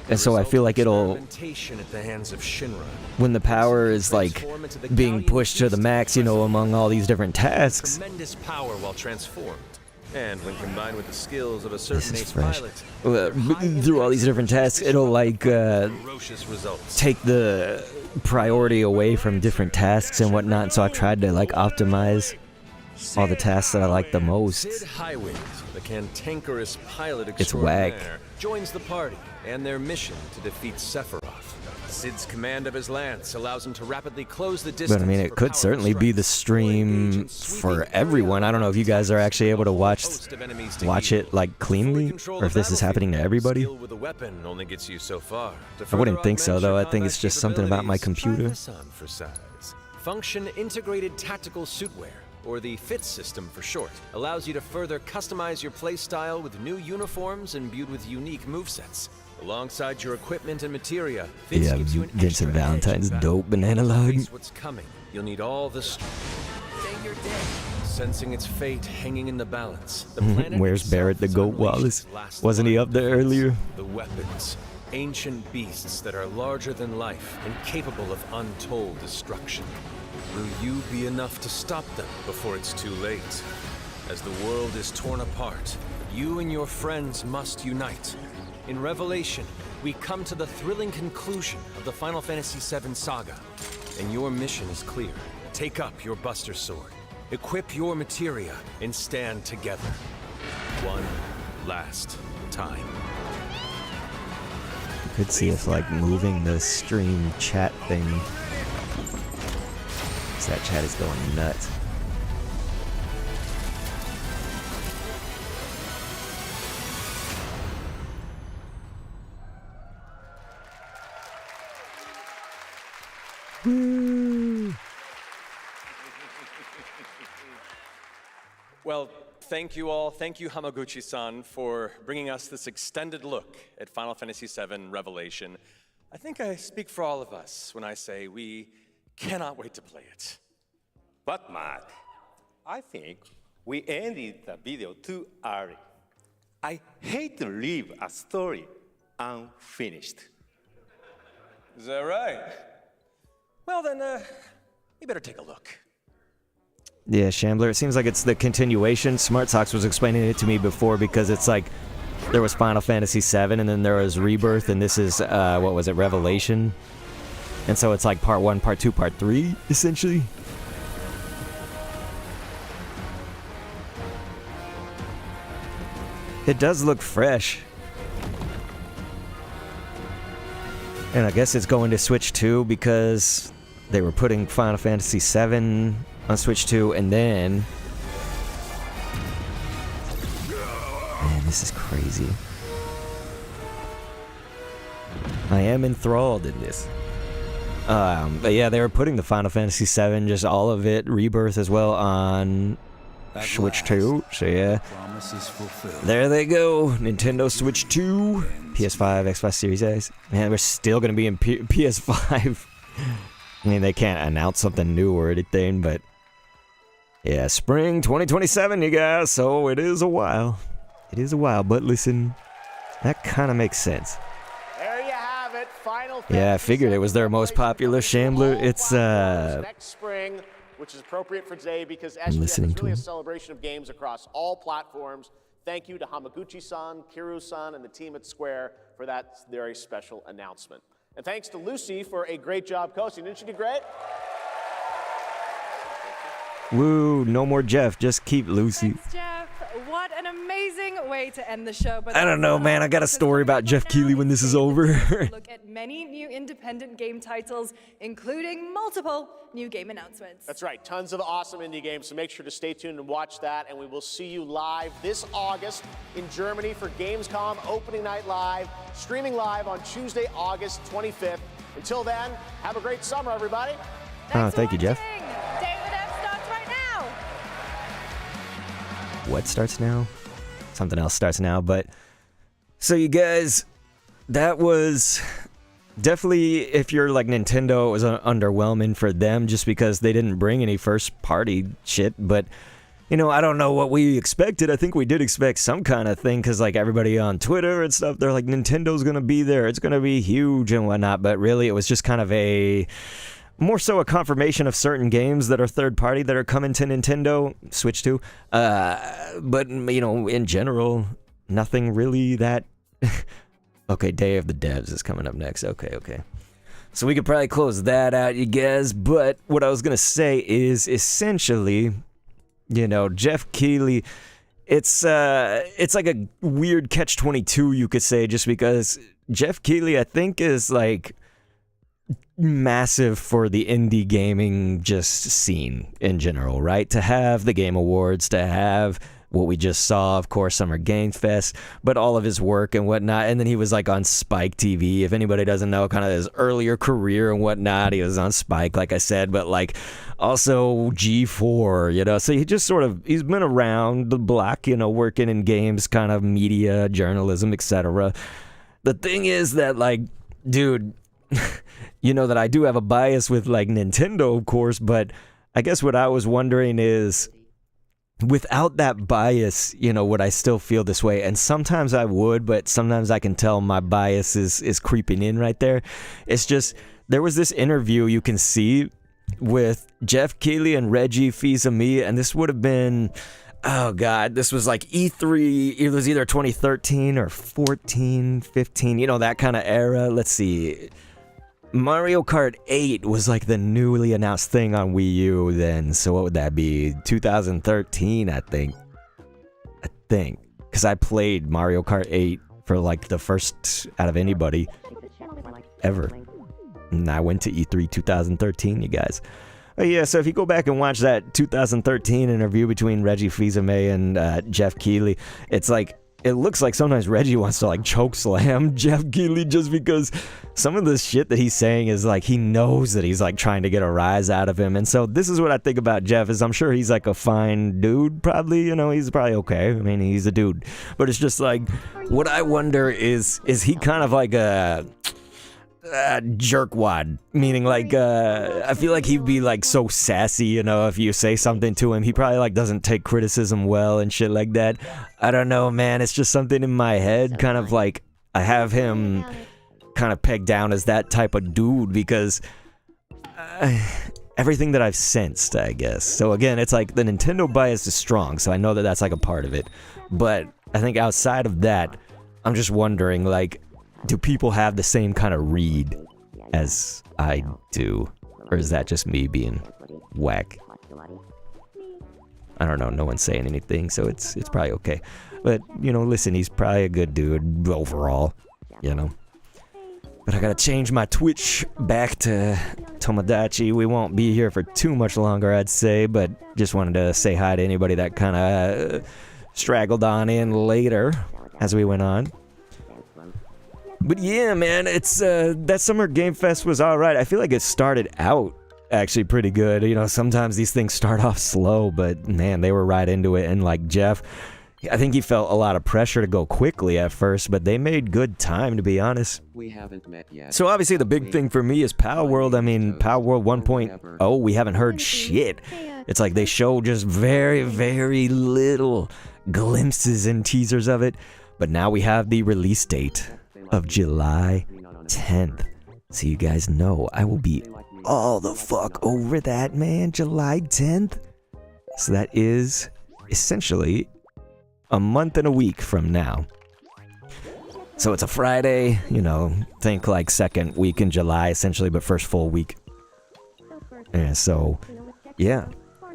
And so I feel like it'll, when the power is like being pushed to the max, among all these different tasks. Tremendous power while transformed. And when combined with the skills of a certain ace fresh. pilot, Through all these different tasks, it'll like take the priority away from different tasks and whatnot. So I tried to like optimize all the tasks that I like the most. Sid Highwind, the cantankerous pilot It's whack. extraordinaire, joins the party and their mission to defeat Sephiroth. Sid's command of his lance allows him to rapidly close the distance. But I mean, it could certainly be the stream for everyone. I don't know if you guys are actually able to watch it like cleanly, or if this is happening to everybody. With a weapon only gets you so far. I wouldn't think so, though. I think it's just something about my computer. For size. Function Integrated Tactical Suitwear, or the FIT system for short, allows you to further customize your playstyle with new uniforms imbued with unique movesets. Alongside your equipment and materia, Fitz Yeah, gives you an Vincent extra Valentine's edge dope banana log. Face what's coming. You'll need all the sensing its fate hanging in the balance. The planet Where's Barrett the Goat Wallace? Wasn't he up there earlier? The weapons, ancient beasts that are larger than life and capable of untold destruction. Will you be enough to stop them before it's too late? As the world is torn apart, you and your friends must unite. In Revelation, we come to the thrilling conclusion of the Final Fantasy VII saga, and your mission is clear. Take up your Buster Sword, equip your materia, and stand together. One last time. Could see if like moving the stream chat thing. So that chat is going nuts. Woo! Well, thank you all. Thank you, Hamaguchi-san, for bringing us this extended look at Final Fantasy VII Revelation. I think I speak for all of us when I say we cannot wait to play it. But Matt, I think we ended the video too early. I hate to leave a story unfinished. Is that right? Well then, you better take a look. Yeah, Shambler, it seems like it's the continuation. Smart Socks was explaining it to me before because it's like there was Final Fantasy VII and then there was Rebirth and this is, what was it, Revelation? And so it's like part 1, part 2, part 3, essentially. It does look fresh. And I guess it's going to Switch 2 because they were putting Final Fantasy VII on Switch 2 and then... Man, this is crazy. I am enthralled in this. But yeah, they were putting the Final Fantasy VII, just all of it, Rebirth as well, on Switch 2. So yeah, there they go. Nintendo Switch 2, PS5, Xbox Series X. Man, we're still going to be in PS5. I mean, they can't announce something new or anything, but yeah, spring 2027, you guys. So it is a while. It is a while, but listen, that kind of makes sense. There you have it. Final Yeah, I figured it was their most popular Shambler. It's next spring, which is appropriate for today because SGF is really a celebration of games across all platforms. Thank you to Hamaguchi-san, Kiru-san, and the team at Square for that very special announcement. And thanks to Lucy for a great job coaching. Didn't she do great? Woo, no more Jeff, just keep Lucy. Thanks, Jeff. What an amazing way to end the show. But I don't know, man. I got a story about Jeff Keighley when this is over. Look at many new independent game titles, including multiple new game announcements. That's right. Tons of awesome indie games, so make sure to stay tuned and watch that. And we will see you live this August in Germany for Gamescom Opening Night Live, streaming live on Tuesday, August 25th. Until then, have a great summer, everybody. Thank you, Jeff. What starts now? Something else starts now, but... So you guys, that was... Definitely, if you're like Nintendo, it was underwhelming for them just because they didn't bring any first-party shit, but... You know, I don't know what we expected. I think we did expect some kind of thing because, like, everybody on Twitter and stuff, they're like, Nintendo's gonna be there. It's gonna be huge and whatnot, but really, it was just kind of a... More so a confirmation of certain games that are third-party that are coming to Nintendo, Switch 2. But, you know, in general, nothing really that... Okay, Day of the Devs is coming up next. Okay. So we could probably close that out, you guys. But what I was going to say is, essentially, you know, Jeff Keighley... It's like a weird catch-22, you could say, just because Jeff Keighley, I think, is, like... massive for the indie gaming just scene in general, right? To have the Game Awards, to have what we just saw, of course, Summer Games Fest, but all of his work and whatnot. And then he was like on Spike TV. If anybody doesn't know kind of his earlier career and whatnot, he was on Spike, like I said, but like also G4, you know? So he just sort of, he's been around the block, you know, working in games, kind of media, journalism, etc. The thing is that, like, dude... You know that I do have a bias with, like, Nintendo, of course, but I guess what I was wondering is, without that bias, you know, would I still feel this way? And sometimes I would, but sometimes I can tell my bias is creeping in right there. It's just, there was this interview you can see with Jeff Keighley and Reggie Fils-Aimé, and this would have been... Oh, God, this was like E3, it was either 2013 or 14, 15, you know, that kind of era. Let's see... Mario Kart 8 was like the newly announced thing on Wii U then, so what would that be? 2013, I think. Because I played Mario Kart 8 for like the first out of anybody. ever. And I went to E3 2013, you guys. Yeah, so if you go back and watch that 2013 interview between Reggie Fils-Aimé and Jeff Keighley, it's like, it looks like sometimes Reggie wants to like choke slam Jeff Keighley just because some of the shit that he's saying is like he knows that he's like trying to get a rise out of him. And so this is what I think about Jeff is I'm sure he's like a fine dude, probably, you know, he's probably okay. I mean, he's a dude. But it's just like, what I wonder is he kind of like a jerkwad, meaning like I feel like he'd be like so sassy, you know, if you say something to him. He probably like doesn't take criticism well and shit like that. I don't know, man, it's just something in my head, kind of like I have him kind of pegged down as that type of dude because everything that I've sensed, I guess. So again, it's like the Nintendo bias is strong, so I know that that's like a part of it, but I think outside of that, I'm just wondering, like, do people have the same kind of read as I do? Or is that just me being whack? I don't know, no one's saying anything, so it's probably okay. But, you know, listen, he's probably a good dude overall, you know. But I gotta change my Twitch back to Tomodachi. We won't be here for too much longer, I'd say, but just wanted to say hi to anybody that kind of straggled on in later as we went on. But yeah, man, it's that Summer Game Fest was all right. I feel like it started out actually pretty good. You know, sometimes these things start off slow, but man, they were right into it. And like Jeff, I think he felt a lot of pressure to go quickly at first, but they made good time, to be honest. We haven't met yet. So obviously the big thing for me is Pal World. I mean, Pal World 1.0, we haven't heard shit. It's like they show just very, very little glimpses and teasers of it. But now we have the release date of July 10th. So you guys know I will be all the fuck over that, man. July 10th. So that is essentially a month and a week from now. So it's a Friday, you know, think like second week in July essentially, but first full week. And so, yeah,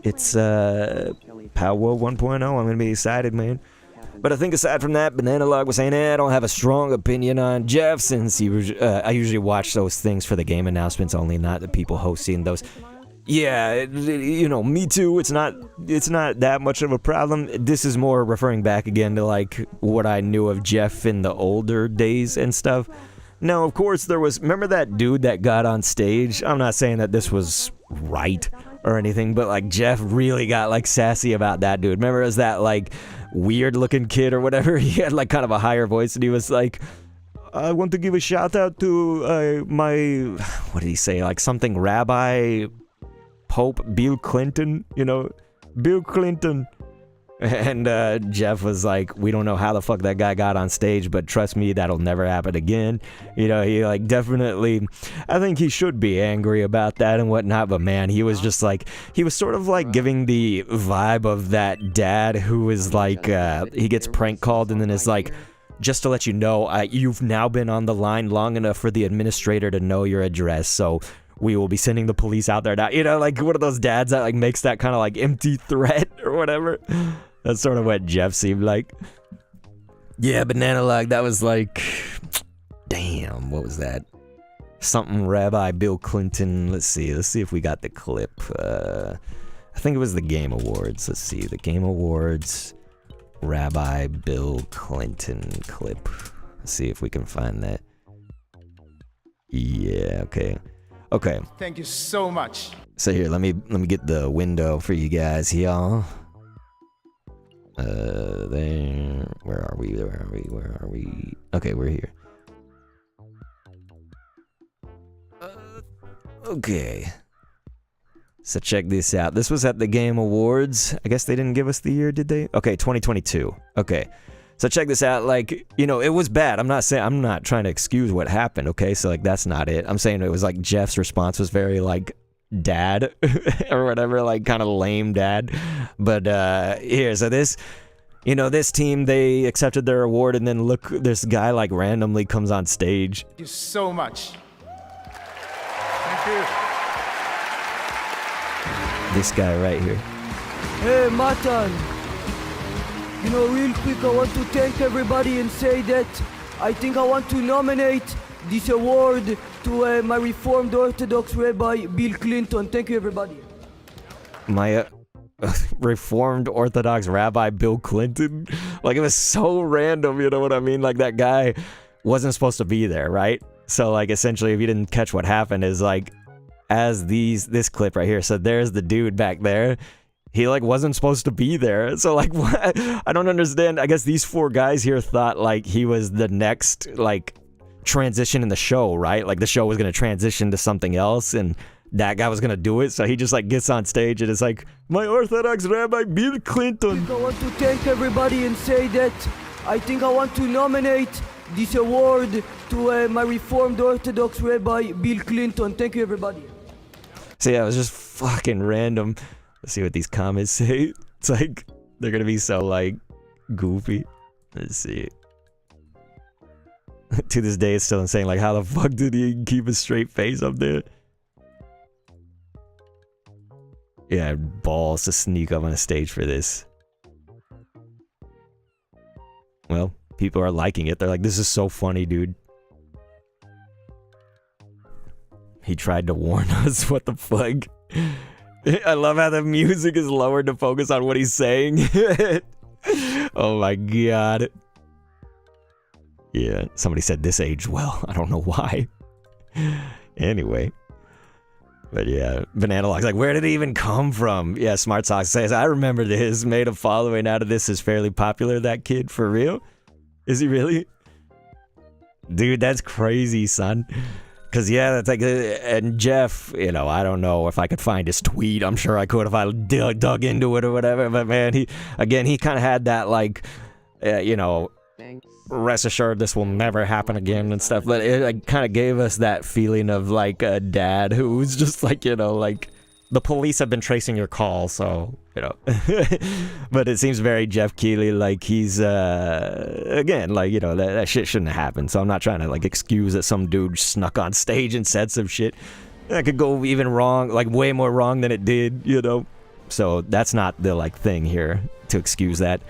it's Pal World 1.0. I'm gonna be excited, man. But I think aside from that, Banana Log was saying, I don't have a strong opinion on Jeff since he was, I usually watch those things for the game announcements only, not the people hosting those. Yeah, you know, me too. It's not that much of a problem. This is more referring back again to like what I knew of Jeff in the older days and stuff. Now, of course, remember that dude that got on stage? I'm not saying that this was right or anything, but like Jeff really got like sassy about that dude. Remember, it was that like weird looking kid or whatever? He had like kind of a higher voice and he was like, I want to give a shout out to my, what did he say? Like something Rabbi Pope Bill Clinton, you know, Bill Clinton. And Jeff was like, we don't know how the fuck that guy got on stage, but trust me, that'll never happen again. You know, he like definitely, I think he should be angry about that and whatnot, but man, he was just like, he was sort of like giving the vibe of that dad who is like, he gets prank called and then is like, just to let you know, you've now been on the line long enough for the administrator to know your address, so we will be sending the police out there now. You know, like one of those dads that like makes that kind of like empty threat or whatever. That's sort of what Jeff seemed like. Yeah, Banana Log, that was like, damn, what was that? Something Rabbi Bill Clinton. Let's see if we got the clip. I think it was the Game Awards. Let's see, the Game Awards Rabbi Bill Clinton clip. Let's see if we can find that. Yeah, okay. Thank you so much. So here, let me get the window for you guys, y'all. There. Where are we? Okay, we're here. Okay. So check this out. This was at the Game Awards. I guess they didn't give us the year, did they? Okay, 2022. Okay. So check this out. Like, you know, it was bad. I'm not trying to excuse what happened, okay? So like that's not it. I'm saying it was like Jeff's response was very like dad or whatever, like kind of lame dad. But here, so this, you know, this team, they accepted their award, and then look, this guy like randomly comes on stage. Thank you so much. Thank you. This guy right here. Hey, Matan. You know, real quick, I want to thank everybody and say that I think I want to nominate this award to my Reformed Orthodox Rabbi Bill Clinton. Thank you, everybody. My Reformed Orthodox Rabbi Bill Clinton? Like, it was so random, you know what I mean? Like, that guy wasn't supposed to be there, right? So, like, essentially, if you didn't catch what happened, is like, as this clip right here, so there's the dude back there. He, like, wasn't supposed to be there. So, like, what? I don't understand. I guess these 4 guys here thought, like, he was the next, like, transition in the show, right? Like, the show was going to transition to something else, and that guy was going to do it. So he just, like, gets on stage and is like, my Orthodox Rabbi Bill Clinton. I want to thank everybody and say that I think I want to nominate this award to my Reformed Orthodox Rabbi Bill Clinton. Thank you, everybody. So, yeah, it was just fucking random. Let's see what these comments say. It's like, they're gonna be so, like, goofy. Let's see. To this day, it's still insane. Like, how the fuck did he keep a straight face up there? Yeah, balls to sneak up on a stage for this. Well, people are liking it. They're like, this is so funny, dude. He tried to warn us. What the fuck? I love how the music is lowered to focus on what he's saying. Oh my god. Yeah, somebody said this aged well. I don't know why. Anyway. But yeah, Banana Lock's like, where did it even come from? Yeah, Smart Socks says, I remember this. Made a following out of this is fairly popular, that kid. For real? Is he really? Dude, that's crazy, son. Because, yeah, that's like, and Jeff, you know, I don't know if I could find his tweet. I'm sure I could if I dug into it or whatever. But, man, he kind of had that, like, you know, rest assured this will never happen again and stuff. But it like, kind of gave us that feeling of, like, a dad who was just like, you know, like, the police have been tracing your call, so, you know. But it seems very Jeff Keighley, like he's, again, like, you know, that shit shouldn't have happened. So I'm not trying to, like, excuse that some dude snuck on stage and said some shit. That could go even wrong, like, way more wrong than it did, you know. So that's not the, like, thing here to excuse that.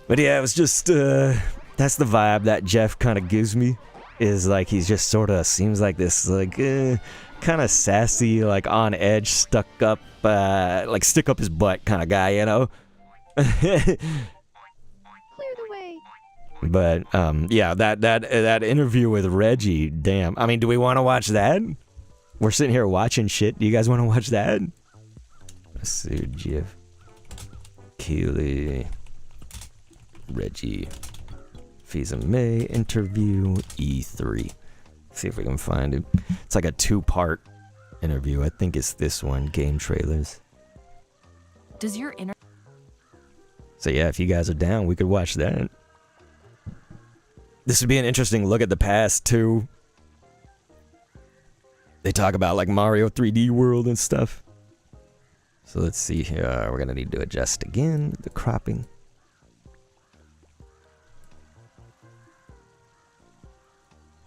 But yeah, it was just, that's the vibe that Jeff kind of gives me. Is, like, he's just sort of seems like this, like, kind of sassy, like on edge, stuck up, like stick up his butt kind of guy, you know. Clear the way. But yeah, that interview with Reggie, damn. I mean, do we want to watch that? We're sitting here watching shit. Do you guys want to watch that? Let's see, Jeff Keighley, Reggie Fils-Aimé interview E3. See if we can find it. It's like a 2-part interview. I think it's this one, game trailers. Does your inner... So yeah, if you guys are down, we could watch that. This would be an interesting look at the past too. They talk about like Mario 3D World and stuff. So let's see here. We're gonna need to adjust again the cropping.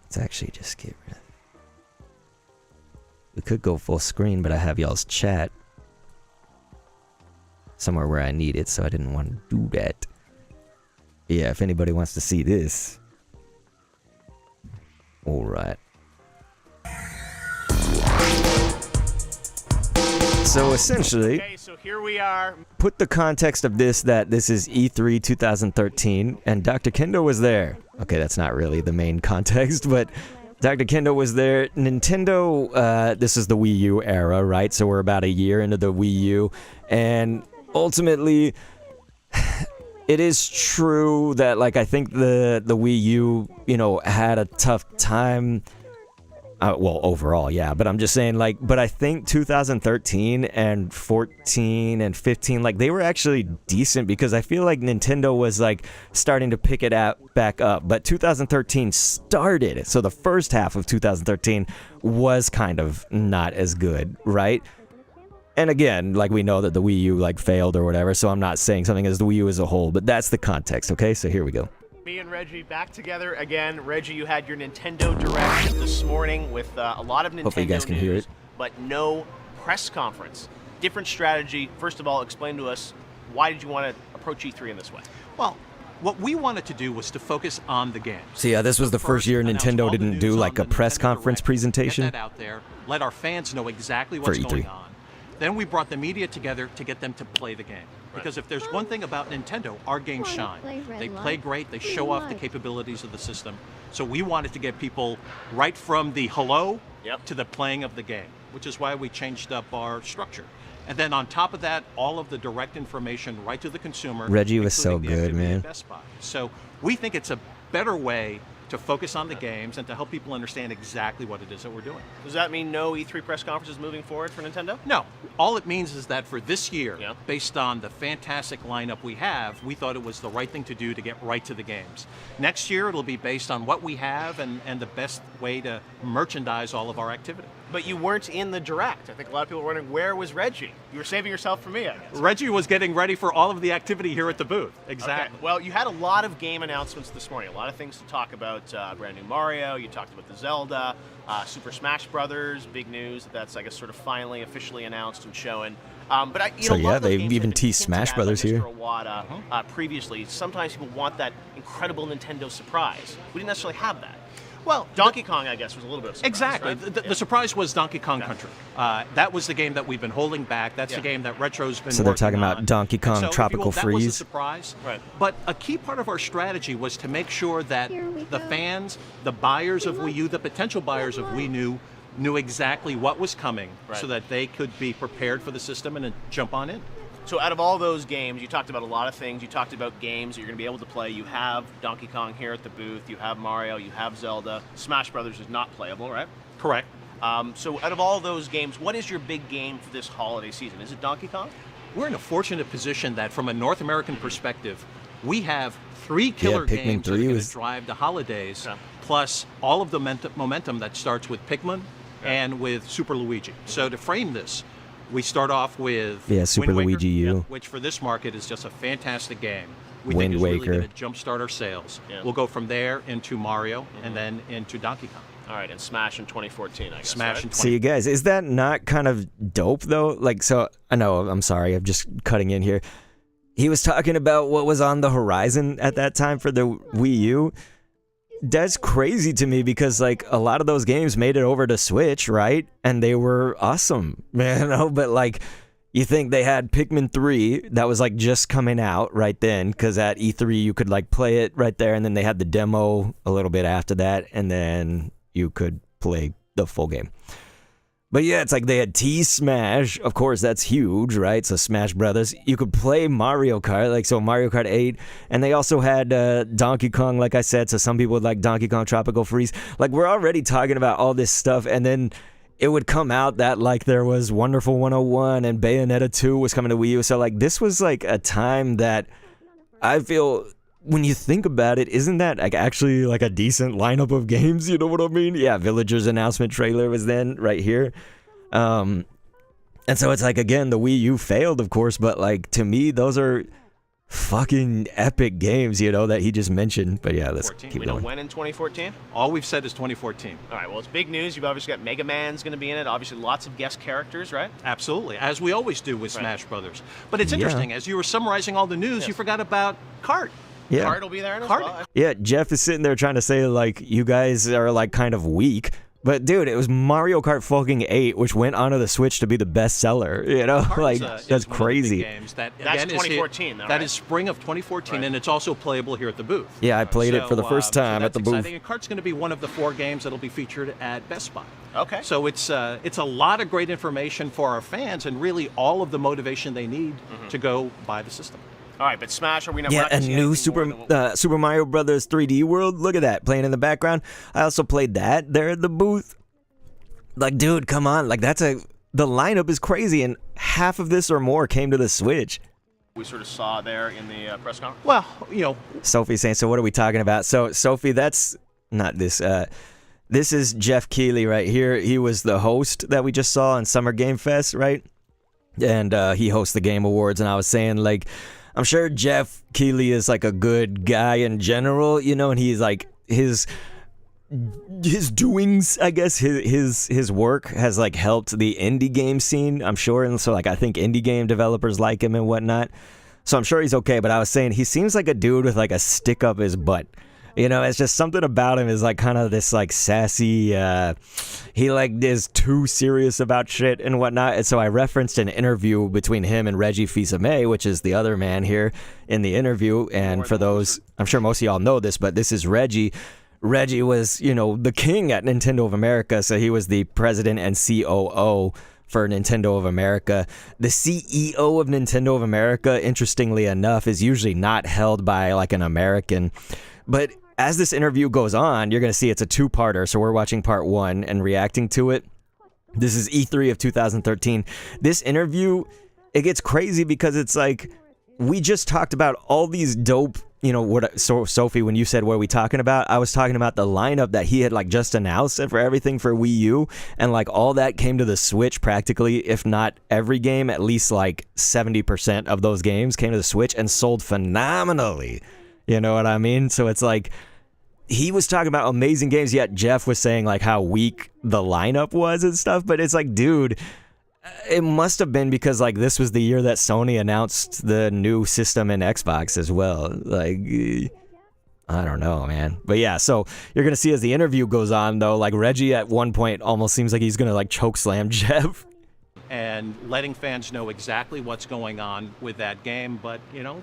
Let's actually just get rid of it. We could go full screen, but I have y'all's chat somewhere where I need it, so I didn't want to do that. Yeah, if anybody wants to see this. Alright. So essentially, okay, so here we are. Put the context of this, that this is E3 2013, and Dr. Kendo was there. Okay, that's not really the main context, but Dr. Kendo was there. Nintendo, this is the Wii U era, right? So we're about a year into the Wii U, and ultimately, it is true that, like, I think the Wii U, you know, had a tough time. Well, overall, yeah, but I'm just saying, like, but I think 2013 and 14 and 15, like, they were actually decent because I feel like Nintendo was, like, starting to pick it back up, but 2013 started, so the first half of 2013 was kind of not as good, right? And again, like, we know that the Wii U, like, failed or whatever, so I'm not saying something as the Wii U as a whole, but that's the context, okay? So here we go. Me and Reggie back together again. Reggie, you had your Nintendo Direct this morning with a lot of Nintendo Hopefully you guys can news, hear it. But no press conference. Different strategy. First of all, explain to us, why did you want to approach E3 in this way? Well, What we wanted to do was to focus on the games. So yeah, this was the first year Nintendo didn't do like a press conference presentation. Get that out there, let our fans know exactly what's going on. Then we brought the media together to get them to play the game. Because if there's one thing about Nintendo, our games shine. They play great, they show off the capabilities of the system. So we wanted to get people right from the hello to the playing of the game, which is why we changed up our structure. And then on top of that, all of the direct information right to the consumer. Reggie was so good, man. Best Buy. So we think it's a better way to focus on the games and to help people understand exactly what it is that we're doing. Does that mean no E3 press conferences moving forward for Nintendo? No. All it means is that for this year, based on the fantastic lineup we have, we thought it was the right thing to do to get right to the games. Next year, it'll be based on what we have and the best way to merchandise all of our activity. But you weren't in the Direct. I think a lot of people were wondering, where was Reggie? You were saving yourself for me, I guess. Reggie was getting ready for all of the activity here at the booth. Exactly. Okay. Well, you had a lot of game announcements this morning. A lot of things to talk about. Brand new Mario. You talked about the Zelda. Super Smash Brothers. Big news that's, I guess, sort of finally officially announced and shown. So yeah, they've even teased Smash Brothers here. Previously, sometimes people want that incredible Nintendo surprise. We didn't necessarily have that. Well, Donkey Kong, I guess, was a little bit of a surprise. Exactly. Right? The surprise was Donkey Kong Country. That was the game that we've been holding back. That's the game that Retro's been So they're talking about Donkey Kong Tropical Freeze. Freeze. That was a surprise. Right. But a key part of our strategy was to make sure that the fans, the buyers of Wii U, the potential buyers of Wii U, knew exactly what was coming so that they could be prepared for the system and then jump on in. So out of all those games, you talked about a lot of things. You talked about games that you're going to be able to play. You have Donkey Kong here at the booth. You have Mario. You have Zelda. Smash Brothers is not playable, right? Correct. So out of all those games, what is your big game for this holiday season? Is it Donkey Kong? We're in a fortunate position that from a North American perspective, we have 3 killer games that are going to drive the holidays, plus all of the momentum that starts with Pikmin and with Super Luigi. So to frame this, we start off with Super Wind Luigi Waker, U, which for this market is just a fantastic game. We Wind think is Waker. really going to jumpstart our sales. We'll go from there into Mario and then into Donkey Kong. All right, and Smash in 2014, I guess. Smash in 2014. So you guys, is that not kind of dope though? Like, so I know, I'm sorry, I'm just cutting in here. He was talking about what was on the horizon at that time for the Wii U. That's crazy to me because like a lot of those games made it over to Switch, right? And they were awesome, you know, but like you think they had Pikmin 3 that was like just coming out right then because at E3 you could like play it right there, and then they had the demo a little bit after that, and then you could play the full game. But yeah, it's like they had T-Smash. Of course, that's huge, right? So Smash Brothers. You could play Mario Kart, like so Mario Kart 8. And they also had Donkey Kong, like I said. So some people would like Donkey Kong Tropical Freeze. Like we're already talking about all this stuff. And then it would come out that like there was Wonderful 101 and Bayonetta 2 was coming to Wii U. So like this was like a time that I feel... When you think about it, isn't that like actually like a decent lineup of games? You know what I mean? Yeah, Villagers announcement trailer was then right here. And so it's like, again, the Wii U failed, of course, but like to me, those are fucking epic games, you know, that he just mentioned. But yeah, let's keep we going. know when in 2014? All we've said is 2014. All right, well, it's big news. You've obviously got Mega Man's going to be in it. Obviously, lots of guest characters, right? Absolutely, as we always do with Smash Brothers. But it's interesting, as you were summarizing all the news, you forgot about Kart. Yeah. Kart will be there as well. Yeah, Jeff is sitting there trying to say, like, you guys are, like, kind of weak. But, dude, it was Mario Kart fucking 8, which went onto the Switch to be the best seller, you know? Like, that's crazy. That's 2014, though, right? That is spring of 2014, and it's also playable here at the booth. Yeah, I played it for the first time at the booth. Exciting. And Kart's going to be one of the 4 games that'll be featured at Best Buy. Okay. So it's a lot of great information for our fans and really all of the motivation they need to go buy the system. All right, but Smash, are we not? Yeah, a new Super Mario Brothers 3D World. Look at that, playing in the background. I also played that there at the booth. Like, dude, come on. Like, the lineup is crazy, and half of this or more came to the Switch. We sort of saw there in the press conference. Well, you know. Sophie's saying, so what are we talking about? So, Sophie, that's not this. This is Jeff Keighley right here. He was the host that we just saw on Summer Game Fest, right? And he hosts the Game Awards, and I was saying, like, I'm sure Jeff Keighley is like a good guy in general, you know, and he's like his doings, I guess, his work has like helped the indie game scene, I'm sure, and so like I think indie game developers like him and whatnot. So I'm sure he's okay, but I was saying he seems like a dude with like a stick up his butt. You know, it's just something about him is like kind of this like sassy, he like is too serious about shit and whatnot. And so I referenced an interview between him and Reggie Fils-Aimé, which is the other man here in the interview. And for those, I'm sure most of y'all know this, but this is Reggie. Reggie was, you know, the king at Nintendo of America. So he was the president and COO for Nintendo of America. The CEO of Nintendo of America, interestingly enough, is usually not held by like an American. But as this interview goes on, you're going to see it's a two-parter, so we're watching part 1 and reacting to it. This is E3 of 2013. This interview, it gets crazy because it's like, we just talked about all these dope, you know, so Sophie, when you said what are we talking about, I was talking about the lineup that he had like just announced for everything for Wii U, and like all that came to the Switch practically, if not every game, at least like 70% of those games came to the Switch and sold phenomenally. You know what I mean? So it's like, he was talking about amazing games, yet Jeff was saying like how weak the lineup was and stuff, but it's like, dude, it must have been because like this was the year that Sony announced the new system in Xbox as well. Like, I don't know, man. But yeah, so you're going to see as the interview goes on though, like Reggie at one point almost seems like he's going to like choke slam Jeff. And letting fans know exactly what's going on with that game, but you know,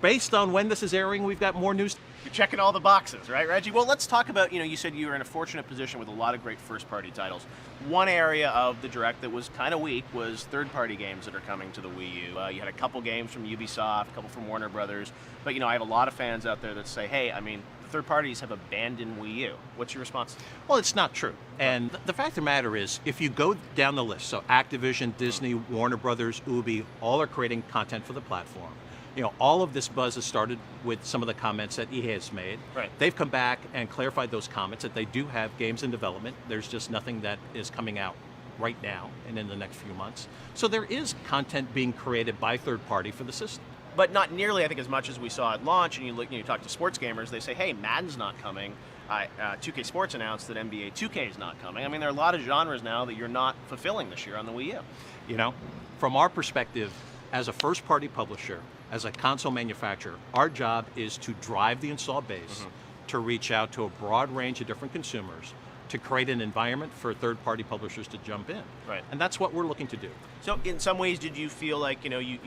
based on when this is airing, we've got more news. You're checking all the boxes, right, Reggie? Well, let's talk about, you know, you said you were in a fortunate position with a lot of great first-party titles. One area of the Direct that was kind of weak was third-party games that are coming to the Wii U. You had a couple games from Ubisoft, a couple from Warner Brothers, but, you know, I have a lot of fans out there that say, hey, I mean, the third parties have abandoned Wii U. What's your response? Well, it's not true. And the fact of the matter is, if you go down the list, so Activision, Disney, Warner Brothers, Ubi, all are creating content for the platform. You know, all of this buzz has started with some of the comments that EA has made. Right. They've come back and clarified those comments that they do have games in development. There's just nothing that is coming out right now and in the next few months. So there is content being created by third party for the system. But not nearly, I think, as much as we saw at launch. And you look, you talk to sports gamers, they say, hey, Madden's not coming. 2K Sports announced that NBA 2K is not coming. I mean, there are a lot of genres now that you're not fulfilling this year on the Wii U. You know, from our perspective, as a first-party publisher, as a console manufacturer, our job is to drive the install base, to reach out to a broad range of different consumers, to create an environment for third-party publishers to jump in. Right. And that's what we're looking to do. So in some ways, did you feel like, you know, you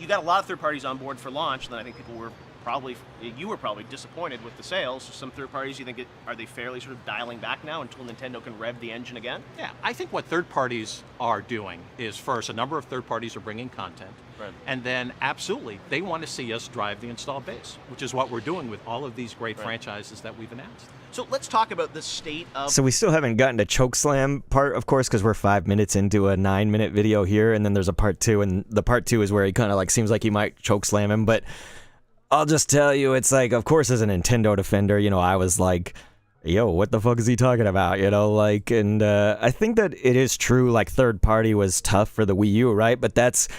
got a lot of third parties on board for launch, and then I think people were you were probably disappointed with the sales. Some third parties, you think, are they fairly sort of dialing back now until Nintendo can rev the engine again? Yeah, I think what third parties are doing is, first, a number of third parties are bringing content. Right. And then, absolutely, they want to see us drive the install base, which is what we're doing with all of these great franchises that we've announced. So let's talk about the state of... So we still haven't gotten to chokeslam part, of course, because we're 5 minutes into a 9-minute video here, and then there's a part 2, and the part 2 is where he kind of like seems like he might chokeslam him, but I'll just tell you, it's like, of course, as a Nintendo defender, you know, I was like, yo, what the fuck is he talking about? You know, like, and I think that it is true, like, third party was tough for the Wii U, right? But that's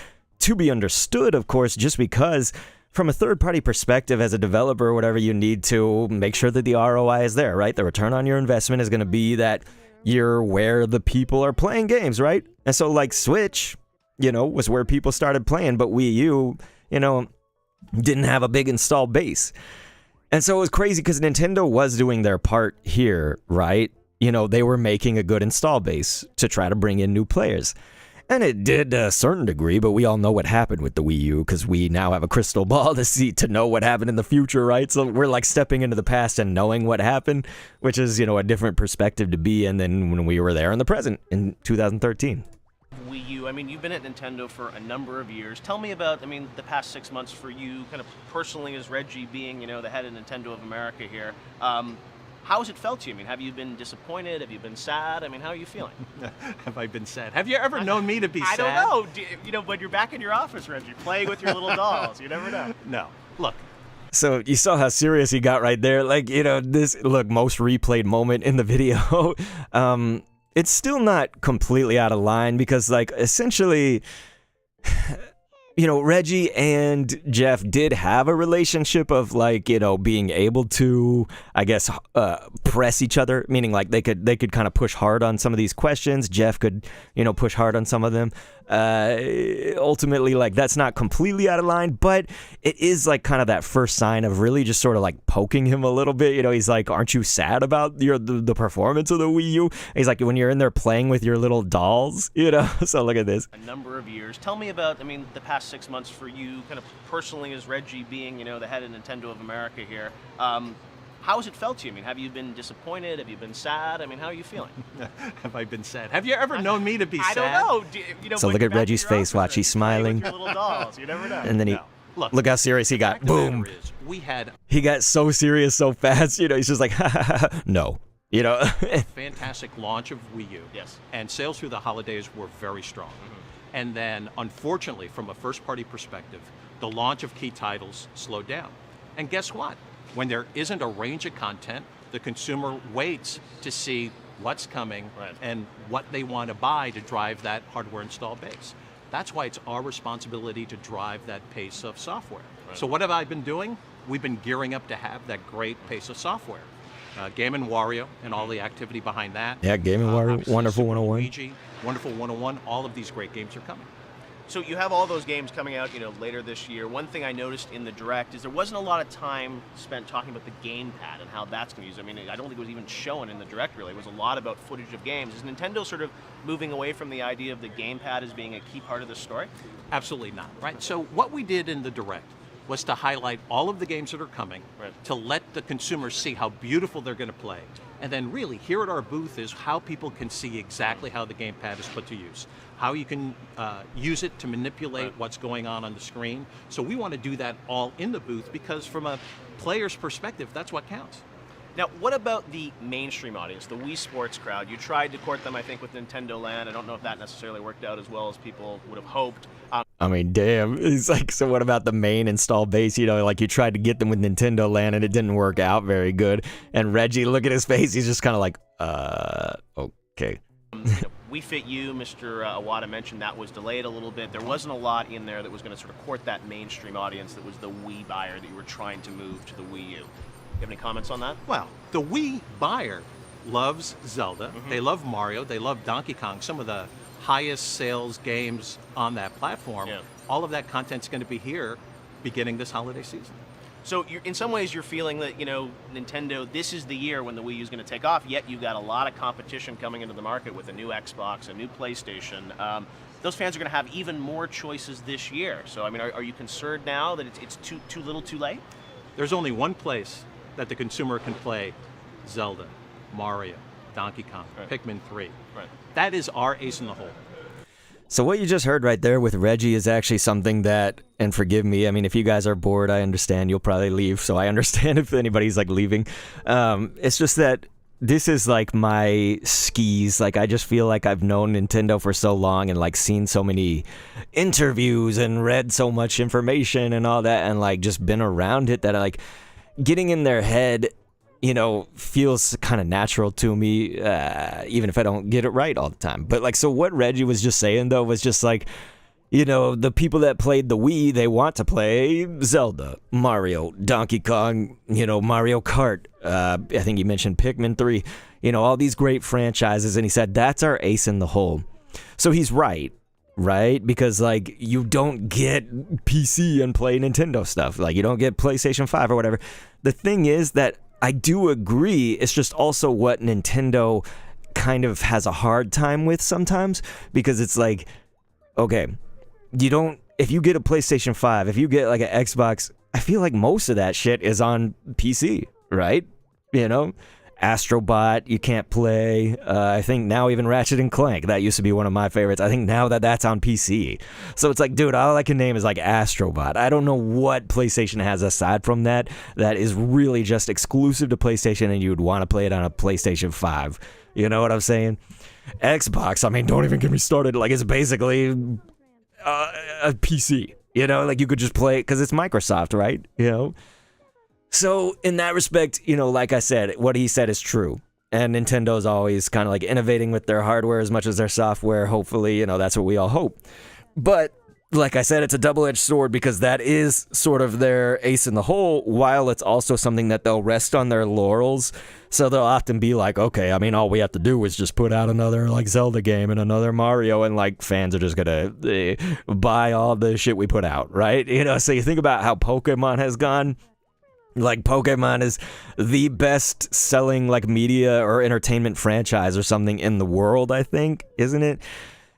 to be understood, of course, just because from a third party perspective, as a developer or whatever, you need to make sure that the ROI is there, right? The return on your investment is going to be that you're where the people are playing games, right? And so, like, Switch, you know, was where people started playing, but Wii U, you know, didn't have a big install base. And so it was crazy because Nintendo was doing their part here, right? You know, they were making a good install base to try to bring in new players. And it did to a certain degree, but we all know what happened with the Wii U because we now have a crystal ball to know what happened in the future, right? So we're like stepping into the past and knowing what happened, which is, you know, a different perspective to be in than when we were there in the present in 2013. Wii U, I mean, you've been at Nintendo for a number of years. Tell me about, I mean, the past 6 months for you, kind of personally as Reggie being, you know, the head of Nintendo of America here. How has it felt to you? I mean, have you been disappointed? Have you been sad? I mean, how are you feeling? Have I been sad? Have you ever known me to be sad? I don't know. You know, when you're back in your office, Reggie, playing with your little dolls, you never know. No. Look. So you saw how serious he got right there. Like, you know, this, look, most replayed moment in the video. It's still not completely out of line because, like, essentially, you know, Reggie and Jeff did have a relationship of, like, you know, being able to, I guess, press each other, meaning like they could kind of push hard on some of these questions. Jeff could, you know, push hard on some of them. Ultimately, like, that's not completely out of line, but it is like kind of that first sign of really just sort of like poking him a little bit. You know, he's like, aren't you sad about the performance of the Wii U? And he's like, when you're in there playing with your little dolls, you know? So look at this. A number of years. Tell me about, I mean, the past 6 months for you, kind of personally as Reggie being, you know, the head of Nintendo of America here. How has it felt to you? I mean, have you been disappointed? Have you been sad? I mean, how are you feeling? Have I been sad? Have you ever known me to be sad? I don't know. You know, So look at Reggie's face. Watch, he's smiling. Your little dolls. You never know. And then look how serious he got. Boom. He got so serious so fast. You know, he's just like, no. You know. Fantastic launch of Wii U. Yes. And sales through the holidays were very strong. And then, unfortunately, from a first-party perspective, the launch of key titles slowed down. And guess what? When there isn't a range of content, the consumer waits to see what's coming and what they want to buy to drive that hardware install base. That's why it's our responsibility to drive that pace of software. So what have I been doing? We've been gearing up to have that great pace of software. Game & Wario and all the activity behind that. Yeah, Game & Wario, Wonderful 101. Luigi, Wonderful 101, all of these great games are coming. So you have all those games coming out, you know, later this year. One thing I noticed in the Direct is there wasn't a lot of time spent talking about the gamepad and how that's going to use. I mean, I don't think it was even shown in the Direct, really. It was a lot about footage of games. Is Nintendo sort of moving away from the idea of the gamepad as being a key part of the story? Absolutely not, right? So what we did in the Direct was to highlight all of the games that are coming, to let the consumers see how beautiful they're going to play. And then really, here at our booth is how people can see exactly how the gamepad is put to use, how you can use it to manipulate what's going on the screen. So we want to do that all in the booth because from a player's perspective, that's what counts. Now, what about the mainstream audience, the Wii Sports crowd? You tried to court them, I think, with Nintendo Land. I don't know if that necessarily worked out as well as people would have hoped. I mean, damn. It's like, so what about the main install base? You know, like you tried to get them with Nintendo Land and it didn't work out very good. And Reggie, look at his face. He's just kind of like, okay. We Fit You, Mr. Iwata mentioned that was delayed a little bit. There wasn't a lot in there that was going to sort of court that mainstream audience that was the Wii buyer that you were trying to move to the Wii U. You have any comments on that? Well, the Wii buyer loves Zelda. They love Mario. They love Donkey Kong, some of the highest sales games on that platform. All of that content's going to be here beginning this holiday season. So in some ways you're feeling that, you know, Nintendo, this is the year when the Wii U is going to take off, yet you've got a lot of competition coming into the market with a new Xbox, a new PlayStation. Those fans are going to have even more choices this year. So, I mean, are you concerned now that it's too little too late? There's only one place that the consumer can play Zelda, Mario, Donkey Kong, Pikmin 3. That is our ace in the hole. So what you just heard right there with Reggie is actually something that, and forgive me, I mean, if you guys are bored, I understand you'll probably leave, so I understand if anybody's like leaving. It's just that this is like my skis. Like, I just feel like I've known Nintendo for so long and like seen so many interviews and read so much information and all that and like just been around it that like getting in their head, you know, feels kind of natural to me, even if I don't get it right all the time. But like, so what Reggie was just saying though was just like, you know, the people that played the Wii, they want to play Zelda, Mario, Donkey Kong, you know, Mario Kart. I think he mentioned Pikmin 3, you know, all these great franchises. And he said, that's our ace in the hole. So he's right? Because like you don't get PC and play Nintendo stuff. Like you don't get PlayStation 5 or whatever. The thing is that I do agree. It's just also what Nintendo kind of has a hard time with sometimes, because it's like, okay, you don't, if you get a PlayStation 5, if you get like an Xbox, I feel like most of that shit is on PC, right? You know, Astrobot, you can't play. I think now even Ratchet and Clank, that used to be one of my favorites. I think now that's on PC. So it's like, dude, all I can name is like Astrobot. I don't know what PlayStation has aside from that is really just exclusive to PlayStation and you would want to play it on a PlayStation 5. You know what I'm saying? Xbox, I mean, don't even get me started. Like, it's basically a PC. You know, like you could just play it because it's Microsoft, right? You know? So in that respect, you know, like I said, what he said is true. And Nintendo's always kind of like innovating with their hardware as much as their software. Hopefully, you know, that's what we all hope. But like I said, it's a double-edged sword because that is sort of their ace in the hole, while it's also something that they'll rest on their laurels. So they'll often be like, okay, I mean, all we have to do is just put out another like Zelda game and another Mario, and like fans are just gonna buy all the shit we put out, right? You know, so you think about how Pokemon has gone. Like, Pokemon is the best-selling like media or entertainment franchise or something in the world, I think, isn't it?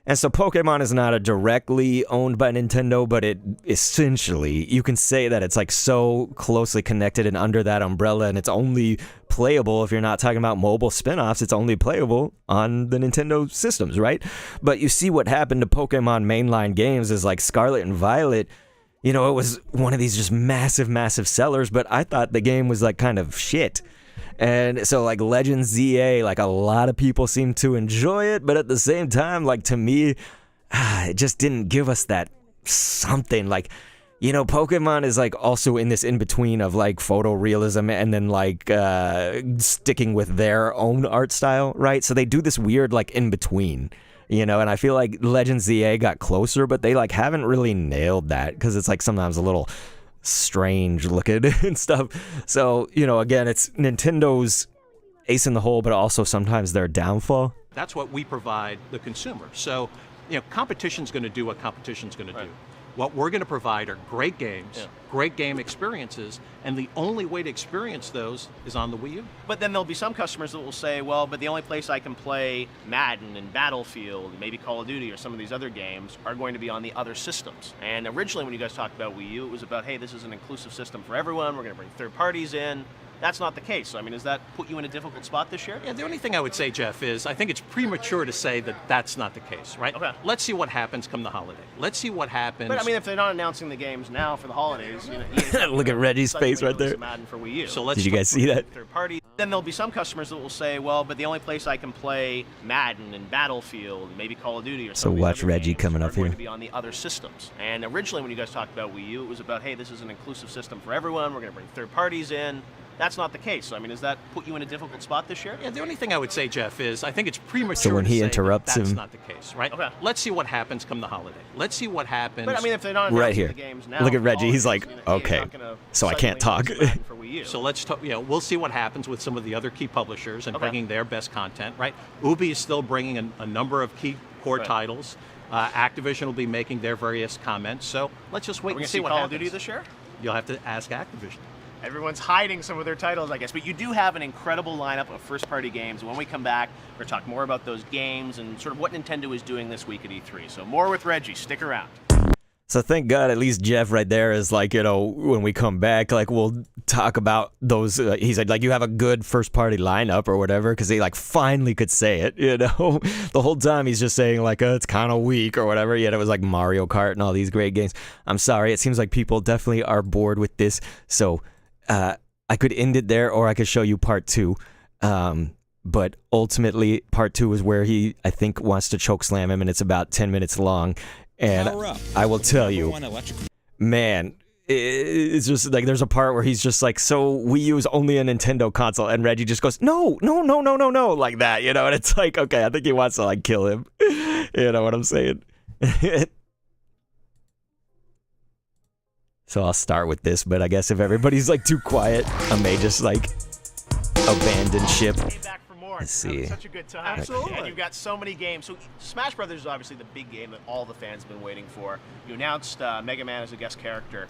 And so Pokemon is not directly owned by Nintendo, but it essentially, you can say that it's like so closely connected and under that umbrella, and it's only playable, if you're not talking about mobile spin-offs, it's only playable on the Nintendo systems, right? But you see what happened to Pokemon mainline games is like Scarlet and Violet. You know, it was one of these just massive, massive sellers, but I thought the game was like kind of shit. And so like Legends ZA, like a lot of people seem to enjoy it, but at the same time, like to me, it just didn't give us that something. Like, you know, Pokemon is like also in this in-between of like photorealism and then like sticking with their own art style, right? So they do this weird like in-between. You know, and I feel like Legends ZA got closer, but they like haven't really nailed that because it's like sometimes a little strange looking and stuff. So, you know, again, it's Nintendo's ace in the hole, but also sometimes their downfall. That's what we provide the consumer. So, you know, competition's going to do what competition's going to do. What we're going to provide are great games, great game experiences, and the only way to experience those is on the Wii U. But then there'll be some customers that will say, well, but the only place I can play Madden and Battlefield, maybe Call of Duty or some of these other games are going to be on the other systems. And originally when you guys talked about Wii U, it was about, hey, this is an inclusive system for everyone, we're going to bring third parties in. That's not the case. So, I mean, does that put you in a difficult spot this year? Yeah, the only thing I would say, Jeff, is I think it's premature to say that that's not the case, right? Okay. Let's see what happens come the holiday. Let's see what happens. But, I mean, if they're not announcing the games now for the holidays, you know, Look at Reggie's face right there. Madden for Wii U. So let's Did you guys see that? Third party. Then there'll be some customers that will say, well, but the only place I can play Madden and Battlefield, maybe Call of Duty or So some of these watch other Reggie games coming are up going here. to be on the other systems. And originally when you guys talked about Wii U, it was about, hey, this is an inclusive system for everyone, we're going to bring third parties in. That's not the case. So, I mean, does that put you in a difficult spot this year? Yeah, the only thing I would say, Jeff, is I think it's premature So when to he say interrupts that that's him- not the case, right? Okay. Let's see what happens come the holiday. Let's see what happens. But, I mean, if they're not Right announcing here. the games now Look for at the Reggie. He's like, holidays, you know, okay, not gonna so I can't suddenly talk. announce Madden for Wii U. So let's talk, you know, we'll see what happens with some of the other key publishers and Okay. bringing their best content, right? Ubi is still bringing a number of key core titles. Activision will be making their various comments. So let's just wait Are we and gonna see what Call happens. of Duty this year? You'll have to ask Activision. Everyone's hiding some of their titles, I guess. But you do have an incredible lineup of first-party games. When we come back, we're going to talk more about those games and sort of what Nintendo is doing this week at E3. So more with Reggie. Stick around. So thank God, at least Jeff right there is like, you know, when we come back, like we'll talk about those. He said like you have a good first party lineup or whatever, because he like finally could say it. You know, the whole time he's just saying like it's kind of weak or whatever. Yet it was like Mario Kart and all these great games. I'm sorry, it seems like people definitely are bored with this. So I could end it there, or I could show you part 2. But ultimately, part 2 is where he, I think, wants to choke slam him, and it's about 10 minutes long. And I will tell you, man, it's just like there's a part where he's just like, so Wii U is only a Nintendo console, and Reggie just goes, no, like that, you know? And it's like, okay, I think he wants to like kill him. You know what I'm saying? So I'll start with this, but I guess if everybody's like too quiet, I may just like abandon ship. Let's see. Such a good time. Absolutely. And you've got so many games. So Smash Brothers is obviously the big game that all the fans have been waiting for. You announced Mega Man as a guest character.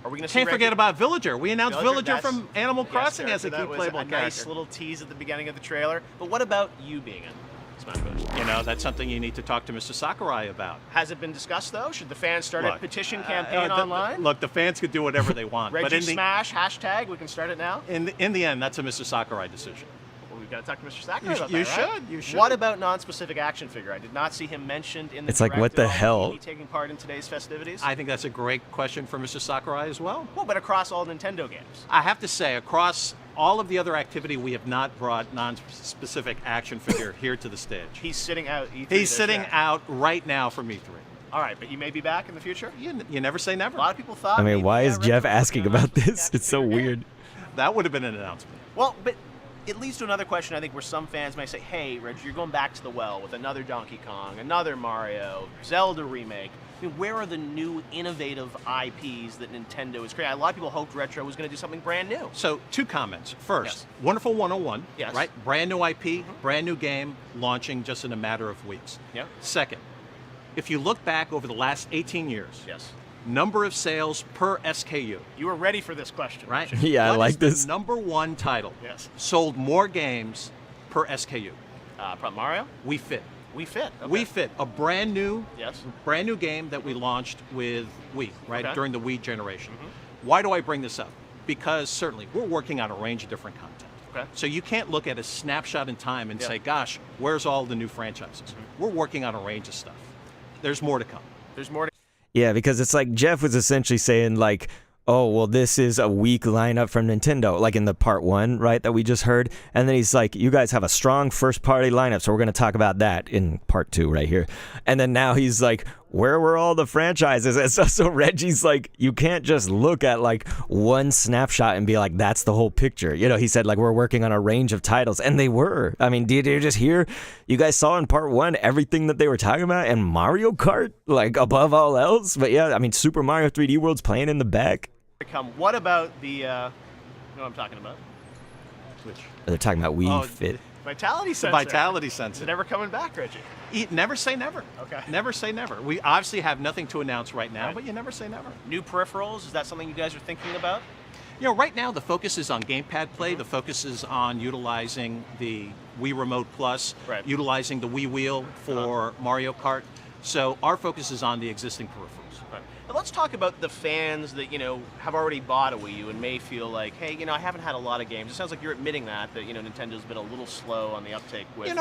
Are we going to see Can't forget Reggie? about Villager. We announced Villager that's- from Animal yes, Crossing sir. as a So key that was playable a character. nice little tease at the beginning of the trailer. But what about you being in Smash Brothers? You know, that's something you need to talk to Mr. Sakurai about. Has it been discussed, though? Should the fans start a Look, petition campaign the online? Look, the fans could do whatever they want. Reggie but in the, Smash, hashtag, we can start it now? in the end, that's a Mr. Sakurai decision. Well, we've got to talk to Mr. Sakurai You- about you that, right? should, you should. What about non-specific action figure? I did not see him mentioned in the It's like, direct what the at all. hell? Will he be taking part in today's festivities? I think that's a great question for Mr. Sakurai as well. Well, but across all Nintendo games. I have to say, across all of the other activity, we have not brought non-specific action figure here to the stage. He's sitting out E3. He's this sitting year. out right now from E3. All right, but he may be back in the future? You never say never. A lot of people thought. I mean, maybe, why is Reggie Jeff was asking working on about this? It's so weird. That would have been an announcement. Well, but it leads to another question, I think, where some fans may say, hey, Reggie, you're going back to the well with another Donkey Kong, another Mario, Zelda remake. I mean, where are the new innovative IPs that Nintendo is creating? A lot of people hoped Retro was going to do something brand new. So, 2 comments. First, Wonderful 101, Yes. right? Brand new IP, brand new game, launching just in a matter of weeks. Yep. Second, if you look back over the last 18 years, Yes. number of sales per SKU. You were ready for this question, right? Yeah, I What like is the this. number one title? Yes. Sold more games per SKU. Probably Mario? We Fit. We Fit. Okay. We Fit, a brand new game that we launched with Wii, right, Okay. during the Wii generation. Why do I bring this up? Because certainly we're working on a range of different content. Okay. So you can't look at a snapshot in time and Yeah. say, gosh, where's all the new franchises? We're working on a range of stuff. There's more to come. There's more to Yeah, because it's like Jeff was essentially saying like, oh, well, this is a weak lineup from Nintendo, like in the part 1, right, that we just heard. And then he's like, you guys have a strong first-party lineup, so we're going to talk about that in part 2 right here. And then now he's like, where were all the franchises? And so Reggie's like, you can't just look at like one snapshot and be like, that's the whole picture. You know, he said like, we're working on a range of titles, and they were. I mean, did you just hear? You guys saw in part 1 everything that they were talking about, and Mario Kart, like above all else. But yeah, I mean, Super Mario 3D World's playing in the back. come. What about the, you know what I'm talking about? Which? They're talking about Wii Fit. Vitality The sensor. Vitality Is sensor. it ever coming back, Reggie? Never say never. Okay. Never say never. We obviously have nothing to announce right now, but you never say never. New peripherals, is that something you guys are thinking about? You know, right now the focus is on gamepad play. The focus is on utilizing the Wii Remote Plus, utilizing the Wii Wheel for Mario Kart. So our focus is on the existing peripherals. Now let's talk about the fans that, you know, have already bought a Wii U and may feel like, hey, you know, I haven't had a lot of games. It sounds like you're admitting that, you know, Nintendo's been a little slow on the uptake with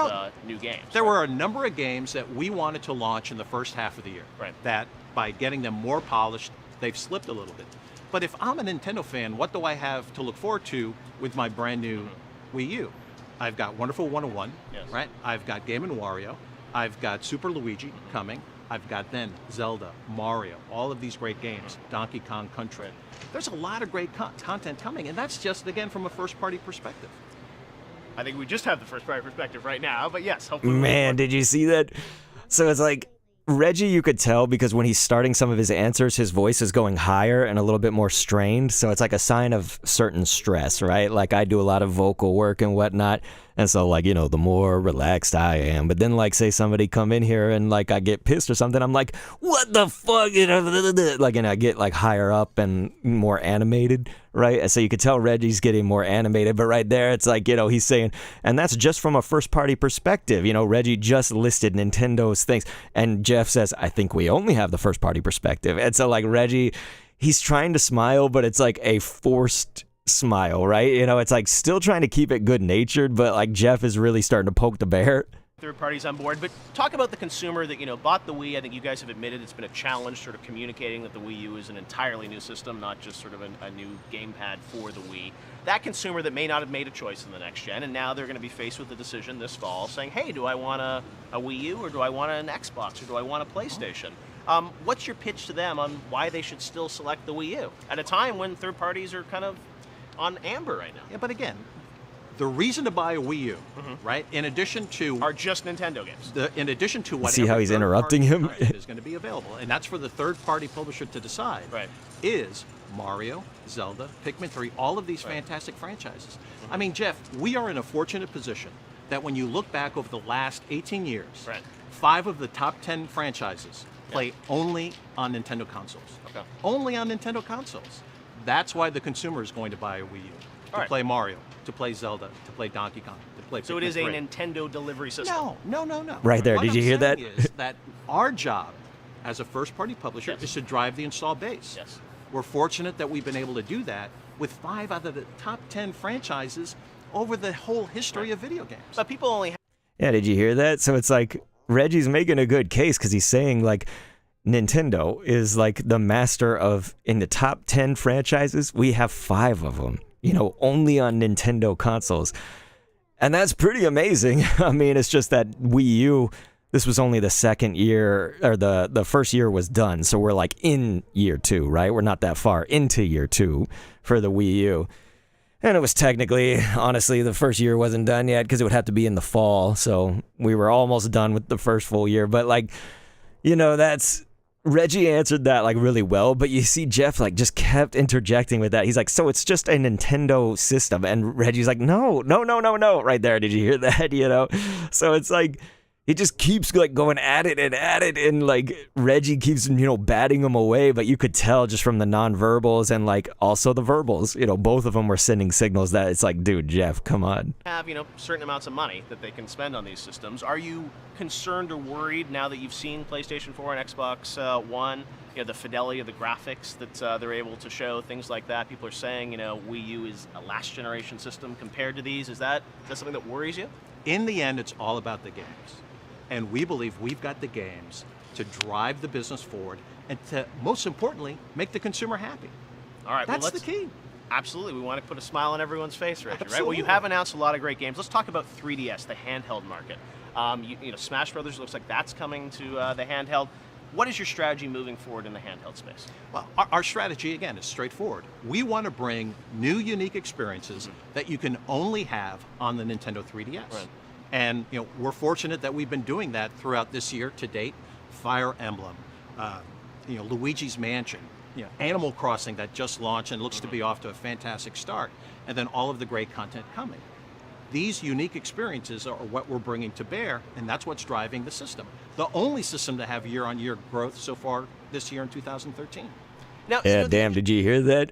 new games. There were a number of games that we wanted to launch in the first half of the year. Right. That by getting them more polished, they've slipped a little bit. But if I'm a Nintendo fan, what do I have to look forward to with my brand new Wii U? I've got Wonderful 101, right? I've got Game & Wario. I've got Super Luigi coming. I've got then Zelda, Mario, all of these great games, Donkey Kong Country. There's a lot of great content coming, and that's just, again, from a first-party perspective. I think we just have the first party perspective right now, but yes, hopefully. Man, did you see that? So it's like, Reggie, you could tell because when he's starting some of his answers, his voice is going higher and a little bit more strained. So it's like a sign of certain stress, right? Like I do a lot of vocal work and whatnot. And so like, you know, the more relaxed I am. But then like say somebody come in here and like I get pissed or something, I'm like, what the fuck? You know, like, and I get like higher up and more animated, right? And so you could tell Reggie's getting more animated, but right there it's like, you know, he's saying, and that's just from a first party perspective. You know, Reggie just listed Nintendo's things and Jeff says, I think we only have the first party perspective. And so like Reggie, he's trying to smile, but it's like a forced smile, right? You know, it's like still trying to keep it good natured, but like Jeff is really starting to poke the bear. Third parties on board, but talk about the consumer that, you know, bought the Wii. I think you guys have admitted it's been a challenge sort of communicating that the Wii U is an entirely new system, not just sort of a new gamepad for the Wii. That consumer that may not have made a choice in the next gen, and now they're going to be faced with the decision this fall saying, hey, do I want a Wii U or do I want an Xbox or do I want a PlayStation? What's your pitch to them on why they should still select the Wii U at a time when third parties are kind of on amber right now? Yeah, but again, the reason to buy a Wii U, right, in addition to... Are just Nintendo games. In addition to whatever... See how he's interrupting him? ...is going to be available, and that's for the third-party publisher to decide, is Mario, Zelda, Pikmin 3, all of these fantastic franchises. I mean, Jeff, we are in a fortunate position that when you look back over the last 18 years, 5 of the top 10 franchises play only on Nintendo consoles. Only on Nintendo consoles. That's why the consumer is going to buy a Wii U. To play Mario, to play Zelda, to play Donkey Kong, to play So Pikmin it is a 3. Nintendo delivery system. No. Right there, did you hear that? Is that our job as a first-party publisher is to drive the install base. Yes. We're fortunate that we've been able to do that with 5 out of the top 10 franchises over the whole history of video games. But people only have... Yeah, did you hear that? So it's like Reggie's making a good case because he's saying like Nintendo is like the master of, in the top 10 franchises, we have 5 of them, you know, only on Nintendo consoles. And that's pretty amazing. I mean, it's just that Wii U, this was only the second year, or the first year was done. So we're like in year 2, right? We're not that far into year 2 for the Wii U. And it was technically, honestly, the first year wasn't done yet because it would have to be in the fall. So we were almost done with the first full year. But like, you know, that's Reggie answered that like really well, but you see Jeff like just kept interjecting with that. He's like, so it's just a Nintendo system. And Reggie's like, no, right there. Did you hear that? You know? So it's like, he just keeps like going at it, and like Reggie keeps, you know, batting him away, but you could tell just from the nonverbals and like also the verbals, you know, both of them were sending signals that it's like, dude, Jeff, come on. Have, you know, certain amounts of money that they can spend on these systems. Are you concerned or worried now that you've seen PlayStation 4 and Xbox One, you know, the fidelity of the graphics that they're able to show, things like that? People are saying, you know, Wii U is a last generation system compared to these. Is that something that worries you? In the end, it's all about the games. And we believe we've got the games to drive the business forward and to, most importantly, make the consumer happy. All right, that's well, the key. Absolutely, we want to put a smile on everyone's face, Reggie, right? Well, Absolutely. you have announced a lot of great games. Let's talk about 3DS, the handheld market. You know, Smash Brothers looks like that's coming to the handheld. What is your strategy moving forward in the handheld space? Well, our strategy, again, is straightforward. We want to bring new, unique experiences that you can only have on the Nintendo 3DS. Right. And, you know, we're fortunate that we've been doing that throughout this year to date. Fire Emblem, you know, Luigi's Mansion, you know, Animal Crossing that just launched and looks to be off to a fantastic start, and then all of the great content coming. These unique experiences are what we're bringing to bear, and that's what's driving the system. The only system to have year-on-year growth so far this year in 2013. Now, Yeah, damn, did you hear that?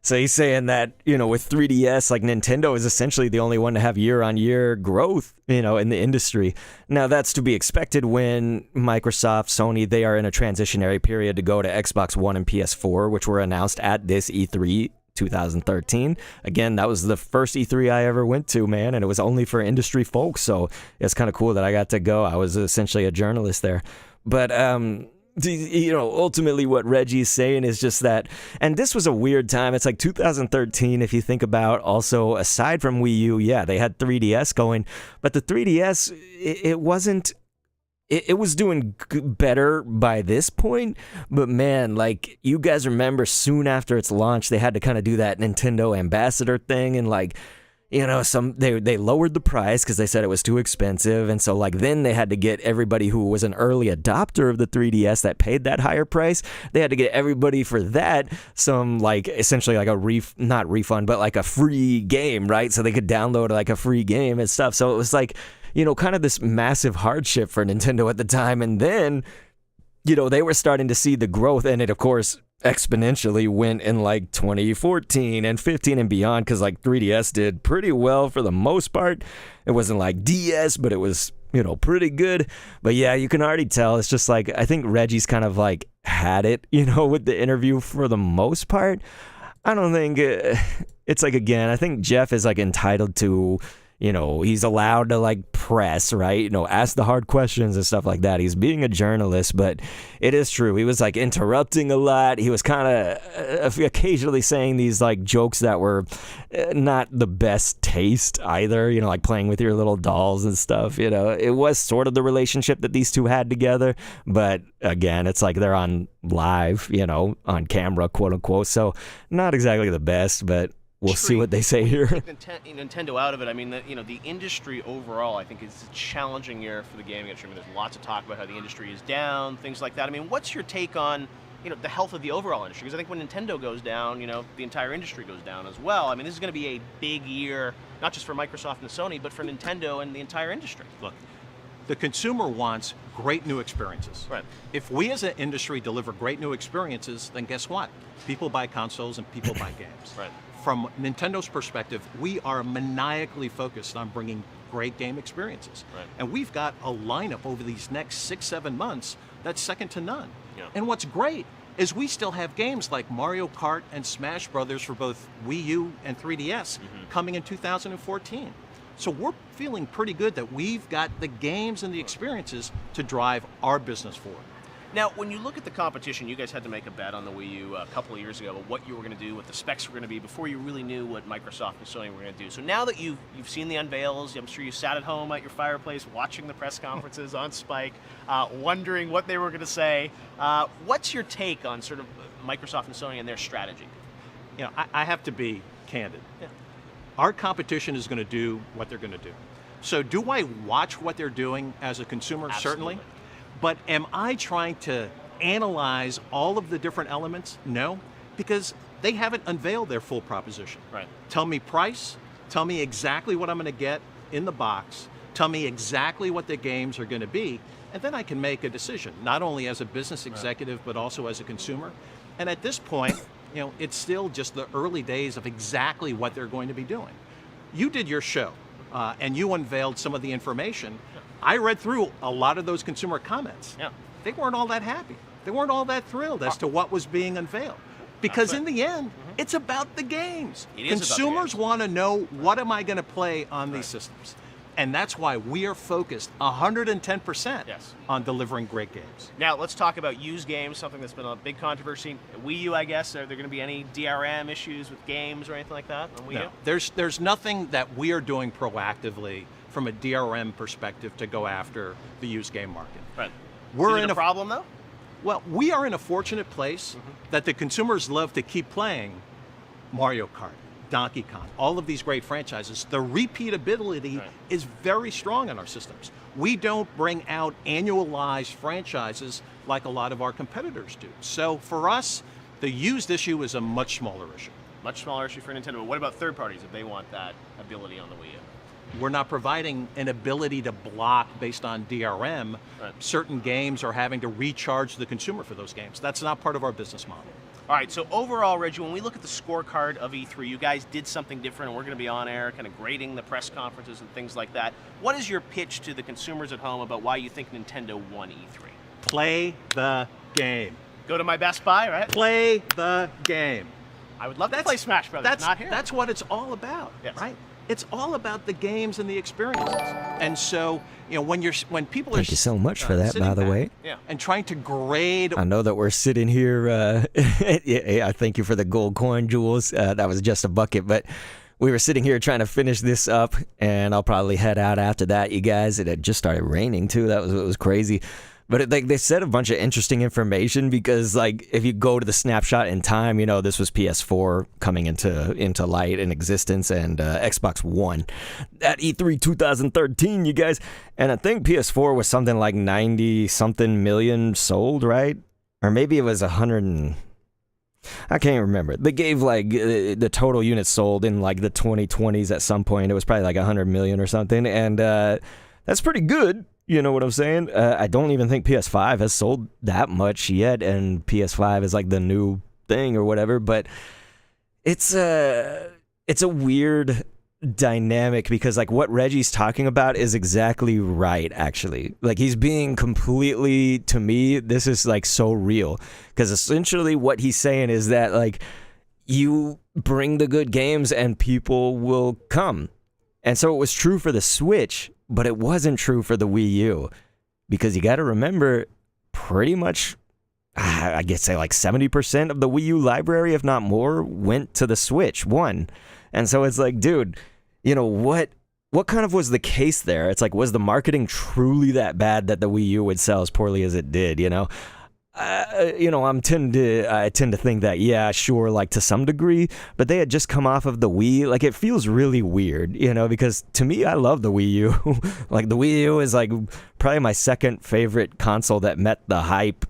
So he's saying that, you know, with 3DS, like Nintendo is essentially the only one to have year-on-year growth, you know, in the industry. Now, that's to be expected when Microsoft, Sony, they are in a transitionary period to go to Xbox One and PS4, which were announced at this E3 2013. Again, that was the first E3 I ever went to, man, and it was only for industry folks, so it's kind of cool that I got to go. I was essentially a journalist there. But, you know, ultimately what Reggie's saying is just that, and this was a weird time. It's like 2013, if you think about also, aside from Wii U, yeah, they had 3DS going, but the 3DS, it wasn't, it was doing better by this point, but man, like, you guys remember soon after its launch, they had to kind of do that Nintendo ambassador thing, and like, you know, they lowered the price because they said it was too expensive, and so like then they had to get everybody who was an early adopter of the 3DS that paid that higher price. They had to get everybody for that some like essentially like a not refund, but like a free game, right? So they could download like a free game and stuff. So it was like, you know, kind of this massive hardship for Nintendo at the time, and then, you know, they were starting to see the growth, and it of course exponentially went in like 2014 and 15 and beyond, because like 3DS did pretty well for the most part. It wasn't like DS, but it was, you know, pretty good. But yeah, you can already tell it's just like, I think Reggie's kind of like had it, you know, with the interview for the most part. I don't think it's like, again, I think Jeff is like entitled to, you know, he's allowed to like press, right? You know, ask the hard questions and stuff like that. He's being a journalist, but it is true. He was like interrupting a lot. He was kind of occasionally saying these like jokes that were not the best taste either, you know, like playing with your little dolls and stuff. You know, it was sort of the relationship that these two had together. But again, it's like they're on live, you know, on camera, quote unquote. So not exactly the best, but we'll see what they say here. Take Nintendo out of it, I mean, you know, the industry overall, I think, is a challenging year for the gaming industry. I mean, there's lots of talk about how the industry is down, things like that. I mean, what's your take on, you know, the health of the overall industry? Because I think when Nintendo goes down, you know, the entire industry goes down as well. I mean, this is going to be a big year, not just for Microsoft and Sony, but for Nintendo and the entire industry. Look, the consumer wants great new experiences. Right. If we as an industry deliver great new experiences, then guess what? People buy consoles and people buy games. Right. From Nintendo's perspective, we are maniacally focused on bringing great game experiences. Right. And we've got a lineup over these next 6-7 months that's second to none. Yeah. And what's great is we still have games like Mario Kart and Smash Brothers for both Wii U and 3DS coming in 2014. So we're feeling pretty good that we've got the games and the experiences to drive our business forward. Now, when you look at the competition, you guys had to make a bet on the Wii U a couple of years ago about what you were going to do, what the specs were going to be, before you really knew what Microsoft and Sony were going to do. So now that you've seen the unveils, I'm sure you sat at home at your fireplace watching the press conferences on Spike, wondering what they were going to say. What's your take on sort of Microsoft and Sony and their strategy? You know, I have to be candid. Yeah. Our competition is going to do what they're going to do. So do I watch what they're doing as a consumer? Absolutely. Certainly. But am I trying to analyze all of the different elements? No, because they haven't unveiled their full proposition. Right. Tell me price, tell me exactly what I'm going to get in the box, tell me exactly what the games are going to be, and then I can make a decision, not only as a business executive, but also as a consumer. And at this point, it's still just the early days of exactly what they're going to be doing. You did your show, and you unveiled some of the information. I read through a lot of those consumer comments. Yeah. They weren't all that happy. They weren't all that thrilled as to what was being unveiled. Because in the end, it's about the games. Consumers want to know, what am I going to play on these systems? And that's why we are focused 110% on delivering great games. Now, let's talk about used games, something that's been a big controversy. Wii U, I guess, are there going to be any DRM issues with games or anything like that on Wii U? There's nothing that we are doing proactively from a DRM perspective to go after the used game market. Right. We're Is it a problem, though? Well, we are in a fortunate place that the consumers love to keep playing Mario Kart, Donkey Kong, all of these great franchises. The repeatability is very strong in our systems. We don't bring out annualized franchises like a lot of our competitors do. So for us, the used issue is a much smaller issue. Much smaller issue for Nintendo. What about third parties if they want that ability on the Wii U? We're not providing an ability to block based on DRM. Certain games are having to recharge the consumer for those games. That's not part of our business model. All right, so overall, Reggie, when we look at the scorecard of E3, you guys did something different, and we're going to be on air kind of grading the press conferences and things like that. What is your pitch to the consumers at home about why you think Nintendo won E3? Play the game. Go to my Best Buy, right? Play the game. I would love to play Smash Brothers, not here. That's what it's all about, right? It's all about the games and the experiences. And so, when people are Thank you so much for that, by the way. And trying to grade. I know that we're sitting here. I thank you for the gold coin, Jules. That was just a bucket, but we were sitting here trying to finish this up, and I'll probably head out after that, you guys. It had just started raining too. It was crazy. But they said a bunch of interesting information because, if you go to the snapshot in time, this was PS4 coming into light and existence, and Xbox One at E3 2013, you guys. And I think PS4 was something like 90-something million sold, right? Or maybe it was 100 I can't remember. They gave the total units sold in the 2020s at some point. It was probably 100 million or something, and that's pretty good. You know what I'm saying? I don't even think PS5 has sold that much yet, and PS5 is the new thing or whatever. But it's a weird dynamic because what Reggie's talking about is exactly right. Actually, he's being completely, to me, this is so real because essentially what he's saying is that you bring the good games and people will come, and so it was true for the Switch. But it wasn't true for the Wii U because you got to remember pretty much, I guess 70% of the Wii U library, if not more, went to the Switch one. And so it's dude, what kind of was the case there? It's was the marketing truly that bad that the Wii U would sell as poorly as it did, I tend to think that, yeah, sure, to some degree, but they had just come off of the Wii. It feels really weird, because to me, I love the Wii U. The Wii U is probably my second favorite console that met the hype,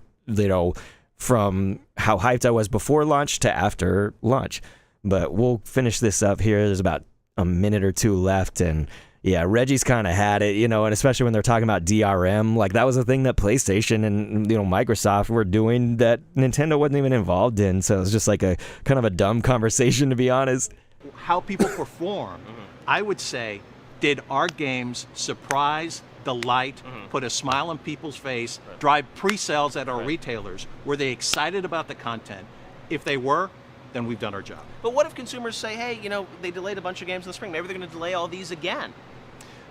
from how hyped I was before launch to after launch. But we'll finish this up here. There's about a minute or two left, and yeah, Reggie's kind of had it, and especially when they're talking about DRM, that was a thing that PlayStation and, Microsoft were doing that Nintendo wasn't even involved in. So it was just a kind of a dumb conversation, to be honest. How people perform, I would say, did our games surprise, delight, put a smile on people's face, drive pre-sales at our retailers? Were they excited about the content? If they were, then we've done our job. But what if consumers say, hey, they delayed a bunch of games in the spring. Maybe they're going to delay all these again.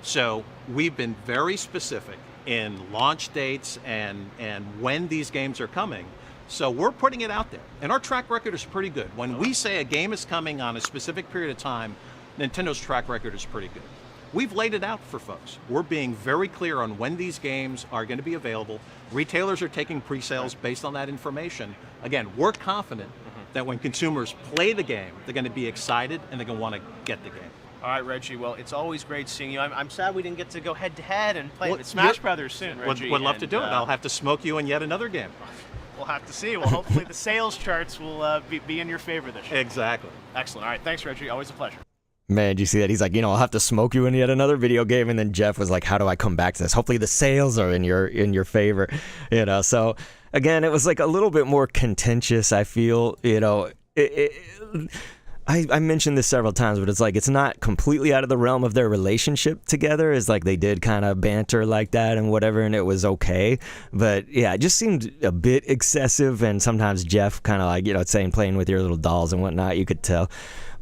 So we've been very specific in launch dates and when these games are coming. So we're putting it out there. And our track record is pretty good. When we say a game is coming on a specific period of time, Nintendo's track record is pretty good. We've laid it out for folks. We're being very clear on when these games are going to be available. Retailers are taking pre-sales based on that information. Again, we're confident that when consumers play the game, they're going to be excited and they're going to want to get the game. All right, Reggie. Well, it's always great seeing you. I'm sad we didn't get to go head-to-head and play Smash Brothers soon, Reggie. Would love to do it. I'll have to smoke you in yet another game. We'll have to see. Well, hopefully the sales charts will be in your favor this year. Exactly. Excellent. All right. Thanks, Reggie. Always a pleasure. Man, did you see that? He's like, I'll have to smoke you in yet another video game. And then Jeff was like, how do I come back to this? Hopefully the sales are in your favor. So again, it was like a little bit more contentious, I feel. I mentioned this several times, but it's like it's not completely out of the realm of their relationship together. It's like they did kind of banter like that and whatever, and it was okay. But yeah, it just seemed a bit excessive, and sometimes Jeff kind of like, saying playing with your little dolls and whatnot, you could tell.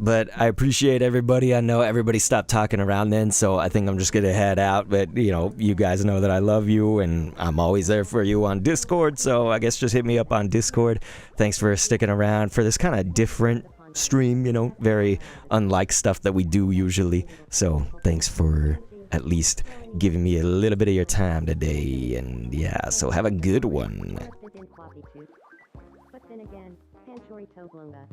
But I appreciate everybody. I know everybody stopped talking around then, so I think I'm just going to head out. But, you guys know that I love you, and I'm always there for you on Discord, so I guess just hit me up on Discord. Thanks for sticking around for this kind of different stream, very unlike stuff that we do usually. So thanks for at least giving me a little bit of your time today. And yeah, so have a good one. But then again, Panchori Toblunga.